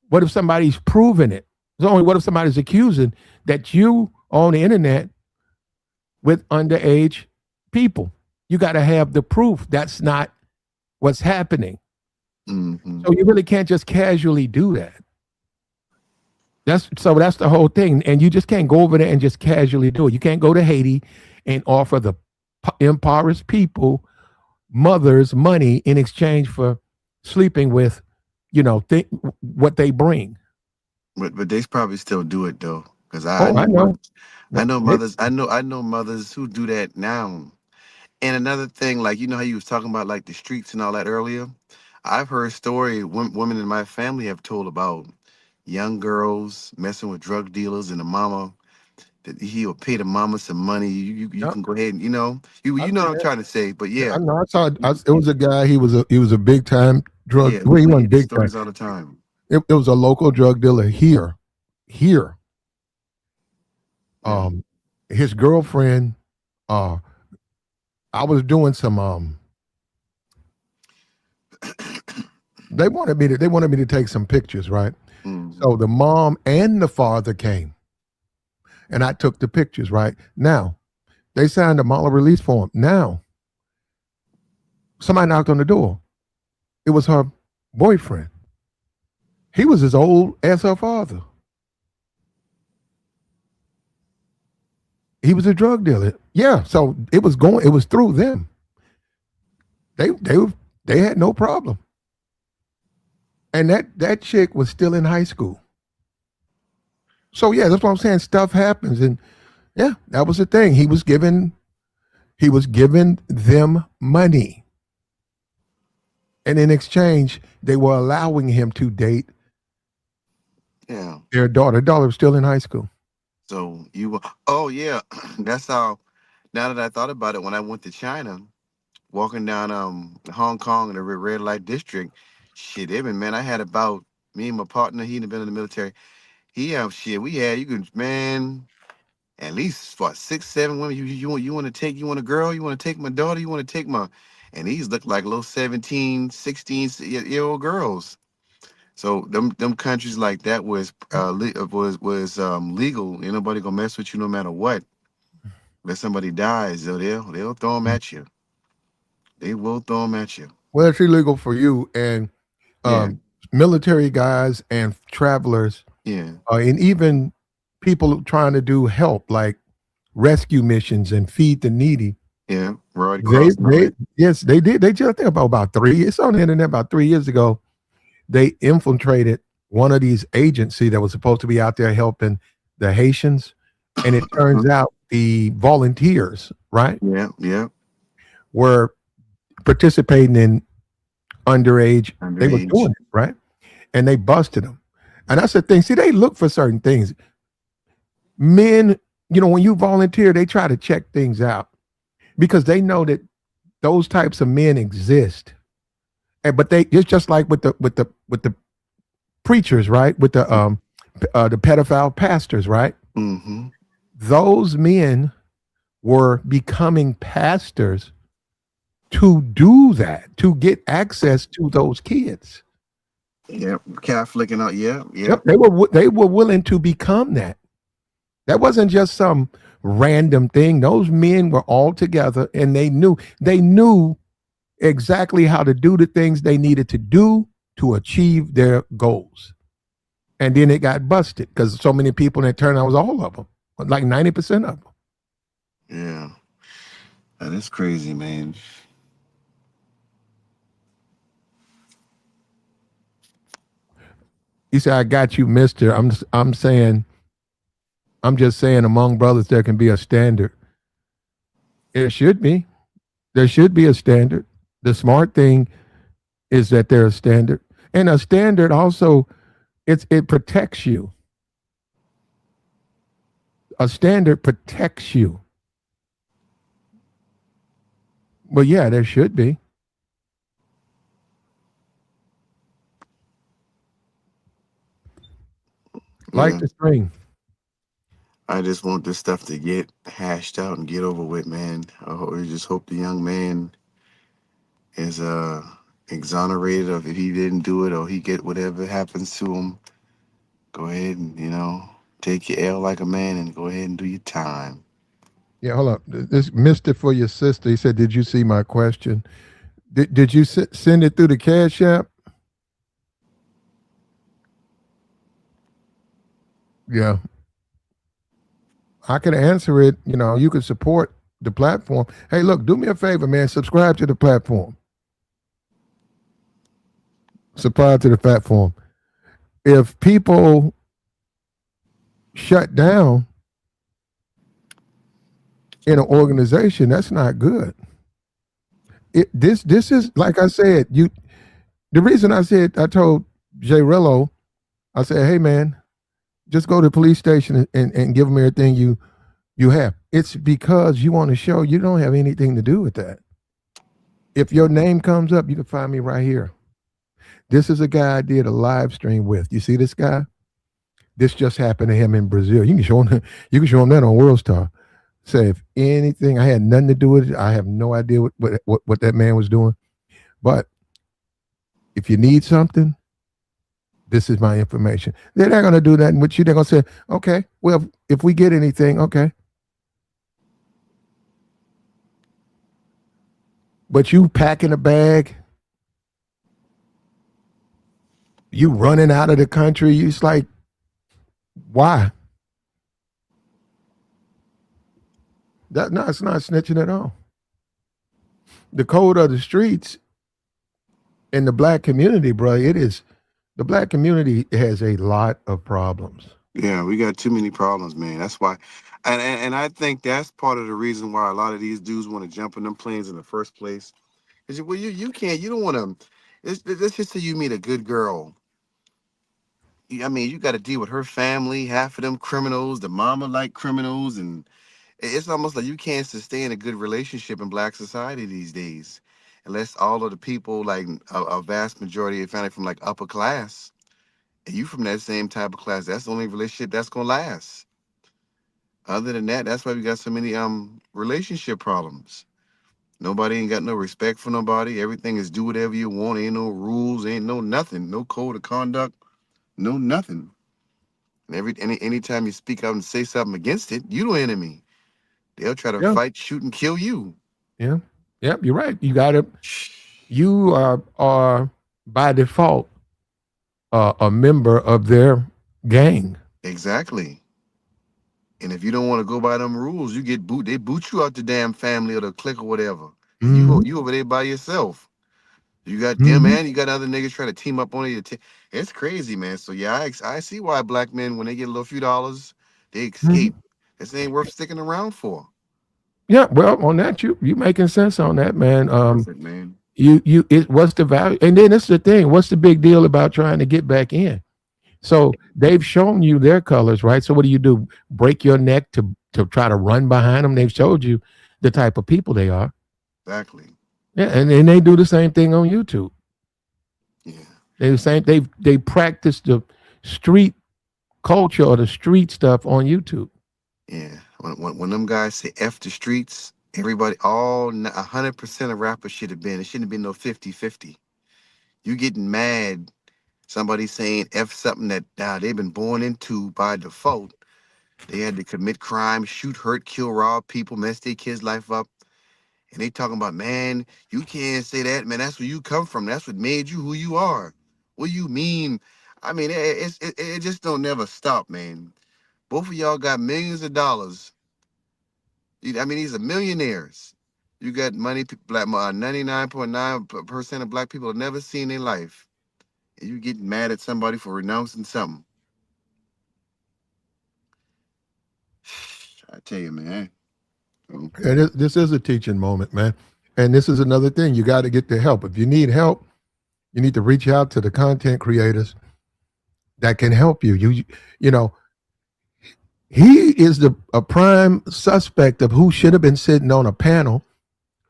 What if somebody's proving it? What if somebody's accusing that you on the internet with underage people? You got to have the proof. That's not what's happening. Mm-hmm. So you really can't just casually do that. That's the whole thing. And you just can't go over there and just casually do it. You can't go to Haiti and offer the impoverished people, mothers, money in exchange for sleeping with, what they bring. But they probably still do it though, because I know. I know mothers. I know mothers who do that now. And another thing, like how you was talking about like the streets and all that earlier. I've heard story women in my family have told about young girls messing with drug dealers, and the mama that he will pay the mama some money. You can go ahead and you know what I'm trying to say. But I yeah, know. It was a guy. He was a big time drug. yeah, Well, he we hear wasn't these big time. stories all the time. It was a local drug dealer here. Yeah. His girlfriend. I was doing some. They wanted me to take some pictures, right? Mm-hmm. So the mom and the father came, and I took the pictures. Right now, they signed a model release form. Now, somebody knocked on the door. It was her boyfriend. He was as old as her father. He was a drug dealer. Yeah, so it was through them. They had no problem. And that chick was still in high school. So yeah, that's what I'm saying. Stuff happens, and yeah, that was the thing. He was giving them money, and in exchange, they were allowing him to date their daughter. Their daughter was still in high school. So oh yeah, that's how. Now that I thought about it, when I went to China, walking down Hong Kong in the red light district, shit, even man, I had about me and my partner. He'd been in the military. We had you could man. At least what 6, 7 women you want to take, you want a girl, you want to take my daughter, you want to take my, and these look like little 17, 16-year old girls. So them countries like that was legal. Ain't nobody gonna mess with you no matter what. If somebody dies, they'll throw them at you. They will throw them at you. Well, it's illegal for you and Yeah. military guys and travelers. Yeah. And even people trying to do help like rescue missions and feed the needy. Yeah. Red Cross. Yes, they did. They just about 3. It's on the internet about 3 years ago. They infiltrated one of these agencies that was supposed to be out there helping the Haitians, and it turns out the volunteers, right? Yeah. Were participating in underage. They were doing it, right? And they busted them. And that's the thing. See, they look for certain things. Men, when you volunteer, they try to check things out because they know that those types of men exist. But it's just like with the preachers, right? With the pedophile pastors, right? Mm-hmm. Those men were becoming pastors to do that, to get access to those kids. Yeah, Catholic and all. Yeah. Yep, they were willing to become that. That wasn't just some random thing. Those men were all together, and they knew exactly how to do the things they needed to do to achieve their goals. And then it got busted because so many people, and it turned out it was all of them, like 90% of them. Yeah, that is crazy, man. You say, "I got you, mister." I'm just saying among brothers there can be a standard. There should be. There should be a standard. The smart thing is that there's a standard. And a standard also, it protects you. A standard protects you. Well, yeah, there should be. Like the string. I just want this stuff to get hashed out and get over with, man. I just hope the young man is exonerated, or if he didn't do it, or he get whatever happens to him, go ahead and take your L like a man and go ahead and do your time. Yeah, hold up. This missed it for your sister. He said, "Did you see my question? Did you send it through the Cash App?" Yeah, I could answer it. You could support the platform. Hey, look, do me a favor, man. Subscribe to the platform. Subscribe to the platform. If people shut down in an organization, that's not good. This is, like I said, the reason I told Jrello, I said, hey man, just go to the police station and give them everything you have. It's because you want to show you don't have anything to do with that. If your name comes up, you can find me right here. This is a guy I did a live stream with. You see this guy? This just happened to him in Brazil. You can show him that on World Star. Say, if anything, I had nothing to do with it. I have no idea what that man was doing. But if you need something, this is my information. They're not going to do that with you. They're going to say, okay, well, if we get anything, okay. But you packing a bag, you running out of the country, it's like, why? No, it's not snitching at all. The code of the streets in the black community, bro, the black community has a lot of problems. Yeah, we got too many problems, man. That's why, and I think that's part of the reason why a lot of these dudes want to jump in them planes in the first place. Is well, you can't, you don't want to. Let's just say you meet a good girl. I mean, you got to deal with her family. Half of them criminals, the mama like criminals, and it's almost like you can't sustain a good relationship in black society these days, unless all of the people, like a vast majority of family from like upper class, and you from that same type of class. That's the only relationship that's gonna last. Other than that, that's why we got so many relationship problems. Nobody ain't got no respect for nobody. Everything is do whatever you want. Ain't no rules. Ain't no nothing. No code of conduct. No nothing. And anytime you speak out and say something against it, you the enemy. They'll try to fight, shoot, and kill you. Yeah. Yep, you're right. You are by default a member of their gang. Exactly. And if you don't want to go by them rules, you get boot. They boot you out the damn family or the clique or whatever. And you over there by yourself. You got them and you got other niggas trying to team up on you. It's crazy, man. So yeah, I see why black men, when they get a little few dollars, they escape. This ain't worth sticking around for. Yeah, well, on that you making sense on that, man. Perfect, man. What's the value? And then it's the thing. What's the big deal about trying to get back in? So they've shown you their colors, right? So what do? Break your neck to try to run behind them? They've showed you the type of people they are. Exactly. Yeah, and they do the same thing on YouTube. Yeah. They practice the street culture or the street stuff on YouTube. Yeah. When them guys say F the streets, everybody, all 100% of rappers should have been. It shouldn't have been no 50-50. You getting mad, somebody saying F something that they've been born into by default. They had to commit crime, shoot, hurt, kill, rob people, mess their kids' life up. And they talking about, man, you can't say that, man. That's where you come from. That's what made you who you are. What do you mean? I mean, it just don't never stop, man. Both of y'all got millions of dollars. I mean, these are millionaires. You got money, black 99.9% of black people have never seen in their life. And you getting mad at somebody for renouncing something. I tell you, man. And this is a teaching moment, man. And this is another thing. You got to get the help. If you need help, you need to reach out to the content creators that can help you. You know, he is a prime suspect of who should have been sitting on a panel,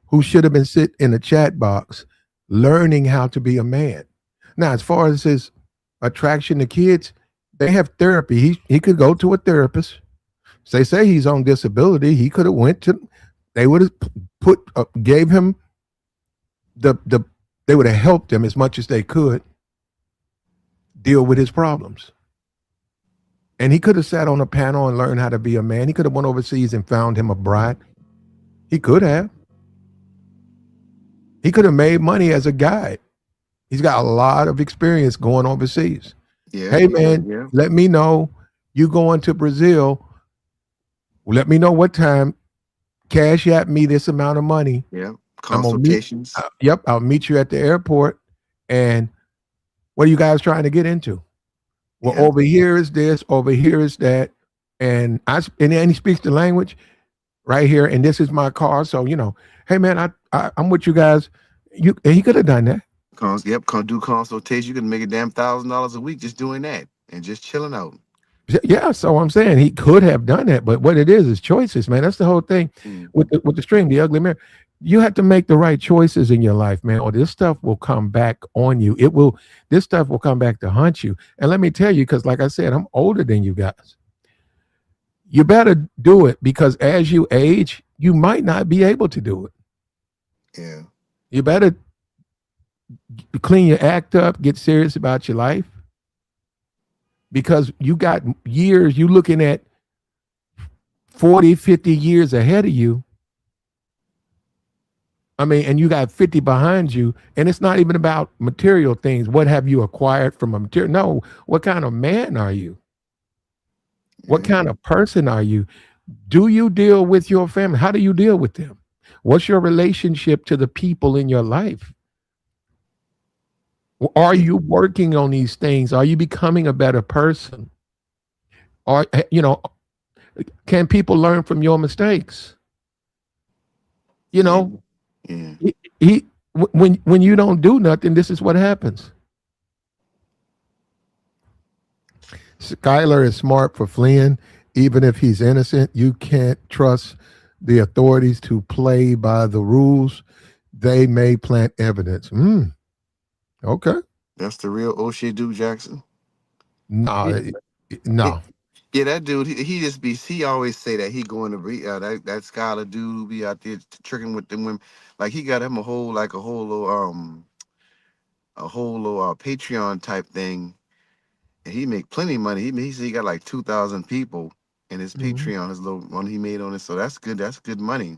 who should have been sitting in a chat box, learning how to be a man. Now, as far as his attraction to kids, they have therapy. He could go to a therapist. They say he's on disability. He could have they would have gave him they they would have helped him as much as they could deal with his problems. And he could have sat on a panel and learned how to be a man. He could have went overseas and found him a bride. He could have. He could have made money as a guide. He's got a lot of experience going overseas. Yeah. Hey, man, let me know you going to Brazil. Let me know what time. Cash at me this amount of money. Yeah. Consultations. I'll meet you at the airport. And what are you guys trying to get into? Well, over here is this, over here is that. And then he speaks the language right here. And this is my car. So, hey man, I'm with you guys. And he could have done that. Do consultation. You can make a damn $1,000 a week just doing that and just chilling out. Yeah, so I'm saying he could have done that, but what it is choices, man. That's the whole thing with the stream, the ugly mirror. You have to make the right choices in your life, man, or this stuff will come back on you. This stuff will come back to haunt you. And let me tell you, because like I said, I'm older than you guys. You better do it, because as you age, you might not be able to do it. Yeah. You better clean your act up, get serious about your life. Because you got years, you looking at 40, 50 years ahead of you. I mean, and you got 50 behind you, and it's not even about material things. What have you acquired from a material? No, what kind of man are you? What kind of person are you? Do you deal with your family? How do you deal with them? What's your relationship to the people in your life? Are you working on these things? Are you becoming a better person? Or, can people learn from your mistakes? When you don't do nothing, this is what happens. Skylar is smart for fleeing. Even if he's innocent, you can't trust the authorities to play by the rules. They may plant evidence. Okay. That's the real O'Shea Duke Jackson. No. Yeah, that dude, he always say that he going to be that scholar dude be out there tricking with them women. Like he got him a whole little Patreon type thing, and he make plenty of money. He said he got like 2,000 people in his Patreon, his little one he made on it. So that's good. That's good money.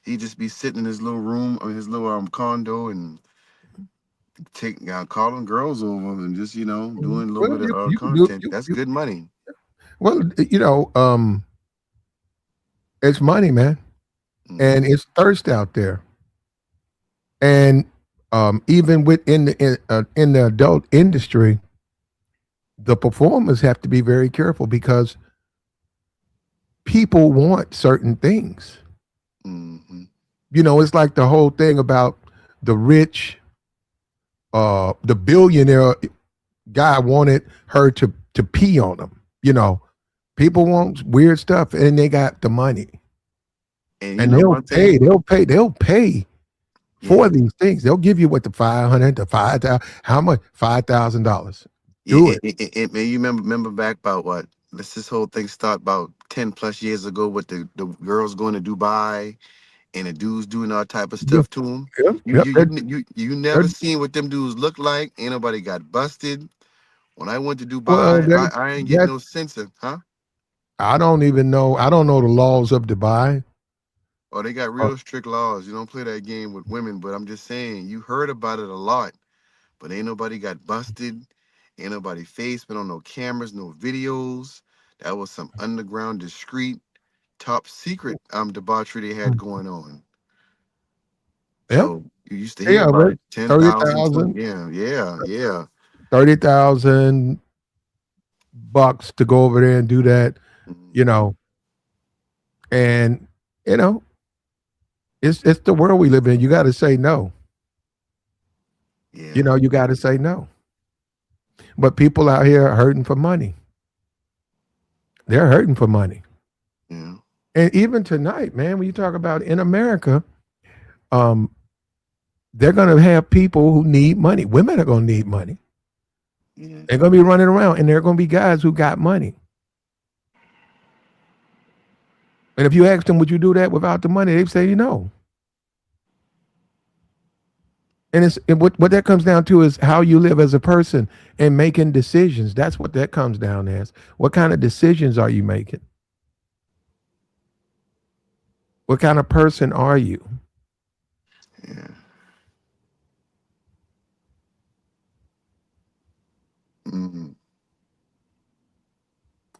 He just be sitting in his little room or his little condo and calling girls over and just doing a little bit of content. That's good money. Well, it's money, man, and it's thirst out there. And even within in the adult industry, the performers have to be very careful because people want certain things. It's like the whole thing about the rich, the billionaire guy wanted her to pee on him. People want weird stuff, and they got the money, and they'll pay for these things. They'll give you the $500 to $5,000. How much? $5,000. Do it. And you remember back about what? This whole thing start about 10 plus years ago with the girls going to Dubai and the dudes doing all type of stuff to them. You never seen what them dudes look like. Ain't nobody got busted. When I went to Dubai, I ain't get no sense of, huh? I don't even know. I don't know the laws of Dubai. Oh, they got real strict laws. You don't play that game with women, but I'm just saying, you heard about it a lot, but ain't nobody got busted. Ain't nobody face been on no cameras, no videos. That was some underground, discreet, top secret debauchery they had going on. So you used to hear about it. 10,000. Yeah. $30,000 to go over there and do that, and it's the world we live in. You got to say no. Yeah. You got to say no. But people out here are hurting for money. They're hurting for money. Yeah. And even tonight, man, when you talk about in America, they're going to have people who need money. Women are going to need money. Yeah. They're going to be running around, and there are going to be guys who got money. And if you ask them, would you do that without the money? They say, no. And what that comes down to is how you live as a person and making decisions. That's what that comes down as. What kind of decisions are you making? What kind of person are you? Yeah. Mm-hmm.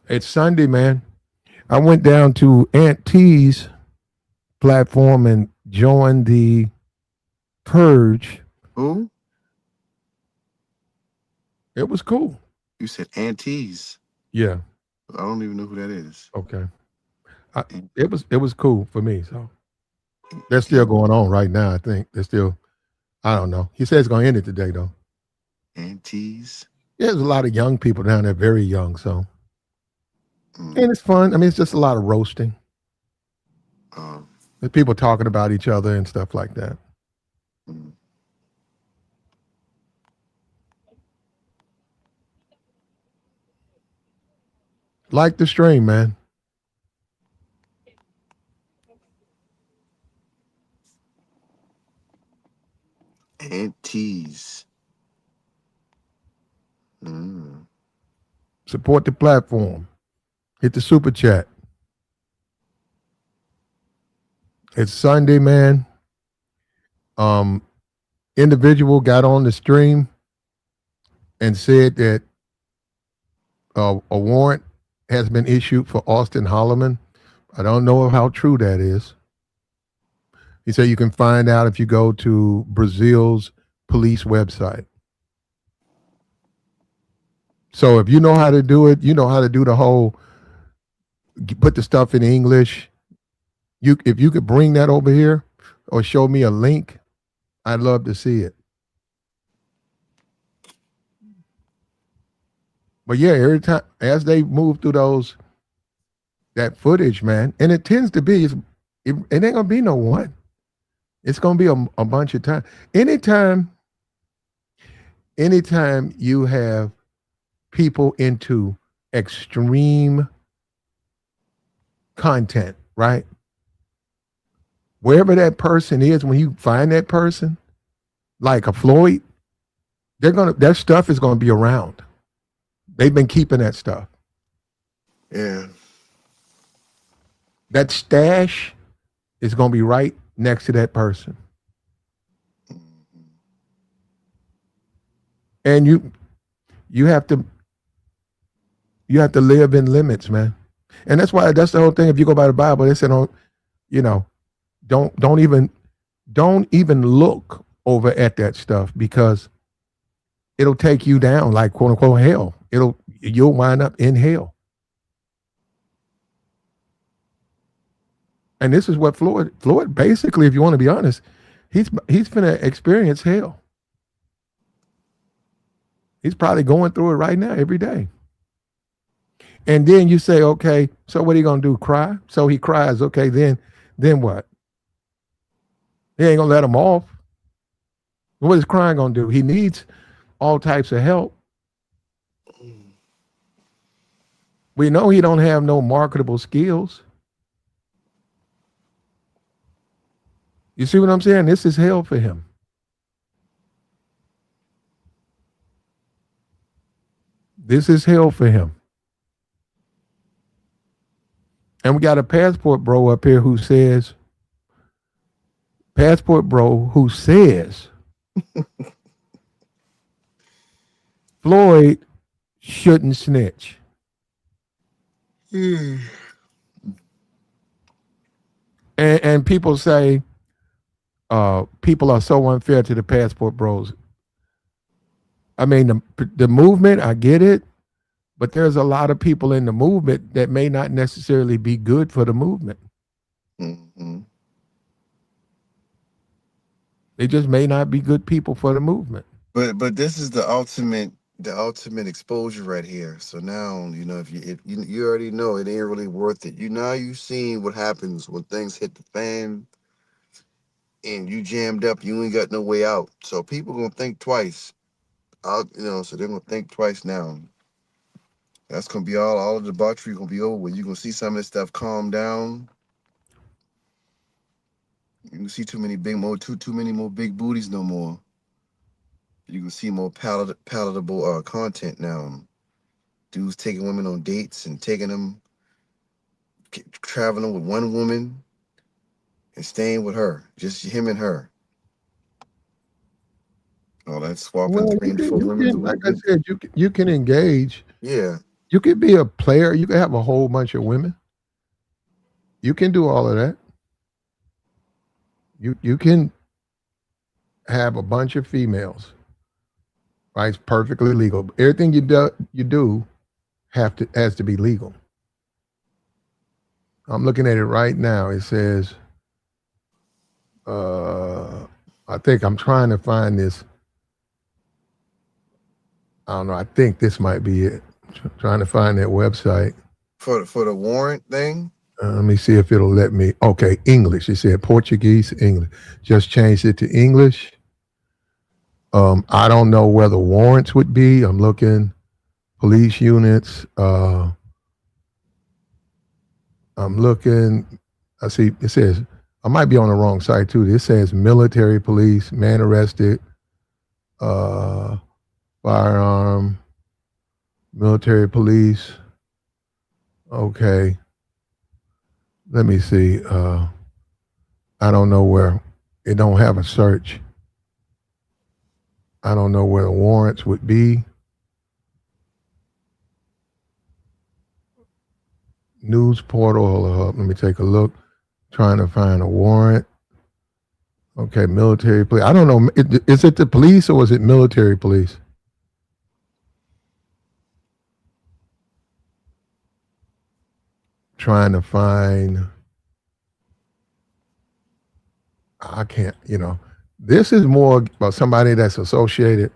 It's Sunday, man. I went down to Aunt T's platform and joined the Purge. Who? It was cool. You said aunties. Yeah. I don't even know who that is. Okay. It was cool for me. So they're still going on right now. I think they're still. I don't know. He says it's going to end it today, though. Aunties. Yeah, there's a lot of young people down there, very young. So, and it's fun. I mean, it's just a lot of roasting. There's people talking about each other and stuff like that. Like the stream, man. Aunties. Support the platform. Hit the super chat. It's Sunday, man. Individual got on the stream and said that a warrant has been issued for Austin Holloman. I don't know how true that is. He said you can find out if you go to Brazil's police website. So if you know how to do it, you know how to do the whole, put the stuff in English. If you could bring that over here or show me a link, I'd love to see it. But yeah, every time as they move through that footage, man, and it tends to be, it ain't gonna be no one. It's gonna be a bunch of time. Anytime you have people into extreme content, right? Wherever that person is, when you find that person, like a Floyd, their stuff is gonna be around. They've been keeping that stuff. Yeah. That stash is going to be right next to that person. And you have to live in limits, man. And that's the whole thing. If you go by the Bible, they said, don't even look over at that stuff because it'll take you down like quote unquote hell. You'll wind up in hell. And this is what Floyd basically, if you want to be honest, he's finna experience hell. He's probably going through it right now every day. And then you say, okay, so what are you gonna do? Cry? So he cries. Okay, then what? He ain't gonna let him off. What is crying gonna do? He needs all types of help. We know he don't have no marketable skills. You see what I'm saying? This is hell for him. This is hell for him. And we got a passport bro up here who says, Floyd shouldn't snitch. And people say, people are so unfair to the passport bros. I mean, the movement, I get it, but there's a lot of people in the movement that may not necessarily be good for the movement. Mm-hmm. They just may not be good people for the movement. But this is the ultimate exposure right here. So now if you already know it ain't really worth it. You've seen what happens when things hit the fan and you jammed up. You ain't got no way out. So people gonna think twice. So they're gonna think twice now. That's gonna be all of the debauchery gonna be over. You're gonna see some of this stuff calm down. You can see too many more big booties no more. You can see more palatable content now. Dudes taking women on dates and taking them, traveling with one woman and staying with her, just him and her. All that swapping Well, 3 and 4 women. like I said, you can engage. Yeah. You could be a player. You can have a whole bunch of women. You can do all of that. You can have a bunch of females. Right? It's perfectly legal. Everything you do has to be legal. I'm looking at it right now. It says, I think I'm trying to find this. I don't know. I think this might be it. Trying to find that website. For the warrant thing? Let me see if it'll let me. Okay, English. It said Portuguese, English. Just changed it to English. I don't know where the warrants would be. I'm looking. Police units. I'm looking. I see. It says, I might be on the wrong site too. This says military police, man arrested, firearm, military police. Okay. Let me see. I don't know where. It don't have a search. I don't know where the warrants would be. News portal. Hold up. Let me take a look. Trying to find a warrant. Okay, military police. I don't know. Is it the police or is it military police? Trying to find. I can't, this is more about somebody that's associated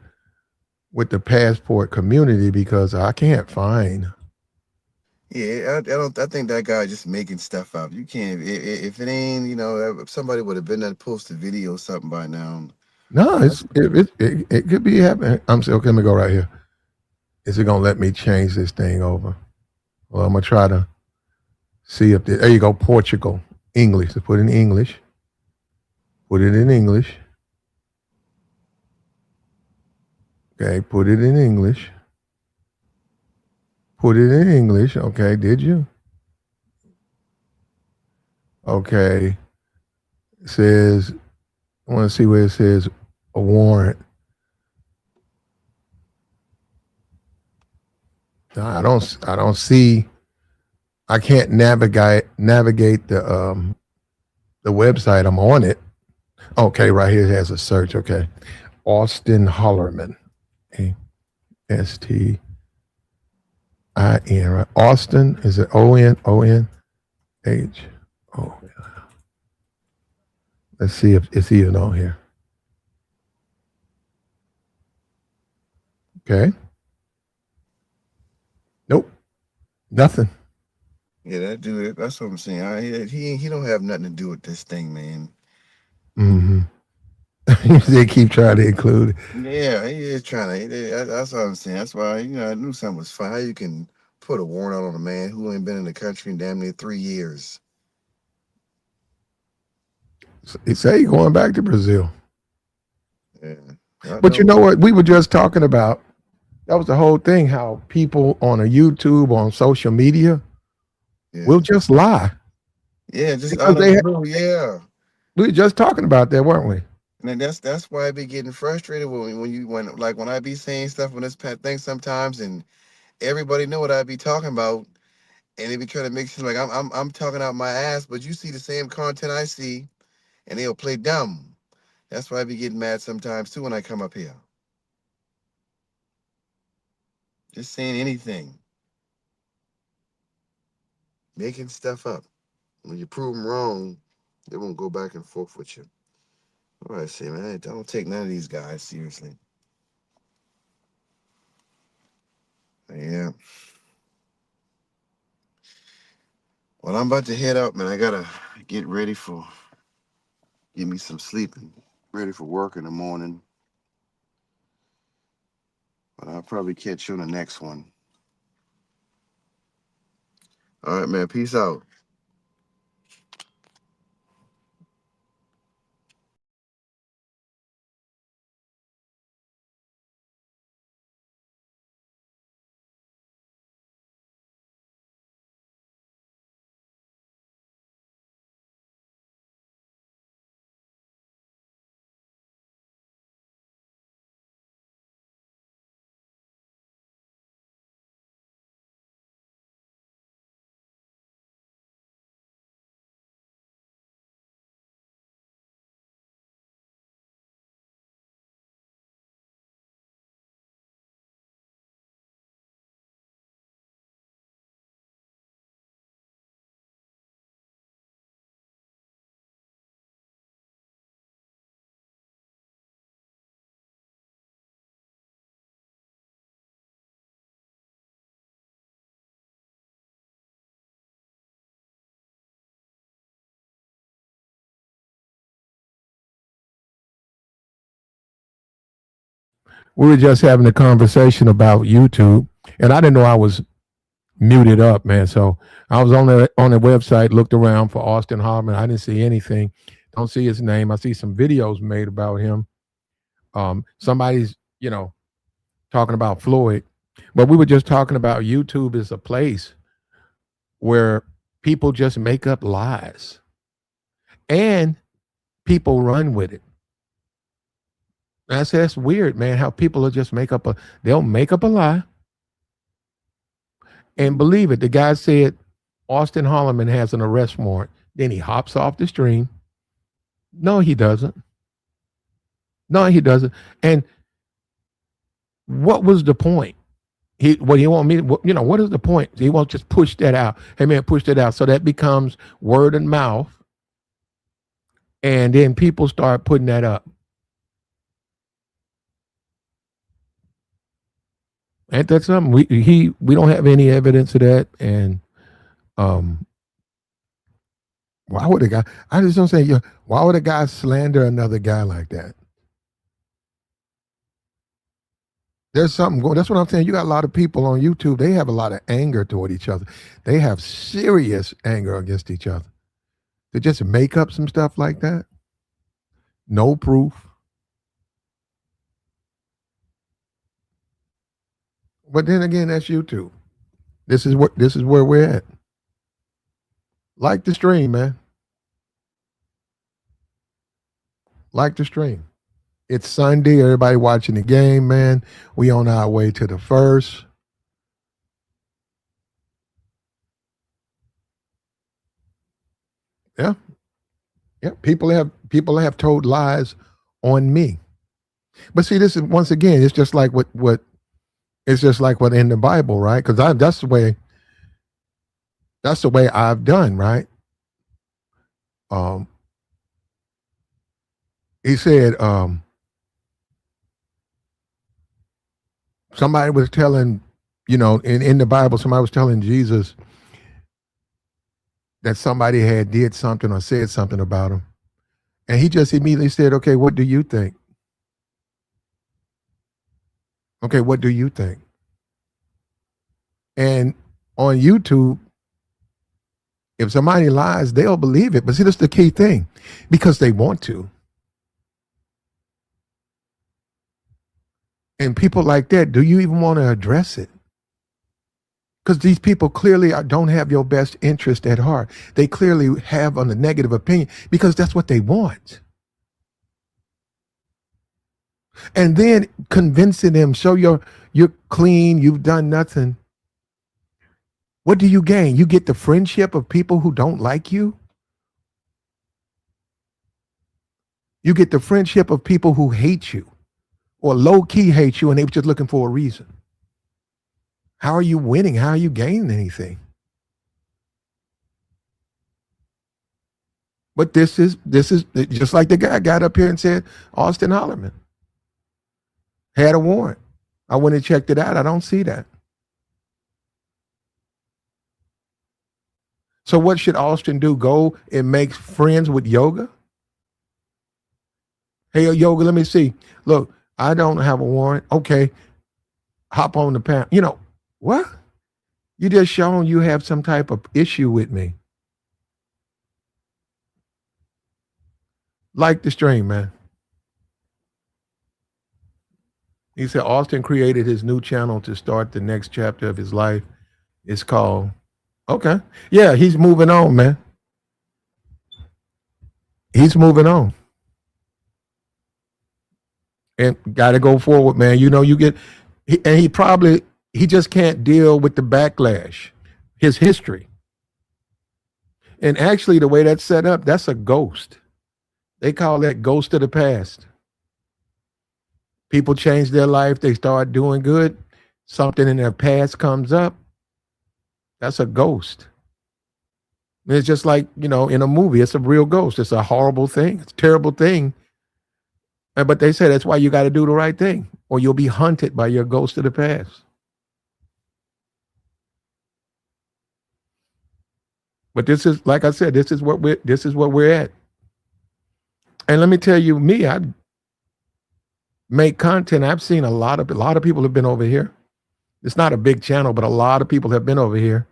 with the passport community because I can't find. Yeah, I think that guy just making stuff up. You can't if it ain't, if somebody would have been there to post a video or something by now. No, it could be happening. I'm saying, okay, let me go right here. Is it gonna let me change this thing over? Well, I'm gonna try to see if there you go, Portugal, English. To put in English. Put it in English. Okay, put it in English. Put it in English. Okay, did you? Okay. It says, I want to see where it says a warrant. No, I don't see. I can't navigate the website. I'm on it. Okay, right here it has a search. Okay, Austin Hollerman, ASTIN. Right? Austin, is it ONH? Oh, let's see if it's even on here. Okay. Nope. Nothing. Yeah, that dude. That's what I'm saying. He don't have nothing to do with this thing, man. Mm-hmm. They keep trying to include it. Yeah, he is trying to. That's what I'm saying. That's why I knew something was fine. How you can put a warrant out on a man who ain't been in the country in damn near 3 years? He say he's going back to Brazil. Yeah. But you know what? We were just talking about, that was the whole thing, how people on a YouTube, on social media, will just lie. Yeah, just Because out of the blue, yeah. We were just talking about that, weren't we? And that's why I be getting frustrated when I be saying stuff on this thing sometimes, and everybody know what I be talking about, and they be trying to make it seem like I'm talking out my ass, but you see the same content I see, and they'll play dumb. That's why I be getting mad sometimes too when I come up here. Just saying anything, making stuff up. When you prove them wrong, they won't go back and forth with you. All right, see, man, I don't take none of these guys seriously. Yeah. Well, I'm about to head out, man. I gotta get ready give me some sleeping, ready for work in the morning. But I'll probably catch you on the next one. All right, man. Peace out. we were just having a conversation about YouTube, and I didn't know I was muted up, man. So I was on the website, looked around for Austin Harmon. I didn't see anything. Don't see his name. I see some videos made about him. Somebody's, talking about Floyd, but we were just talking about YouTube is a place where people just make up lies and people run with it. And I said, that's weird, man, how people will just they'll make up a lie and believe it. The guy said Austin Holloman has an arrest warrant. Then he hops off the stream. No, he doesn't. And what was the point? He want me, what is the point? He won't just push that out. Hey man, push that out. So that becomes word of mouth. And then people start putting that up. Ain't that something? We don't have any evidence of that. And why would a guy, I just don't say, why would a guy slander another guy like that? There's something going. That's what I'm saying. You got a lot of people on YouTube. They have a lot of anger toward each other. They have serious anger against each other. To just make up some stuff like that, no proof. But then again, that's YouTube. This is where we're at. Like the stream, man. Like the stream. It's Sunday. Everybody watching the game, man. We on our way to the first. Yeah. Yeah. People have told lies on me. But see, this is once again, it's just like what it's just like what in the Bible, right? Because that's the way I've done, right? He said, somebody was telling, in the Bible, somebody was telling Jesus that somebody had did something or said something about him. And he just immediately said, okay, what do you think? Okay, what do you think? And on YouTube, if somebody lies, they'll believe it. But see, that's the key thing, because they want to. And people like that, do you even want to address it? Because these people clearly don't have your best interest at heart. They clearly have a negative opinion because that's what they want. And then convincing them, show you're clean, you've done nothing. What do you gain? You get the friendship of people who don't like you. You get the friendship of people who hate you or low-key hate you, and they were just looking for a reason. How are you winning? How are you gaining anything? But this is just like the guy got up here and said, Austin Holloman had a warrant. I went and checked it out. I don't see that. So what should Austin do? Go and make friends with Yoga? Hey, Yoga, let me see. Look, I don't have a warrant. Okay, hop on the panel. What? You just shown you have some type of issue with me. Like the stream, man. He said Austin created his new channel to start the next chapter of his life. It's called, okay. Yeah, he's moving on, man. He's moving on. And got to go forward, man. He just can't deal with the backlash, his history. And actually, the way that's set up, that's a ghost. They call that ghost of the past. People change their life. They start doing good. Something in their past comes up. That's a ghost. And it's just like, in a movie, it's a real ghost. It's a horrible thing. It's a terrible thing. But they say that's why you got to do the right thing, or you'll be hunted by your ghost of the past. But this is, like I said, this is what we're at. And let me tell you, make content. I've seen a lot of people have been over here. It's not a big channel, but a lot of people have been over here.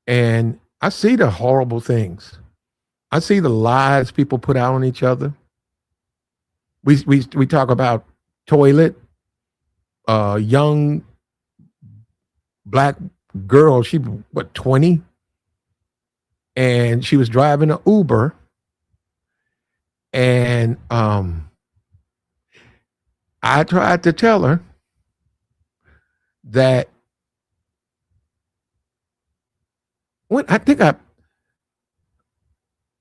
And I see the horrible things. I see the lies people put out on each other. We talk about toilet, young black girl, she what 20? And she was driving an Uber. And I tried to tell her that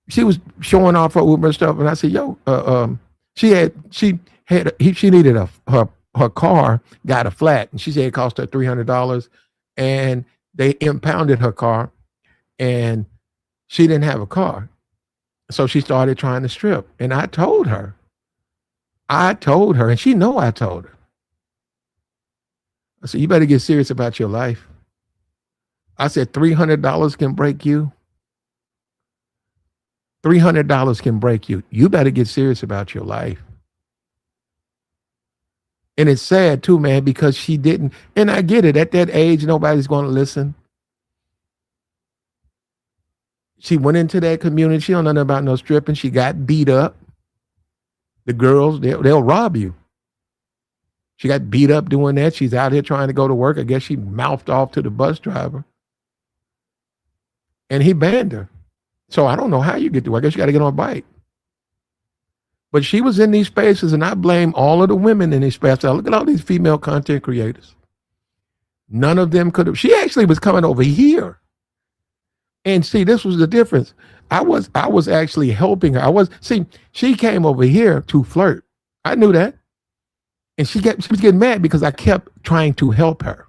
she was showing off her Uber stuff, and I said, "Yo, she needed her car got a flat, and she said it cost her $300, and they impounded her car, and she didn't have a car, so she started trying to strip, and I told her, and she know I told her. I said, you better get serious about your life. I said, $300 can break you. $300 can break you. You better get serious about your life. And it's sad too, man, because she didn't. And I get it. At that age, nobody's going to listen. She went into that community. She don't know nothing about no stripping. She got beat up. The girls, they'll rob you. She got beat up doing that. She's out here trying to go to work. I guess she mouthed off to the bus driver. And he banned her. So I don't know how you get to. I guess you got to get on a bike. But she was in these spaces, and I blame all of the women in these spaces. Look at all these female content creators. None of them could have. She actually was coming over here. And see, this was the difference. I was actually helping her. She came over here to flirt. I knew that. And she was getting mad because I kept trying to help her.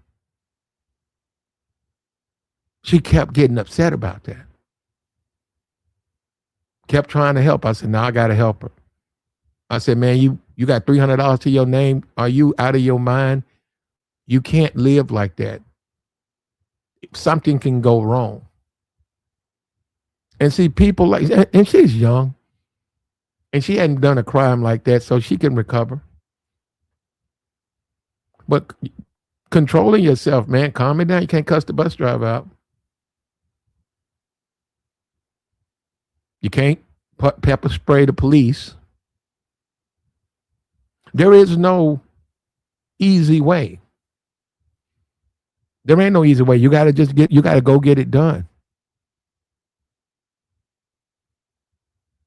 She kept getting upset about that. Kept trying to help. I said, no, I got to help her. I said, man, you got $300 to your name. Are you out of your mind? You can't live like that. Something can go wrong. And see, people and she's young. And she hadn't done a crime like that, so she can recover. But controlling yourself, man, calm it down. You can't cuss the bus driver out. You can't pepper spray the police. There is no easy way. There ain't no easy way. You got to go get it done.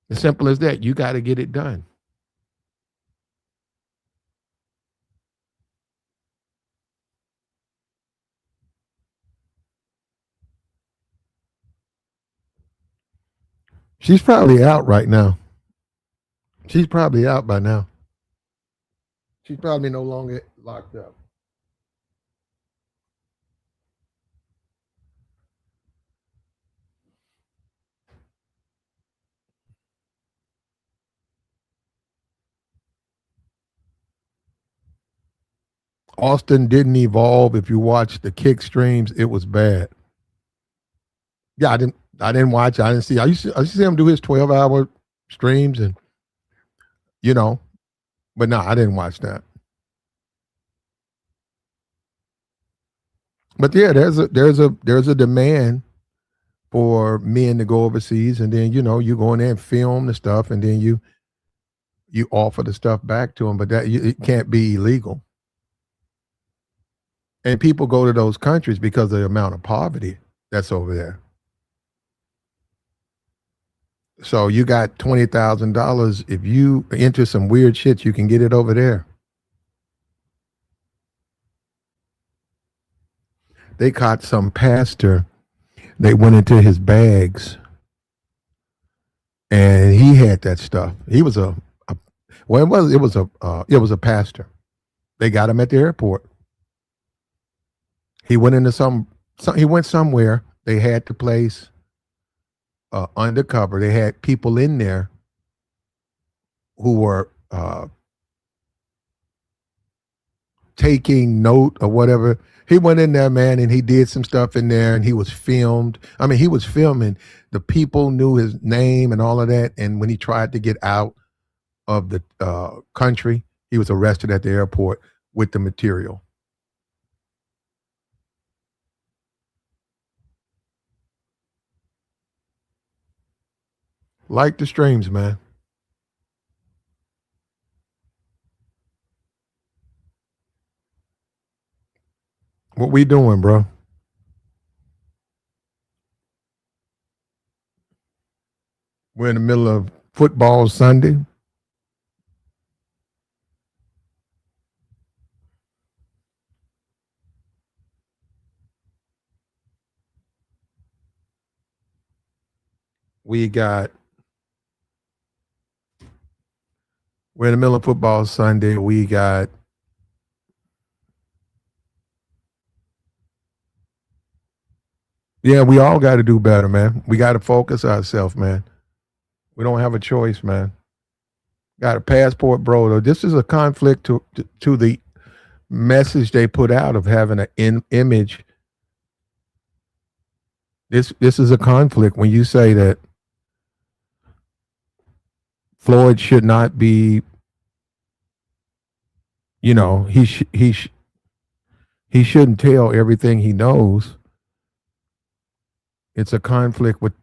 As simple as that. You got to get it done. She's probably out right now. She's probably out by now. She's probably no longer locked up. Austin didn't evolve. If you watch the kick streams, it was bad. Yeah, I didn't watch. I didn't see. I used to see him do his 12-hour streams, and but no, I didn't watch that. But yeah, there's a demand for men to go overseas, and then you go in there and film the stuff, and then you offer the stuff back to them. But it can't be illegal. And people go to those countries because of the amount of poverty that's over there. So you got $20,000. If you enter some weird shit, you can get it over there. They caught some pastor. They went into his bags, and he had that stuff. He was it was a pastor. They got him at the airport. He went into he went somewhere. They had the place undercover. They had people in there who were taking note or whatever. He went in there, man, and he did some stuff in there, and he was filmed. I mean, he was filming. The people knew his name and all of that. And when he tried to get out of the country, He was arrested at the airport with the material. Like the streams, man. What we doing, bro? We're in the middle of football Sunday. We're in the middle of football Sunday. We got we all got to do better, man. We got to focus ourselves, man. We don't have a choice, man. Got a passport, bro. This is a conflict to the message they put out of having an image. This is a conflict when you say that Floyd should not be, he shouldn't tell everything he knows. It's a conflict with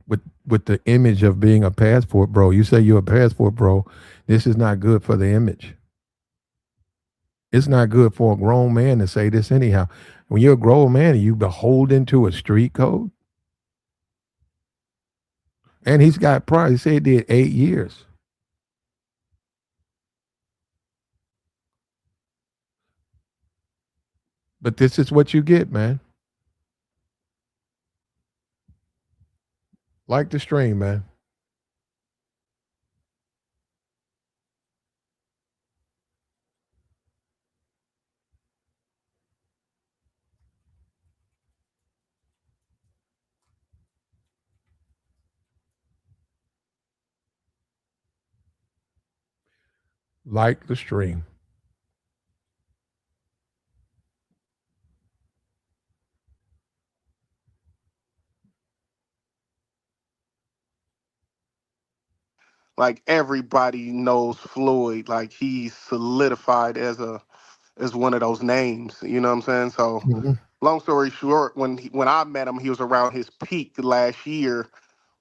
the image of being a passport bro. You say you're a passport bro. This is not good for the image. It's not good for a grown man to say this anyhow. When you're a grown man and you beholden to a street code, and he's got pride. He said he did 8 years. But this is what you get, man. Like the stream, man. Like the stream. Like everybody knows Floyd. Like he's solidified as one of those names. You know what I'm saying? So long story short, when I met him, he was around his peak last year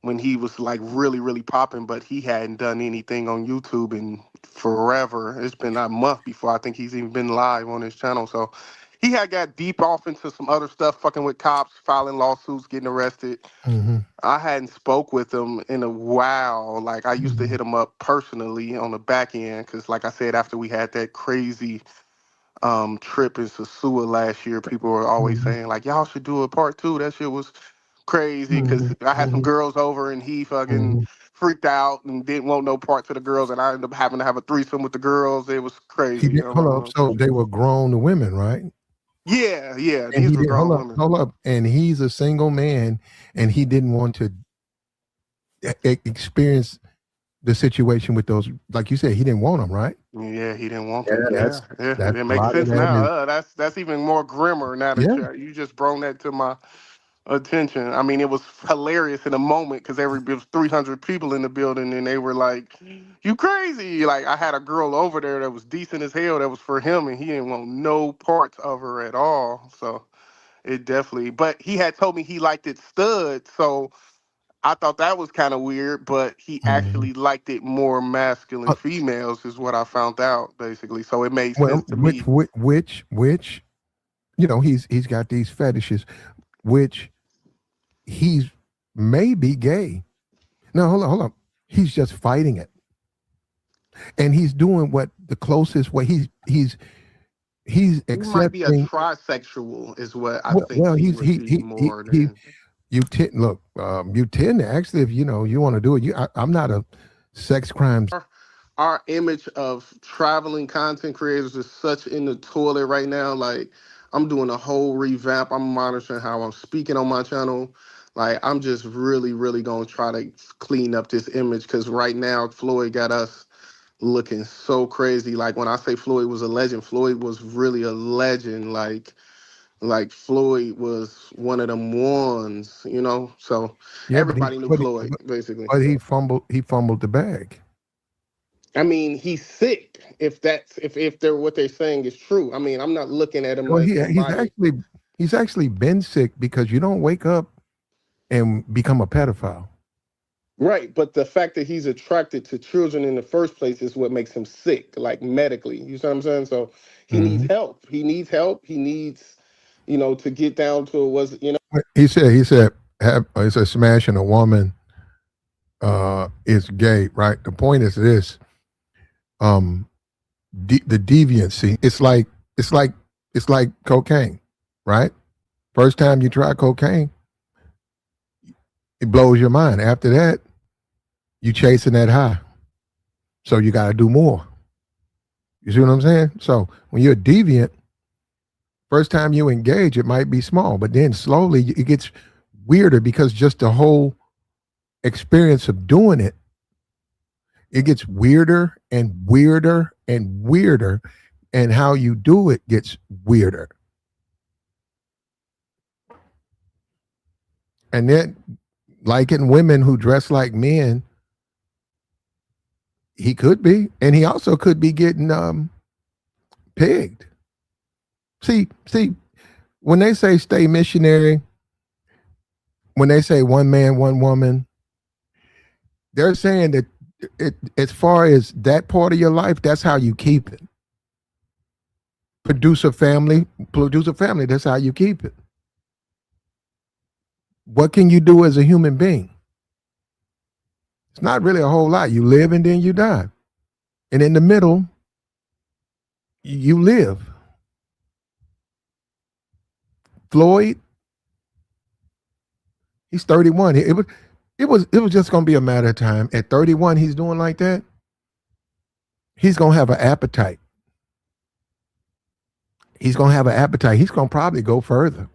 when he was like really, really popping, but he hadn't done anything on YouTube in forever. It's been a month before I think he's even been live on his channel. So he had got deep off into some other stuff, fucking with cops, filing lawsuits, getting arrested. I hadn't spoke with him in a while. Like I used to hit him up personally on the back end because, like I said, after we had that crazy trip in Sasua last year, people were always saying like, y'all should do a part 2. That shit was crazy because I had some girls over and he fucking freaked out and didn't want no parts of the girls, and I ended up having to have a threesome with the girls. It was crazy. Hold up. So they were grown women, right? Yeah. And These were grown women. Hold up. And he's a single man, and he didn't want to experience the situation with those. Like you said, he didn't want them, right? Yeah, he didn't want them. That It makes sense now. That's even more grimmer now that you just brought that to my attention. I mean, it was hilarious in a moment because there was 300 people in the building and they were like, "You crazy!" Like I had a girl over there that was decent as hell. That was for him, and he didn't want no parts of her at all. So it definitely. But he had told me he liked it stud, so I thought that was kind of weird. But he actually liked it more masculine females, is what I found out basically. So it made sense to me. Which, he's got these fetishes, which he's maybe gay. No, hold on. He's just fighting it. And he's doing what the closest way he's accepting. He might be a trisexual is what I think. Well, you tend to actually, if you want to do it, I'm not a sex crimes. Our image of traveling content creators is such in the toilet right now. Like I'm doing a whole revamp. I'm monitoring how I'm speaking on my channel. Like I'm just really, really gonna try to clean up this image because right now Floyd got us looking so crazy. Like when I say Floyd was a legend, Floyd was really a legend. Like Floyd was one of them ones, So everybody knew Floyd basically. But he fumbled the bag. I mean, he's sick. If that's if they're what they're saying is true. I mean, I'm not looking at him Well, like somebody. he's actually been sick because you don't wake up and become a pedophile. Right, but the fact that he's attracted to children in the first place is what makes him sick, like medically. You see what I'm saying? So he needs help. He needs help. He needs, to get down to He said smashing a woman is gay, right? The point is this: the deviancy. It's like cocaine, right? First time you try cocaine, it blows your mind. After that, you chasing that high, so you got to do more. You see what I'm saying? So when you're deviant, first time you engage, it might be small, but then slowly it gets weirder because just the whole experience of doing it, it gets weirder and weirder and weirder, and how you do it gets weirder. And then, liking women who dress like men, he could be, and he also could be getting pegged. See, when they say stay missionary, when they say one man, one woman, they're saying that as far as that part of your life, that's how you keep it. Produce a family, that's how you keep it. What can you do as a human being? It's not really a whole lot. You live and then you die. And in the middle, you live. Floyd, he's 31. It was just going to be a matter of time. At 31, he's doing like that. He's going to have an appetite. He's going to probably go further.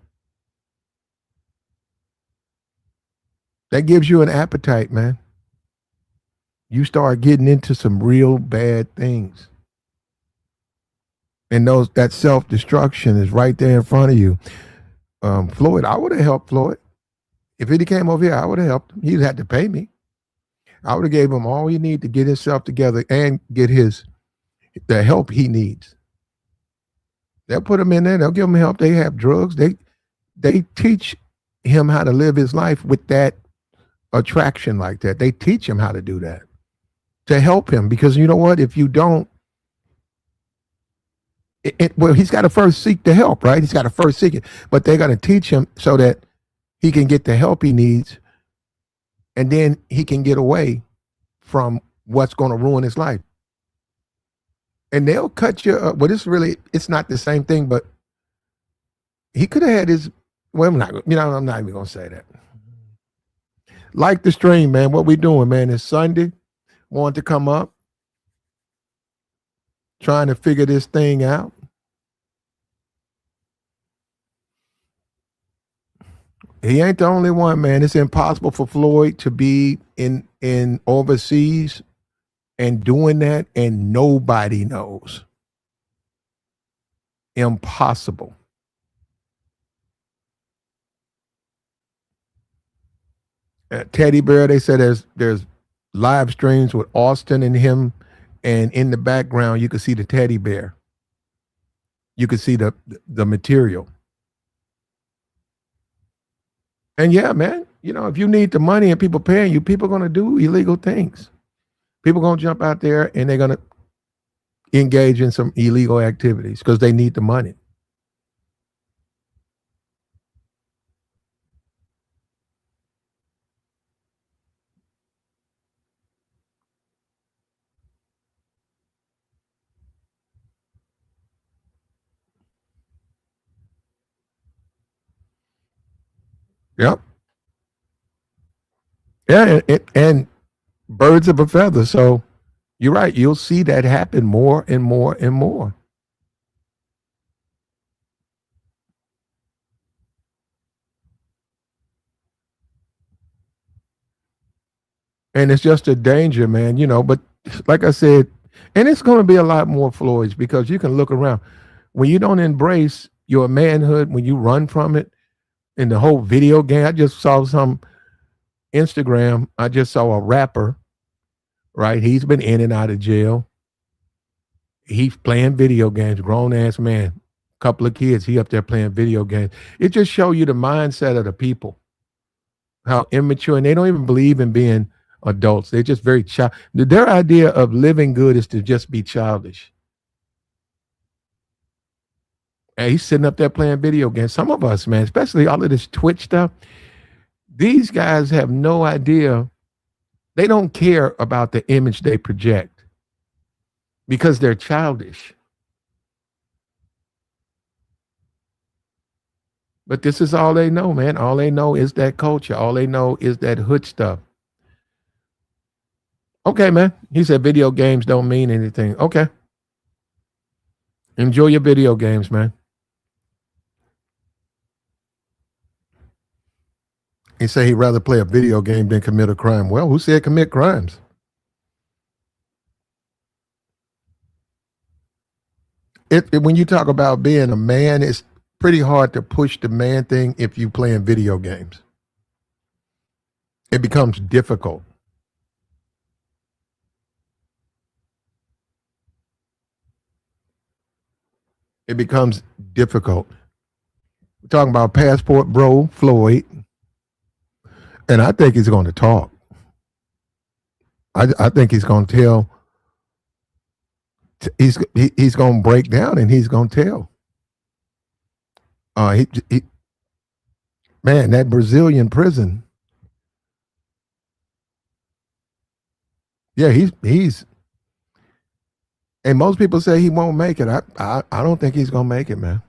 That gives you an appetite, man. You start getting into some real bad things. And that self-destruction is right there in front of you. Floyd, I would have helped Floyd. If he came over here, I would have helped him. He'd had to pay me. I would have gave him all he needed to get himself together and get the help he needs. They'll put him in there. They'll give him help. They have drugs. They teach him how to live his life with that attraction like that. They teach him how to do that to help him, because you know what? If you don't, well, he's got to first seek the help, right? He's got to first seek it, but they're going to teach him so that he can get the help he needs, and then he can get away from what's going to ruin his life. And they'll cut you up. Well, it's not the same thing, but he could have had his, well, I'm not even going to say that. Like the stream, man. What we doing, man? It's Sunday. Want to come up, trying to figure this thing out. He ain't the only one, man. It's impossible for Floyd to be in overseas and doing that, and nobody knows. Impossible. Teddy Bear, they said there's live streams with Austin and him, and in the background you could see the teddy bear. You could see the material. And yeah, man, if you need the money and people paying you, people are going to do illegal things. People are going to jump out there and they're going to engage in some illegal activities because they need the money. Yep. Yeah, and birds of a feather. So you're right. You'll see that happen more and more and more. And it's just a danger, man, but like I said, and it's going to be a lot more Floyds, because you can look around. When you don't embrace your manhood, when you run from it, in the whole video game, I just saw some Instagram. I just saw a rapper right? He's been in and out of jail. He's playing video games, grown ass man, couple of kids. He up there playing video games. It just show you the mindset of the people, how immature, and they don't even believe in being adults. They're just very child. Their idea of living good is to just be childish. And he's sitting up there playing video games. Some of us, man, especially all of this Twitch stuff, these guys have no idea. They don't care about the image they project because they're childish. But this is all they know, man. All they know is that culture. All they know is that hood stuff. Okay, man. He said video games don't mean anything. Okay. Enjoy your video games, man. He said he'd rather play a video game than commit a crime. Well, who said commit crimes? When you talk about being a man, it's pretty hard to push the man thing if you playing video games. It becomes difficult. It becomes difficult. We're talking about passport bro Floyd, and I think he's going to talk. I think he's going to tell. He's going to break down and he's going to tell. Man, that Brazilian prison. Yeah, he's. And most people say he won't make it. I don't think he's going to make it, man.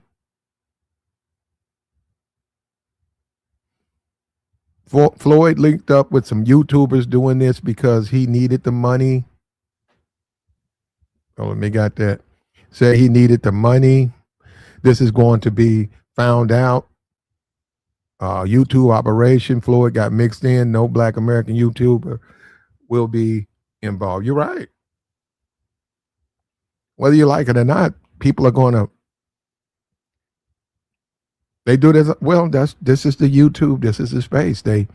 Floyd linked up with some YouTubers doing this because he needed the money. Oh, let me got that. Say he needed the money. This is going to be found out. YouTube operation. Floyd got mixed in. No Black American YouTuber will be involved. You're right. Whether you like it or not, people are going to. They do this. Well, this is the YouTube. This is the space. They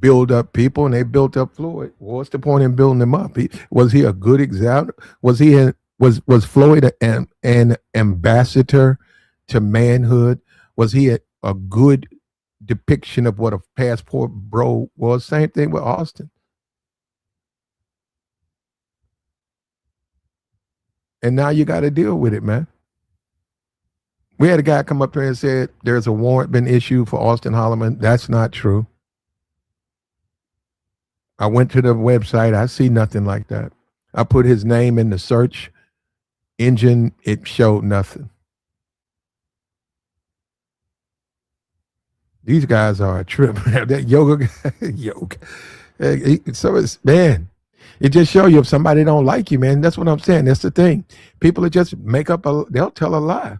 build up people, and they built up Floyd. What's the point in building him up? Was he a good example? Was Floyd an ambassador to manhood? Was he a good depiction of what a passport bro was? Same thing with Austin. And now you got to deal with it, man. We had a guy come up here and said there's a warrant been issued for Austin Holloman. That's not true. I went to the website. I see nothing like that. I put his name in the search engine. It showed nothing. These guys are a trip. That yoga guy, so it's, man, it just shows you if somebody don't like you, man. That's what I'm saying. That's the thing. People will just they'll tell a lie.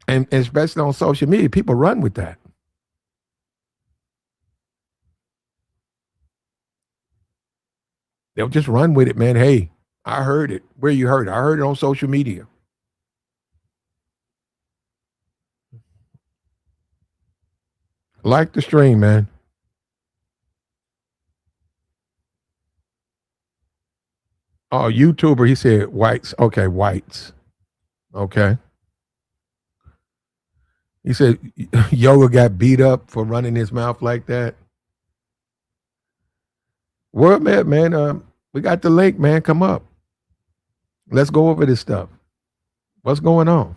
And especially on social media, people run with that. They'll just run with it, man. Hey, I heard it. Where you heard it? I heard it on social media. Like the stream, man. Oh, YouTuber, he said whites. Okay, whites. Okay. He said Yoga got beat up for running his mouth like that. Where I'm at, man. We got the link, man. Come up. Let's go over this stuff. What's going on?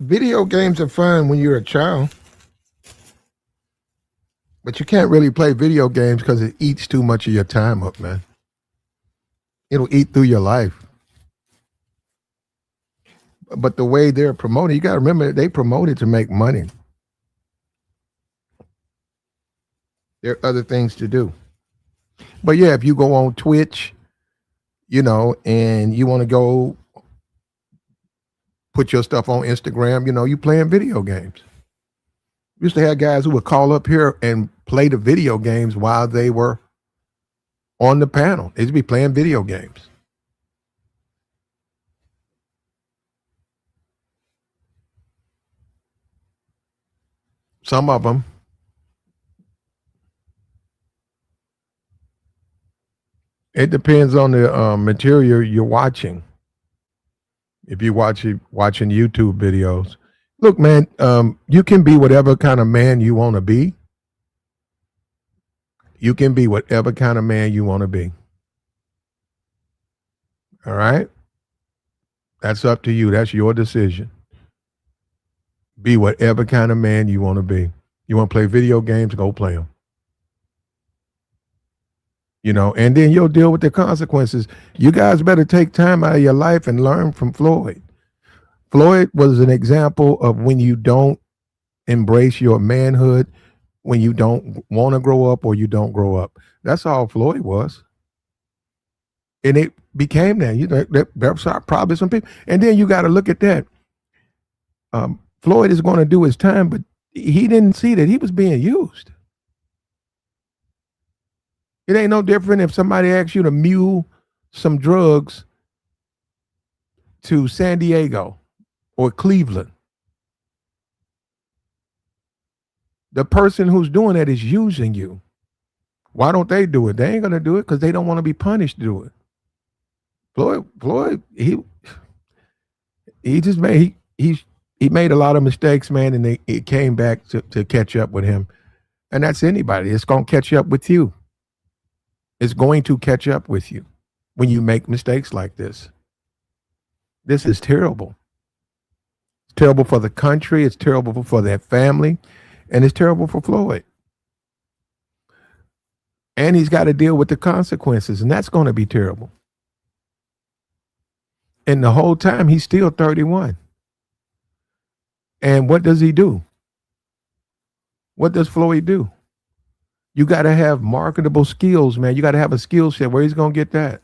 Video games are fun when you're a child, but you can't really play video games because it eats too much of your time up, man. It'll eat through your life. But the way they're promoting, you got to remember, they promote it to make money. There are other things to do. But yeah, if you go on Twitch, and you want to go put your stuff on Instagram, you know, you playing video games. Used to have guys who would call up here and play the video games while they were on the panel. They'd be playing video games. Some of them. It depends on the material you're watching. If you're watching YouTube videos, look, man, you can be whatever kind of man you want to be. You can be whatever kind of man you want to be. All right? That's up to you. That's your decision. Be whatever kind of man you want to be. You want to play video games, go play them. You know, and then you'll deal with the consequences. You guys better take time out of your life and learn from Floyd. Floyd was an example of when you don't embrace your manhood, when you don't want to grow up or you don't grow up. That's all Floyd was. And it became that. You know, there's probably some people. And then you got to look at that. Floyd is going to do his time, but he didn't see that he was being used. It ain't no different if somebody asks you to mule some drugs to San Diego or Cleveland. The person who's doing that is using you. Why don't they do it? They ain't going to do it because they don't want to be punished to do it. Floyd, he just made, he made a lot of mistakes, man, and it came back to catch up with him. And that's anybody. It's going to catch up with you. It's going to catch up with you when you make mistakes like this. This is terrible. It's terrible for the country. It's terrible for their family. And it's terrible for Floyd. And he's got to deal with the consequences. And that's going to be terrible. And the whole time, he's still 31. And what does he do? What does Floyd do? You got to have marketable skills, man. You got to have a skill set. Where he's going to get that?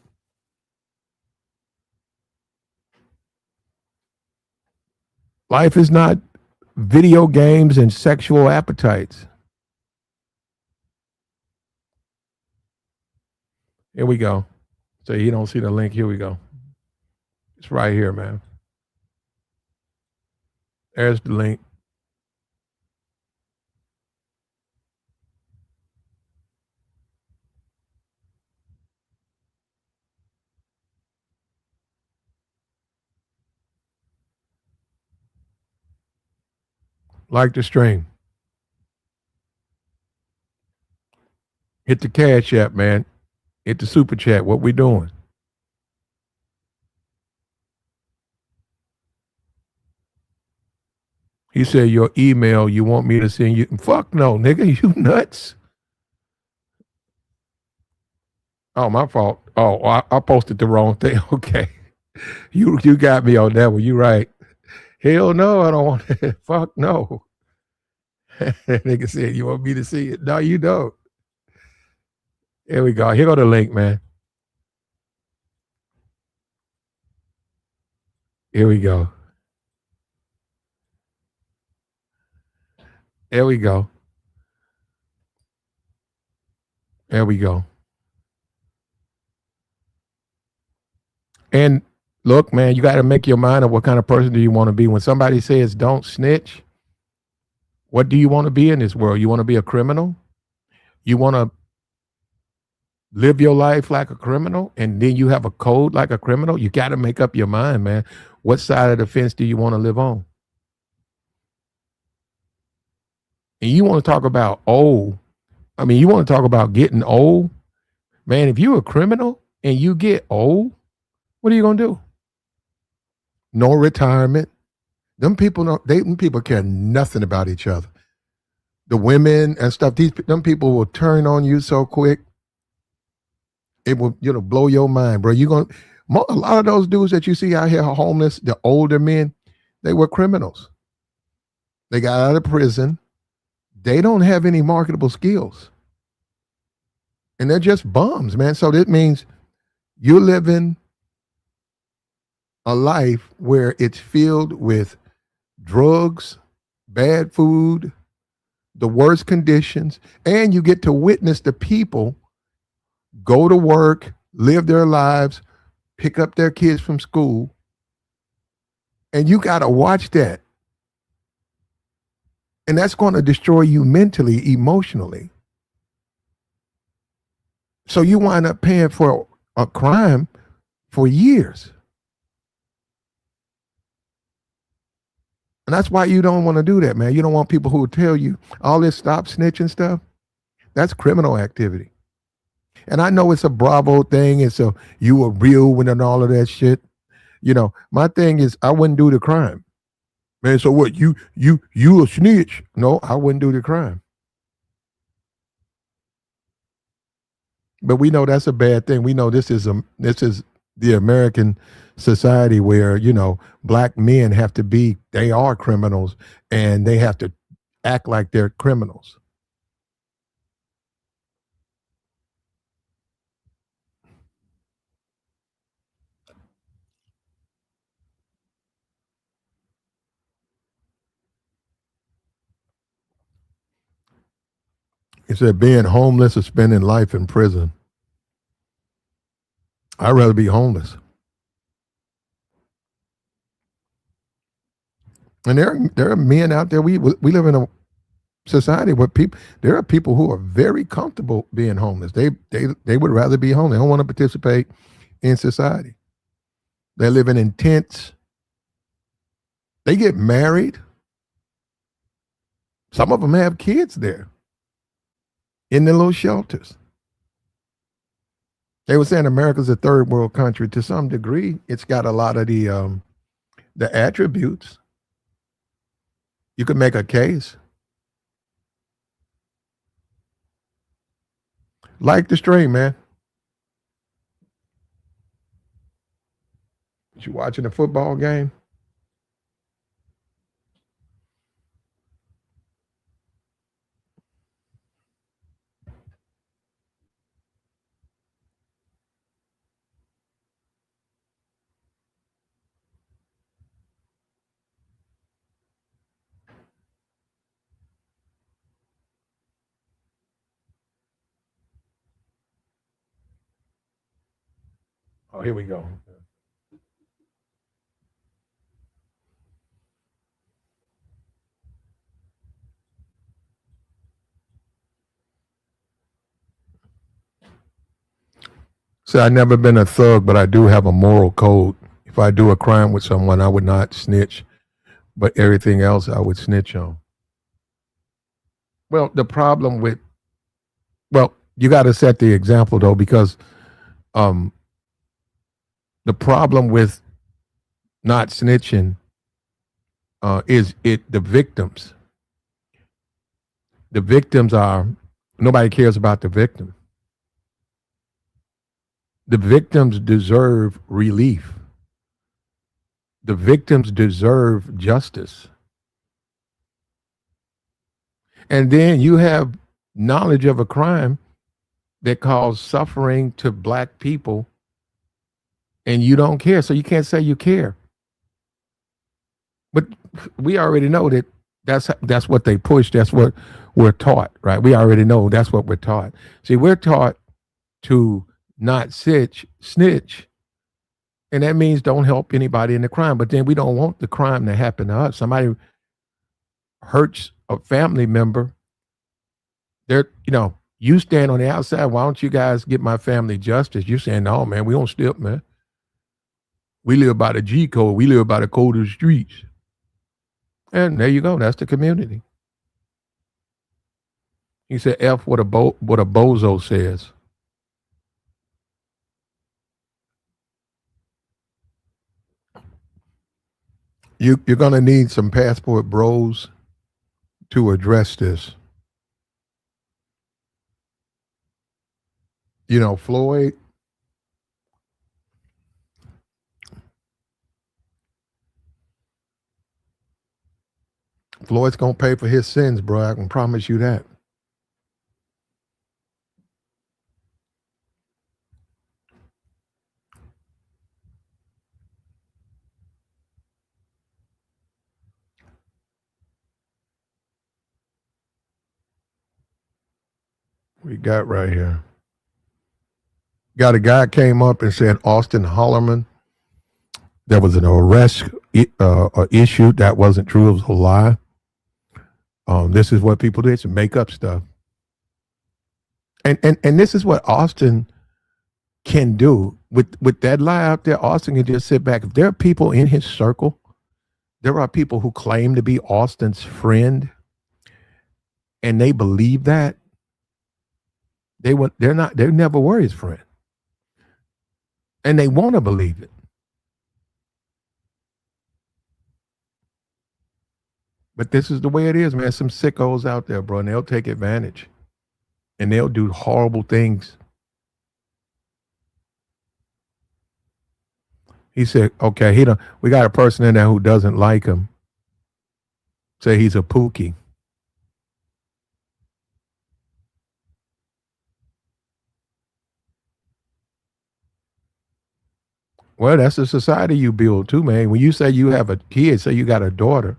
Life is not video games and sexual appetites. Here we go. So you don't see the link. Here we go. It's right here, man. There's the link. Like the stream. Hit the Cash App, man. Hit the Super Chat. What we doing? He said, your email, you want me to send you? Fuck no, nigga. You nuts? Oh, my fault. Oh, I posted the wrong thing. Okay. You got me on that one. You right. Hell no, I don't want it. Fuck no. Nigga said, you want me to see it? No, you don't. Here we go. Here go the link, man. Here we go. There we go. There we go. And look, man, you got to make your mind up what kind of person do you want to be. When somebody says don't snitch, what do you want to be in this world? You want to be a criminal? You want to live your life like a criminal and then you have a code like a criminal? You got to make up your mind, man. What side of the fence do you want to live on? And you want to talk about old. I mean, you want to talk about getting old? Man, if you're a criminal and you get old, what are you going to do? No retirement. Them people care nothing about each other. The women and stuff, them people will turn on you so quick. It will, blow your mind, bro. A lot of those dudes that you see out here homeless, the older men, they were criminals. They got out of prison. They don't have any marketable skills. And they're just bums, man. So that means you're living a life where it's filled with drugs, bad food, the worst conditions, and you get to witness the people go to work, live their lives, pick up their kids from school, and you got to watch that. And that's going to destroy you mentally, emotionally. So you wind up paying for a crime for years. And that's why you don't want to do that, man. You don't want people who will tell you all this stop snitching stuff. That's criminal activity. And I know it's a Bravo thing. It's a you a real one and all of that shit. You know, my thing is I wouldn't do the crime. Man, so what? You a snitch. No, I wouldn't do the crime. But we know that's a bad thing. We know this is the American society where, you know, black men have to be, they are criminals and they have to act like they're criminals. It said being homeless or spending life in prison. I'd rather be homeless. And there are men out there. We live in a society where there are people who are very comfortable being homeless. They would rather be homeless. They don't want to participate in society. They're living in tents. They get married. Some of them have kids there in the little shelters. They were saying America's a third world country. To some degree, it's got a lot of the attributes. You could make a case. Like the stream, man. You watching a football game? Oh, here we go. So I've never been a thug, but I do have a moral code. If I do a crime with someone, I would not snitch, but everything else I would snitch on. Well, you got to set the example though, because the problem with not snitching is the victims. The victims are, nobody cares about the victim. The victims deserve relief. The victims deserve justice. And then you have knowledge of a crime that caused suffering to black people and you don't care. So you can't say you care. But we already know that that's what they push. That's what we're taught, right? We already know that's what we're taught. See, we're taught to not snitch. And that means don't help anybody in the crime. But then we don't want the crime to happen to us. Somebody hurts a family member. You stand on the outside. Why don't you guys get my family justice? You're saying, no, man, we don't step, man. We live by the G code. We live by the code of the streets. And there you go. That's the community. He said, F what a bozo says. You're going to need some passport bros to address this. You know, Floyd's going to pay for his sins, bro. I can promise you that. We got right here. Got a guy came up and said Austin Hollerman. There was an arrest issue that wasn't true. It was a lie. This is what people do. It's make up stuff. And this is what Austin can do. With that lie out there, Austin can just sit back. If there are people in his circle, there are people who claim to be Austin's friend, and they believe that, they're never were his friend. And they want to believe it. But this is the way it is, man. Some sickos out there, bro, and they'll take advantage. And they'll do horrible things. He said, okay, we got a person in there who doesn't like him. Say he's a pookie. Well, that's the society you build too, man. When you say you have a kid, say you got a daughter,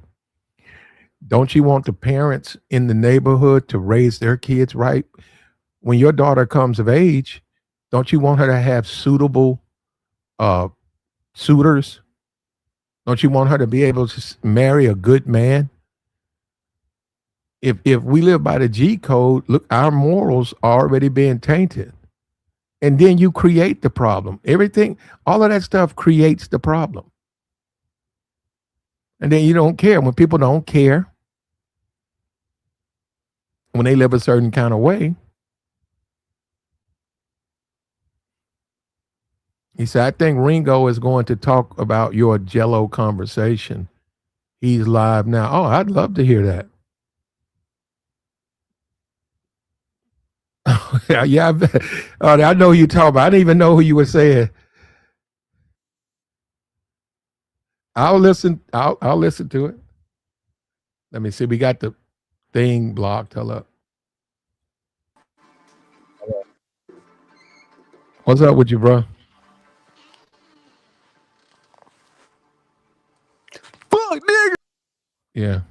don't you want the parents in the neighborhood to raise their kids right? When your daughter comes of age, don't you want her to have suitable suitors? Don't you want her to be able to marry a good man? If we live by the G code, look, our morals are already being tainted. And then you create the problem. Everything, all of that stuff creates the problem. And then you don't care. When people don't care, when they live a certain kind of way, he said, I think Ringo is going to talk about your Jrello conversation. He's live now. Oh, I'd love to hear that. Yeah, I know who you talking about. I didn't even know who you were saying. I'll listen to it. Let me see. We got the thing blocked. Hold up. What's up with you, bro? Fuck, nigga. Yeah.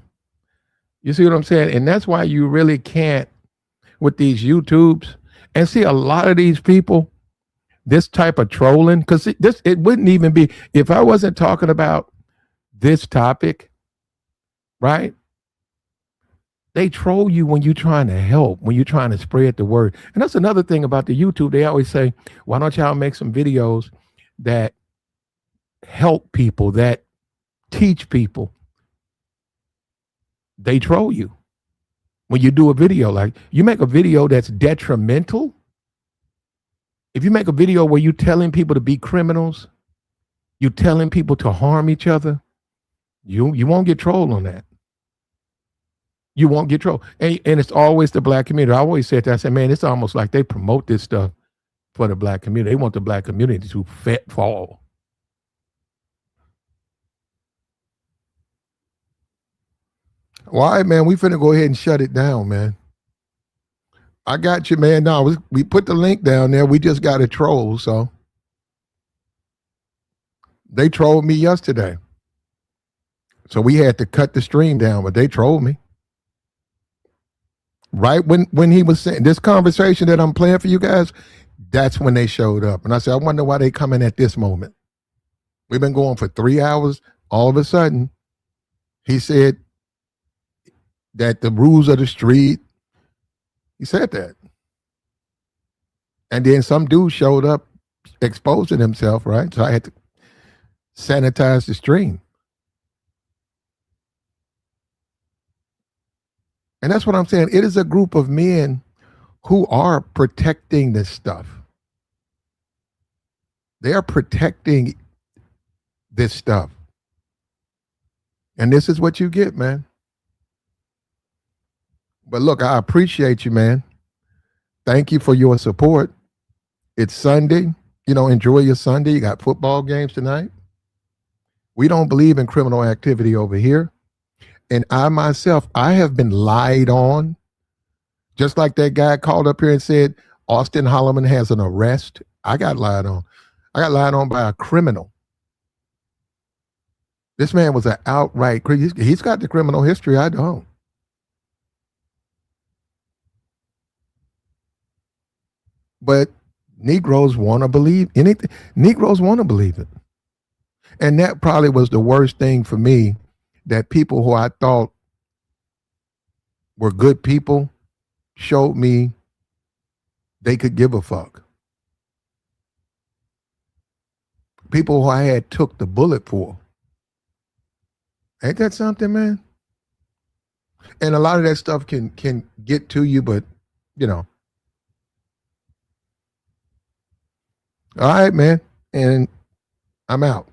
You see what I'm saying? And that's why you really can't, with these YouTubes, and see a lot of these people, this type of trolling, because it wouldn't even be, if I wasn't talking about this topic, right? They troll you when you're trying to help, when you're trying to spread the word. And that's another thing about the YouTube. They always say, why don't y'all make some videos that help people, that teach people? They troll you. When you do a video, like you make a video that's detrimental, if you make a video where you're telling people to be criminals, you're telling people to harm each other, you won't get trolled on that. You won't get trolled. And it's always the black community. I always said that. I said, man, it's almost like they promote this stuff for the black community. They want the black community to fall. All right, man, we finna go ahead and shut it down, man. I got you, man. No, we put the link down there. We just got a troll, so. They trolled me yesterday. So we had to cut the stream down, but they trolled me. Right when he was saying this conversation that I'm playing for you guys, that's when they showed up. And I said, I wonder why they coming at this moment. We've been going for 3 hours. All of a sudden, he said that the rules of the street, he said that. And then some dude showed up exposing himself, right? So I had to sanitize the stream. And that's what I'm saying. It is a group of men who are protecting this stuff. They are protecting this stuff. And this is what you get, man. But look, I appreciate you, man. Thank you for your support. It's Sunday. You know, enjoy your Sunday. You got football games tonight. We don't believe in criminal activity over here. And I myself, I have been lied on. Just like that guy called up here and said, Austin Hollerman has an arrest. I got lied on. I got lied on by a criminal. This man was an outright, he's got the criminal history. I don't. But Negroes want to believe anything. Negroes want to believe it. And that probably was the worst thing for me, that people who I thought were good people showed me they could give a fuck. People who I had took the bullet for. Ain't that something, man? And a lot of that stuff can get to you, but you know. All right, man. And I'm out.